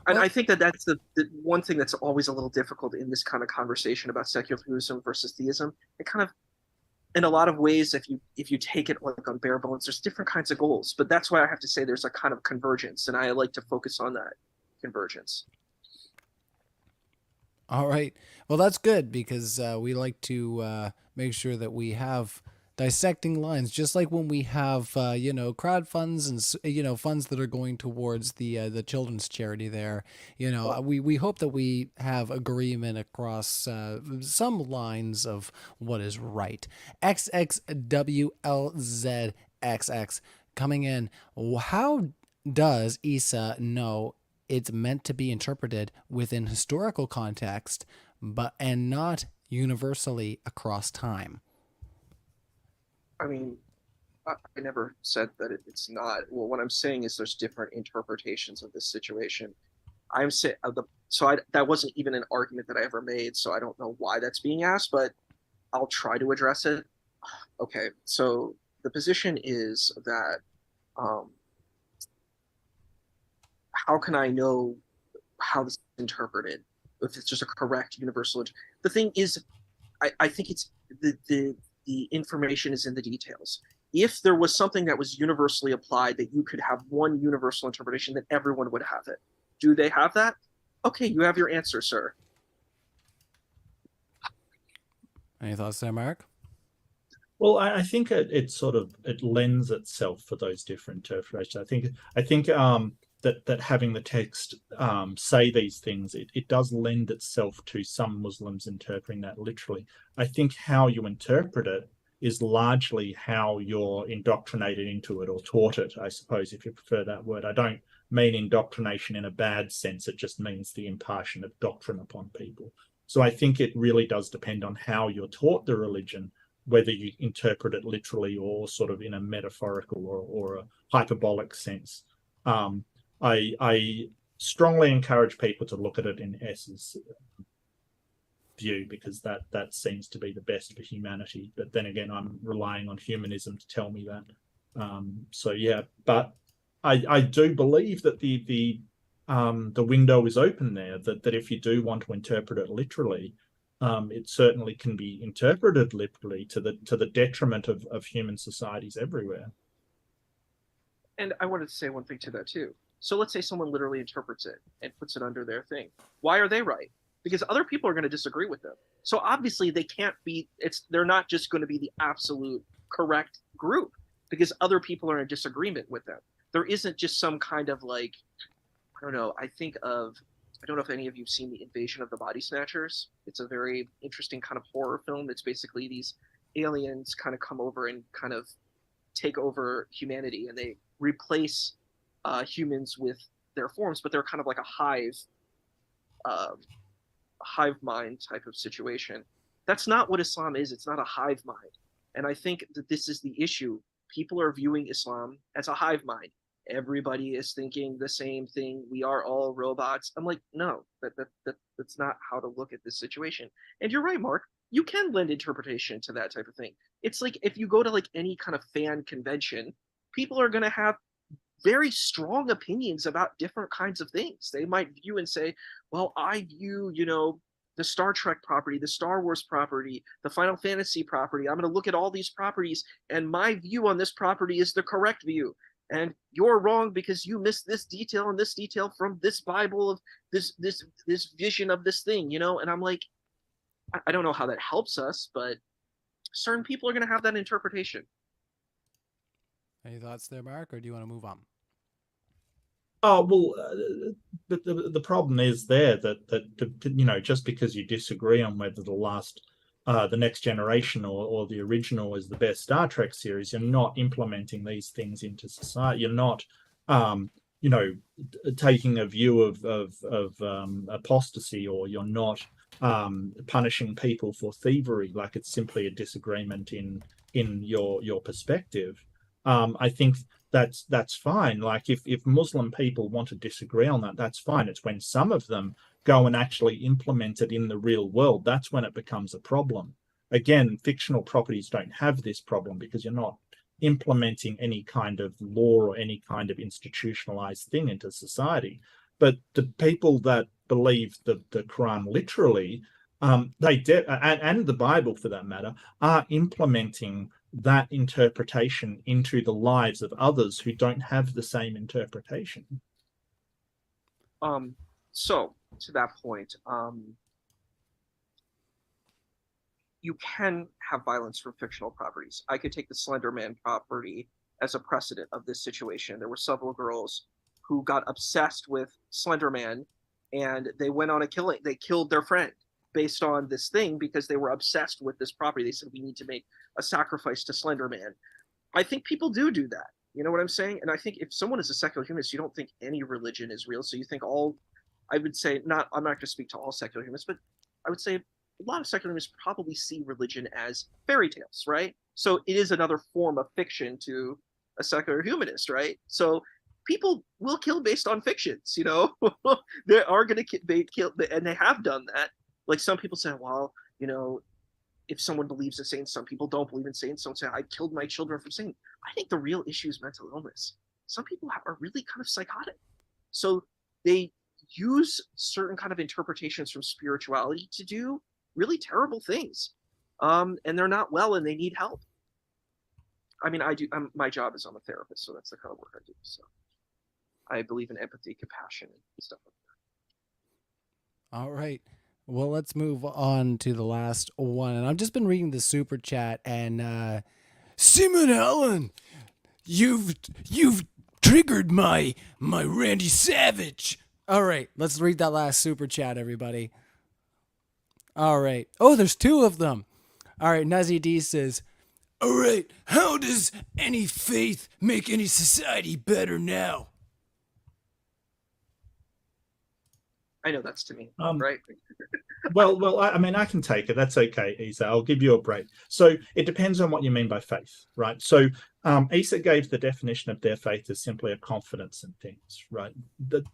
and Well, I think that that's the one thing that's always a little difficult in this kind of conversation about secularism versus theism. It kind of, in a lot of ways, if you take it like on bare bones, there's different kinds of goals. But that's why I have to say there's a kind of convergence, and I like to focus on that convergence. all right. Well, that's good because we like to make sure that we have dissecting lines, just like when we have crowd funds and funds that are going towards the children's charity. There, we hope that we have agreement across some lines of what is right. XXWLZXX coming in. How does Issa know it's meant to be interpreted within historical context, and not universally across time? I mean, I never said that it's not. Well, what I'm saying is there's different interpretations of this situation. I'm saying that wasn't even an argument that I ever made, so I don't know why that's being asked, but I'll try to address it. Okay, so the position is that um, how can I know how this is interpreted if it's just a correct universal? The thing is, I think it's the information is in the details. If there was something that was universally applied that you could have one universal interpretation, then everyone would have it. Do they have that? Okay, you have your answer, sir. Any thoughts there, Mark? Well, I think it lends itself for those different interpretations. I think that having the text say these things, it does lend itself to some Muslims interpreting that literally. I think how you interpret it is largely how you're indoctrinated into it or taught it, I suppose, if you prefer that word. I don't mean indoctrination in a bad sense. It just means the impartation of doctrine upon people. So I think it really does depend on how you're taught the religion, whether you interpret it literally or sort of in a metaphorical or a hyperbolic sense. I strongly encourage people to look at it in S's view, because that seems to be the best for humanity. But then again, I'm relying on humanism to tell me that. So yeah, but I do believe that the window is open there. That if you do want to interpret it literally, it certainly can be interpreted literally to the detriment of human societies everywhere. And I wanted to say one thing to that too. So let's say someone literally interprets it and puts it under their thing. Why are they right? Because other people are going to disagree with them. So obviously they can't be. They're not just going to be the absolute correct group, because other people are in disagreement with them. There isn't just some kind of like, I don't know. I don't know if any of you've seen The Invasion of the Body Snatchers. It's a very interesting kind of horror film. It's basically these aliens kind of come over and kind of take over humanity, and they replace humans with their forms, but they're kind of like uh, a hive mind type of situation. That's not what Islam is. It's not a hive mind. And I think that this is the issue. People are viewing Islam as a hive mind. Everybody is thinking the same thing. We are all robots. I'm like, no, that's not how to look at this situation. And you're right, Mark. You can lend interpretation to that type of thing. It's like if you go to like any kind of fan convention, people are going to have very strong opinions about different kinds of things. They might view and say, well, I view, the Star Trek property, the Star Wars property, the Final Fantasy property. I'm going to look at all these properties, and my view on this property is the correct view. And you're wrong because you missed this detail and this detail from this Bible of this vision of this thing, And I'm like, I don't know how that helps us, but certain people are going to have that interpretation. Any thoughts there, Mark, or do you want to move on? Oh well, but the problem is there that just because you disagree on whether the next generation or the original is the best Star Trek series, you're not implementing these things into society. You're not, um, you know, taking a view of apostasy, or you're not punishing people for thievery. Like it's simply a disagreement in your perspective. I think that's fine. Like if Muslim people want to disagree on that, that's fine. It's when some of them go and actually implement it in the real world, that's when it becomes a problem. Again, fictional properties don't have this problem because you're not implementing any kind of law or any kind of institutionalized thing into society. But the people that believe the Quran literally, and the Bible for that matter, are implementing that interpretation into the lives of others who don't have the same interpretation. So to that point, you can have violence from fictional properties. I could take the Slender Man property as a precedent of this situation. There were several girls who got obsessed with Slender Man, and they went on a killing. They killed their friend based on this thing because they were obsessed with this property. They said, we need to make a sacrifice to Slender Man. I think people do that. You know what I'm saying? And I think if someone is a secular humanist, you don't think any religion is real. So you think all, I would say, I'm not going to speak to all secular humanists, but I would say a lot of secular humanists probably see religion as fairy tales, right? So it is another form of fiction to a secular humanist, right? So people will kill based on fictions, they are going to kill, and they have done that. Like some people say, well, if someone believes in Satan, some people don't believe in Satan. Some say, I killed my children for Satan. I think the real issue is mental illness. Some people are really kind of psychotic. So they use certain kind of interpretations from spirituality to do really terrible things. And they're not well and they need help. I mean, my job is I'm a therapist, so that's the kind of work I do. So I believe in empathy, compassion, and stuff like that. All right. Well, let's move on to the last one. And I've just been reading the super chat, and Simon Allen, you've triggered my Randy Savage. All right, let's read that last super chat, everybody. All right. Oh, there's two of them. All right, Nazi D says, all right, how does any faith make any society better now? I know that's to me, right? well, I mean, I can take it. That's okay, Issa. I'll give you a break. So it depends on what you mean by faith, right? So Issa gave the definition of their faith as simply a confidence in things, right?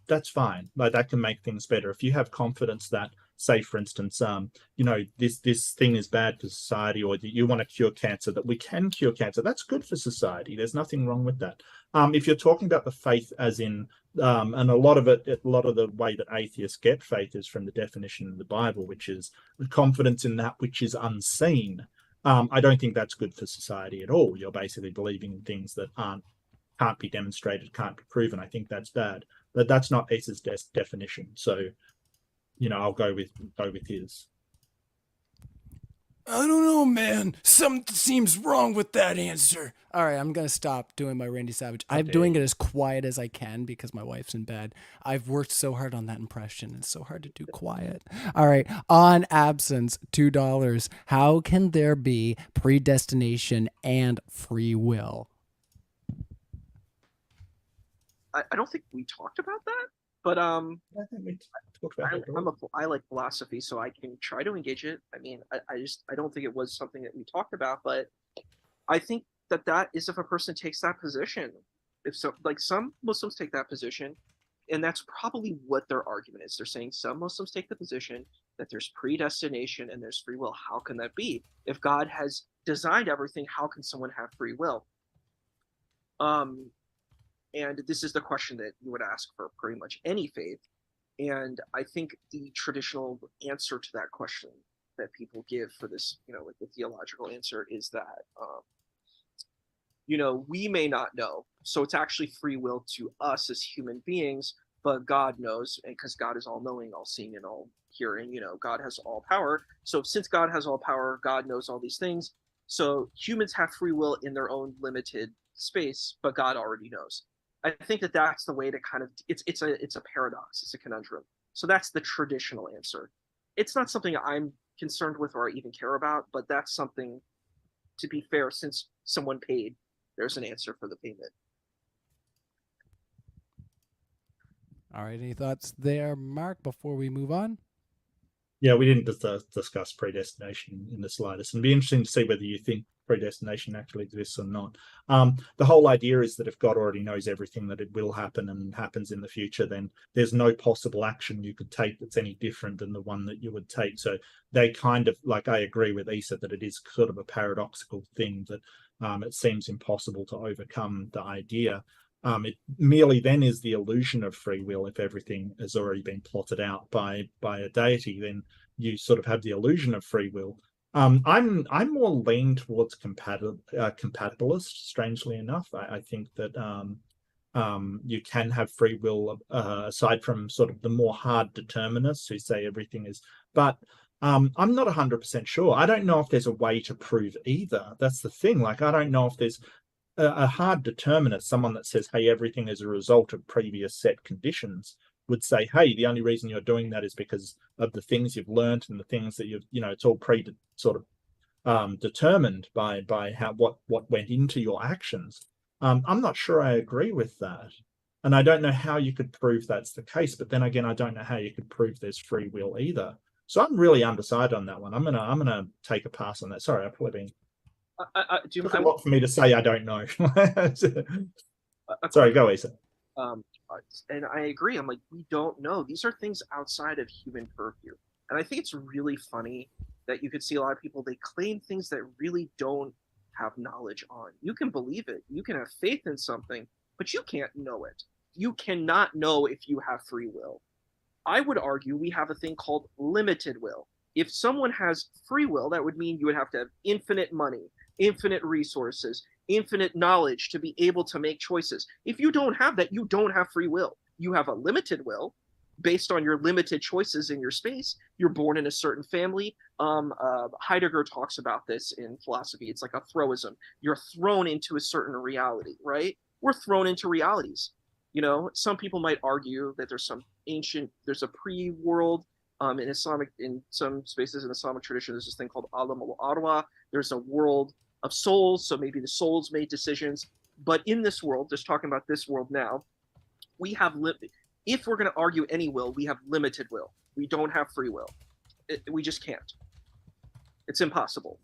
That's fine. Like that can make things better. If you have confidence that, say, for instance, this thing is bad for society, or you want to cure cancer, that we can cure cancer, that's good for society. There's nothing wrong with that. If you're talking about the faith as in, and a lot of the way that atheists get faith is from the definition in the Bible, which is confidence in that which is unseen. I don't think that's good for society at all. You're basically believing in things that can't be demonstrated, can't be proven. I think that's bad. But that's not Issa's definition. So, I'll go with his. I don't know, man. Something seems wrong with that answer. All right, I'm going to stop doing my Randy Savage. I'm doing it as quiet as I can because my wife's in bed. I've worked so hard on that impression. It's so hard to do quiet. All right, on absence, $2. How can there be predestination and free will? I don't think we talked about that, but I think we talked about it. I like philosophy, so I can try to engage it. I mean, I don't think it was something that we talked about, but I think that is if a person takes that position. If so, like some Muslims take that position, and that's probably what their argument is. They're saying some Muslims take the position that there's predestination and there's free will. How can that be? If God has designed everything, how can someone have free will? And this is the question that you would ask for pretty much any faith. And I think the traditional answer to that question that people give for this, like the theological answer is that, we may not know. So it's actually free will to us as human beings, but God knows, and because God is all knowing, all seeing, and all hearing, God has all power. So since God has all power, God knows all these things. So humans have free will in their own limited space, but God already knows. I think that that's the way to kind of it's a paradox, it's a conundrum. So that's the traditional answer. It's not something I'm concerned with or I even care about, but that's something, to be fair, since someone paid, there's an answer for the payment. All right, any thoughts there, Mark, before we move on? Yeah, we didn't discuss predestination in the slightest. And it'd be interesting to see whether you think predestination actually exists or not. The whole idea is that if God already knows everything that it will happen and happens in the future, then there's no possible action you could take that's any different than the one that you would take. So they kind of, like, I agree with Issa that it is sort of a paradoxical thing that it seems impossible to overcome the idea. It merely then is the illusion of free will. If everything has already been plotted out by a deity, then you sort of have the illusion of free will. I'm more lean towards compatibilist. Strangely enough, I think that you can have free will aside from sort of the more hard determinists who say everything is. But I'm not 100% sure. I don't know if there's a way to prove either. That's the thing. Like, I don't know if there's a hard determinist, someone that says, hey, everything is a result of previous set conditions, would say, hey, the only reason you're doing that is because of the things you've learned and the things that you've, it's all determined by what went into your actions. I'm not sure I agree with that. And I don't know how you could prove that's the case. But then again, I don't know how you could prove there's free will either. So I'm really undecided on that one. I'm gonna take a pass on that. Sorry, I've probably been took a lot for me to say I don't know. Sorry, go Issa. And I agree. I'm like, we don't know. These are things outside of human purview. And I think it's really funny that you could see a lot of people, they claim things that really don't have knowledge on. You can believe it. You can have faith in something, but you can't know it. You cannot know if you have free will. I would argue we have a thing called limited will. If someone has free will, that would mean you would have to have infinite money, infinite resources, infinite knowledge to be able to make choices. If you don't have that, you don't have free will. You have a limited will based on your limited choices in your space. You're born in a certain family. Heidegger talks about this in philosophy. It's like a throwism. You're thrown into a certain reality, right? We're thrown into realities. Some people might argue that there's a pre-world. In some spaces in Islamic tradition, there's this thing called alam al-arwa. There's a world of souls, so maybe the souls made decisions. But in this world, just talking about this world now, we have if we're going to argue any will, we have limited will. We don't have free will. We just can't. It's impossible.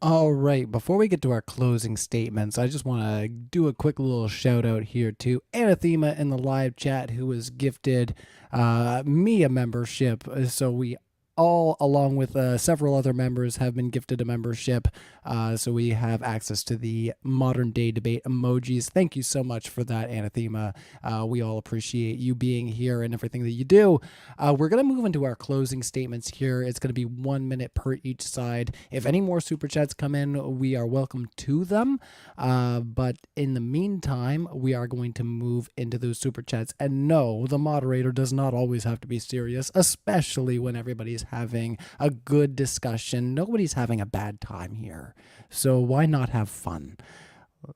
All right, before we get to our closing statements, I just want to do a quick little shout out here to Anathema in the live chat, who was gifted me a membership. So we all, along with several other members, have been gifted a membership. So we have access to the modern day debate emojis. Thank you so much for that, Anathema. We all appreciate you being here and everything that you do. We're going to move into our closing statements here. It's going to be 1 minute per each side. If any more super chats come in, we are welcome to them. But in the meantime, we are going to move into those super chats. And no, the moderator does not always have to be serious, especially when everybody's having a good discussion. Nobody's having a bad time here. So why not have fun?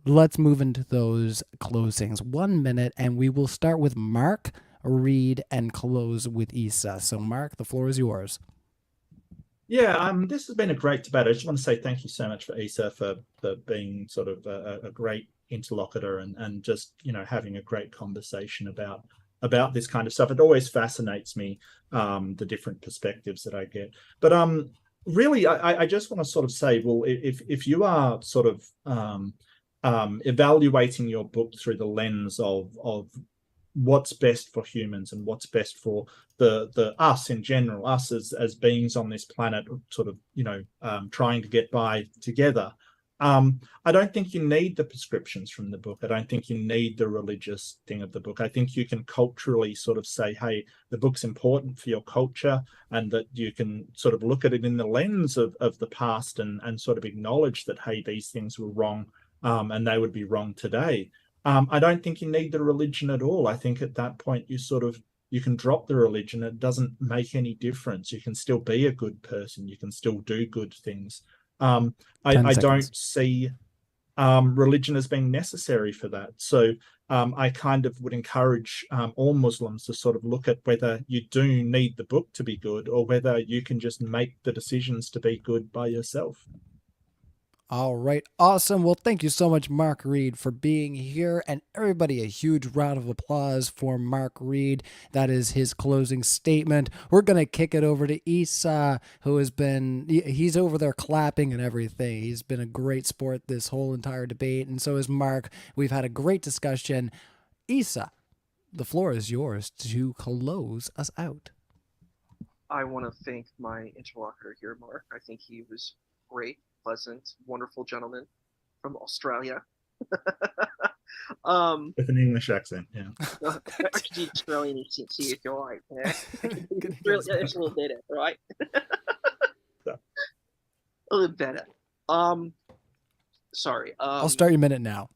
Let's move into those closings. 1 minute, and we will start with Mark Reid and close with Issa. So Mark, the floor is yours. Yeah, this has been a great debate. I just want to say thank you so much for Issa for being sort of a great interlocutor and just, having a great conversation about this kind of stuff. It always fascinates me, the different perspectives that I get. But really, I just want to sort of say, well, if you are sort of evaluating your book through the lens of what's best for humans and what's best for the us in general, us as beings on this planet, sort of, trying to get by together. I don't think you need the prescriptions from the book. I don't think you need the religious thing of the book. I think you can culturally sort of say, hey, the book's important for your culture, and that you can sort of look at it in the lens of the past and sort of acknowledge that, hey, these things were wrong, and they would be wrong today. I don't think you need the religion at all. I think at that point you can drop the religion. It doesn't make any difference. You can still be a good person. You can still do good things. I don't see religion as being necessary for that. So I kind of would encourage all Muslims to sort of look at whether you do need the book to be good or whether you can just make the decisions to be good by yourself. All right. Awesome. Well, thank you so much, Mark Reid, for being here. And everybody, a huge round of applause for Mark Reid. That is his closing statement. We're going to kick it over to Issa, who he's over there clapping and everything. He's been a great sport this whole entire debate. And so is Mark. We've had a great discussion. Issa, the floor is yours to close us out. I want to thank my interlocutor here, Mark. I think he was great, pleasant, wonderful gentleman from Australia. With an English accent, yeah. I could do Australian accent if you like. Yeah. It's a little better, right? A little better. Sorry. I'll start your minute now.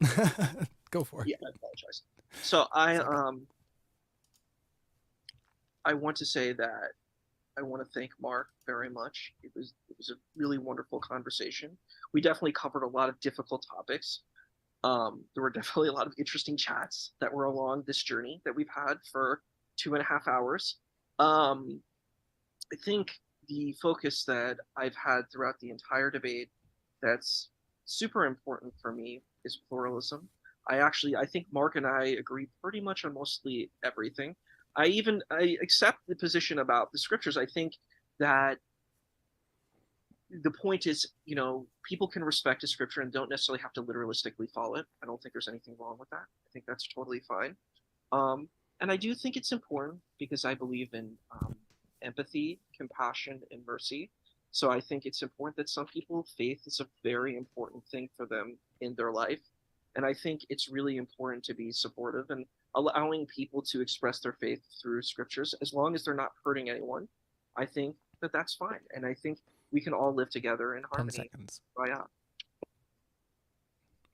Go for it. Yeah, I apologize. So I want to say that I want to thank Mark very much. It was a really wonderful conversation. We definitely covered a lot of difficult topics. There were definitely a lot of interesting chats that were along this journey that we've had for 2.5 hours. I think the focus that I've had throughout the entire debate that's super important for me is pluralism. I think Mark and I agree pretty much on mostly everything. I accept the position about the scriptures. I think that the point is, people can respect a scripture and don't necessarily have to literalistically follow it. I don't think there's anything wrong with that. I think that's totally fine. And I do think it's important because I believe in empathy, compassion, and mercy. So I think it's important that some people, faith is a very important thing for them in their life. And I think it's really important to be supportive and allowing people to express their faith through scriptures, as long as they're not hurting anyone. I think that that's fine. And I think we can all live together in harmony. 10 seconds. Yeah.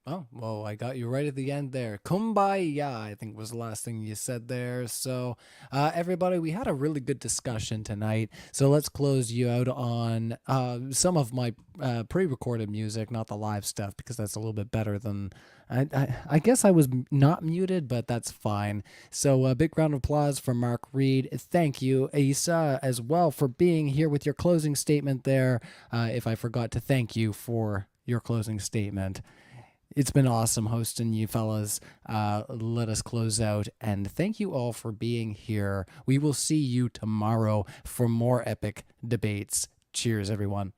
Oh, well, I got you right at the end there. Kumbaya, I think was the last thing you said there. So, everybody, we had a really good discussion tonight. So let's close you out on some of my pre-recorded music, not the live stuff, because that's a little bit better than... I guess I was not muted, but that's fine. So a big round of applause for Mark Reid. Thank you, Issa, as well, for being here with your closing statement there. If I forgot to thank you for your closing statement. It's been awesome hosting you fellas. Let us close out, and thank you all for being here. We will see you tomorrow for more epic debates. Cheers, everyone.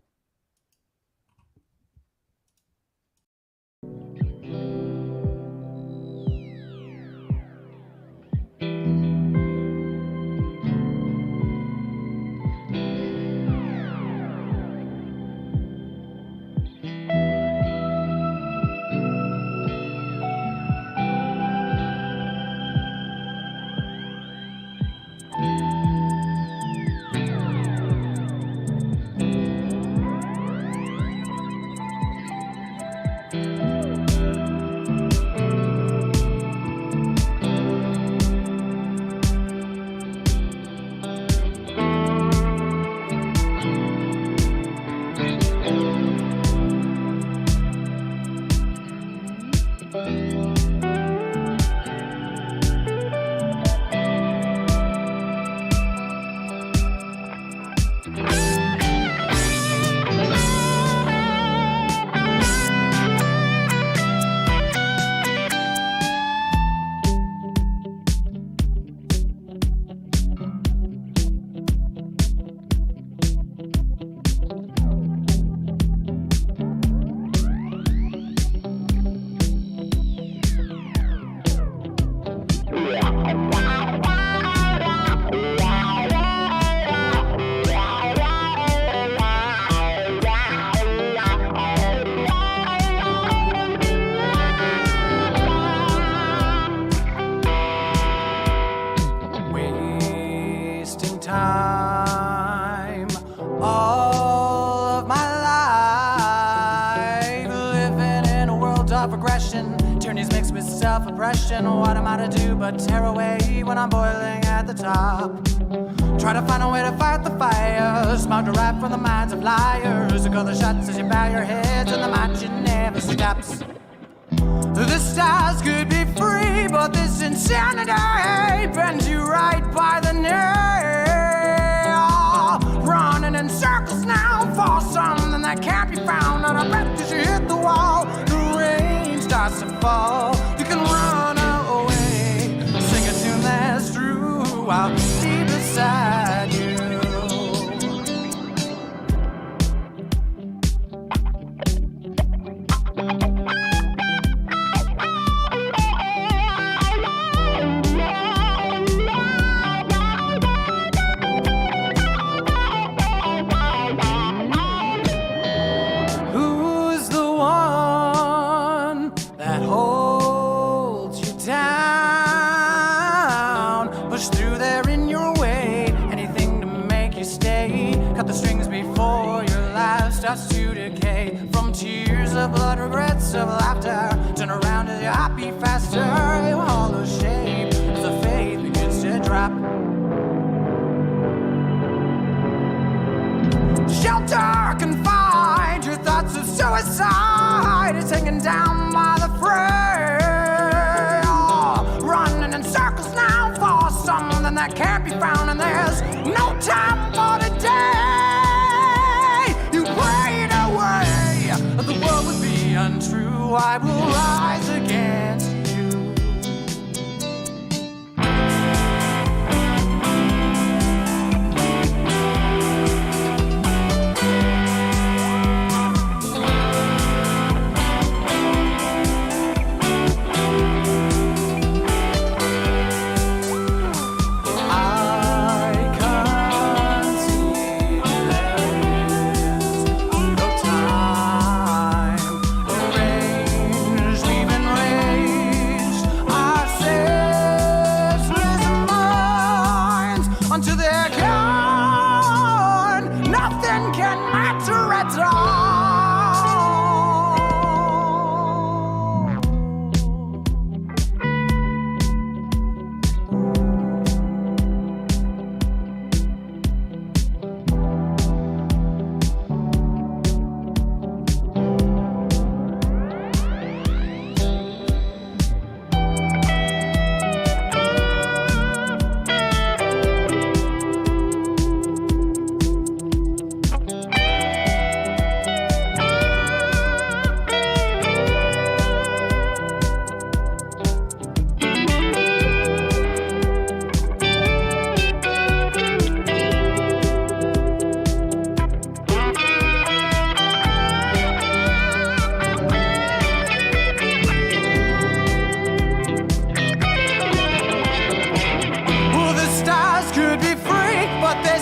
Self-oppression, what am I to do but tear away when I'm boiling at the top? Try to find a way to fight the fire, smoke derived from the minds of liars, who call the shots as you bow your heads, and the march never stops. The stars could be free, but this insanity bends you right by the knee. Running in circles now for something that can't be found. And I bet as you hit the wall, the rain starts to fall. You can run away, sing a tune that's true. I'll be beside you. To decay from tears of blood, regrets of laughter. Turn around as your heart beat faster. Your hollow shape as the faith begins to drop. Shelter can find your thoughts of suicide. It's hanging down by the frail. Running in circles now for something that can't be found, and there's no time for today. The world would be untrue. I will rise against you.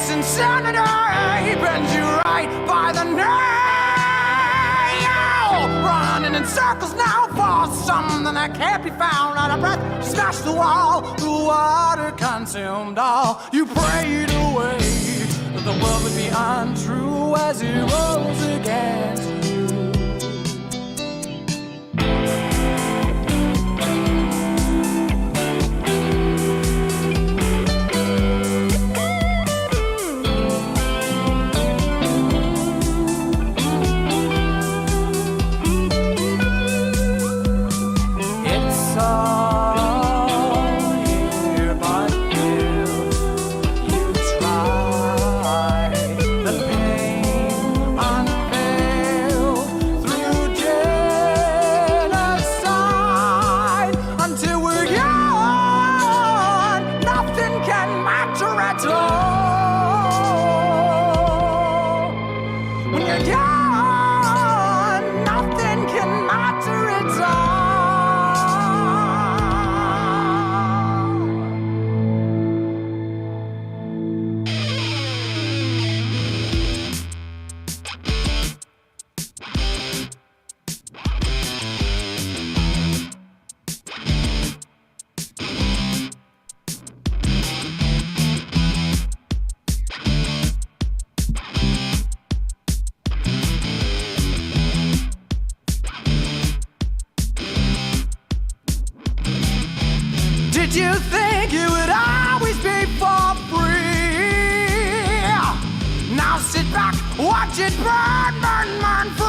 Insanity bends you right by the nail. Running in circles now for something that can't be found. Out of breath, smash the wall. The water consumed all. You prayed away that the world would be untrue as it rose against you. Did you think it would always be for free? Now sit back, watch it burn, burn, burn.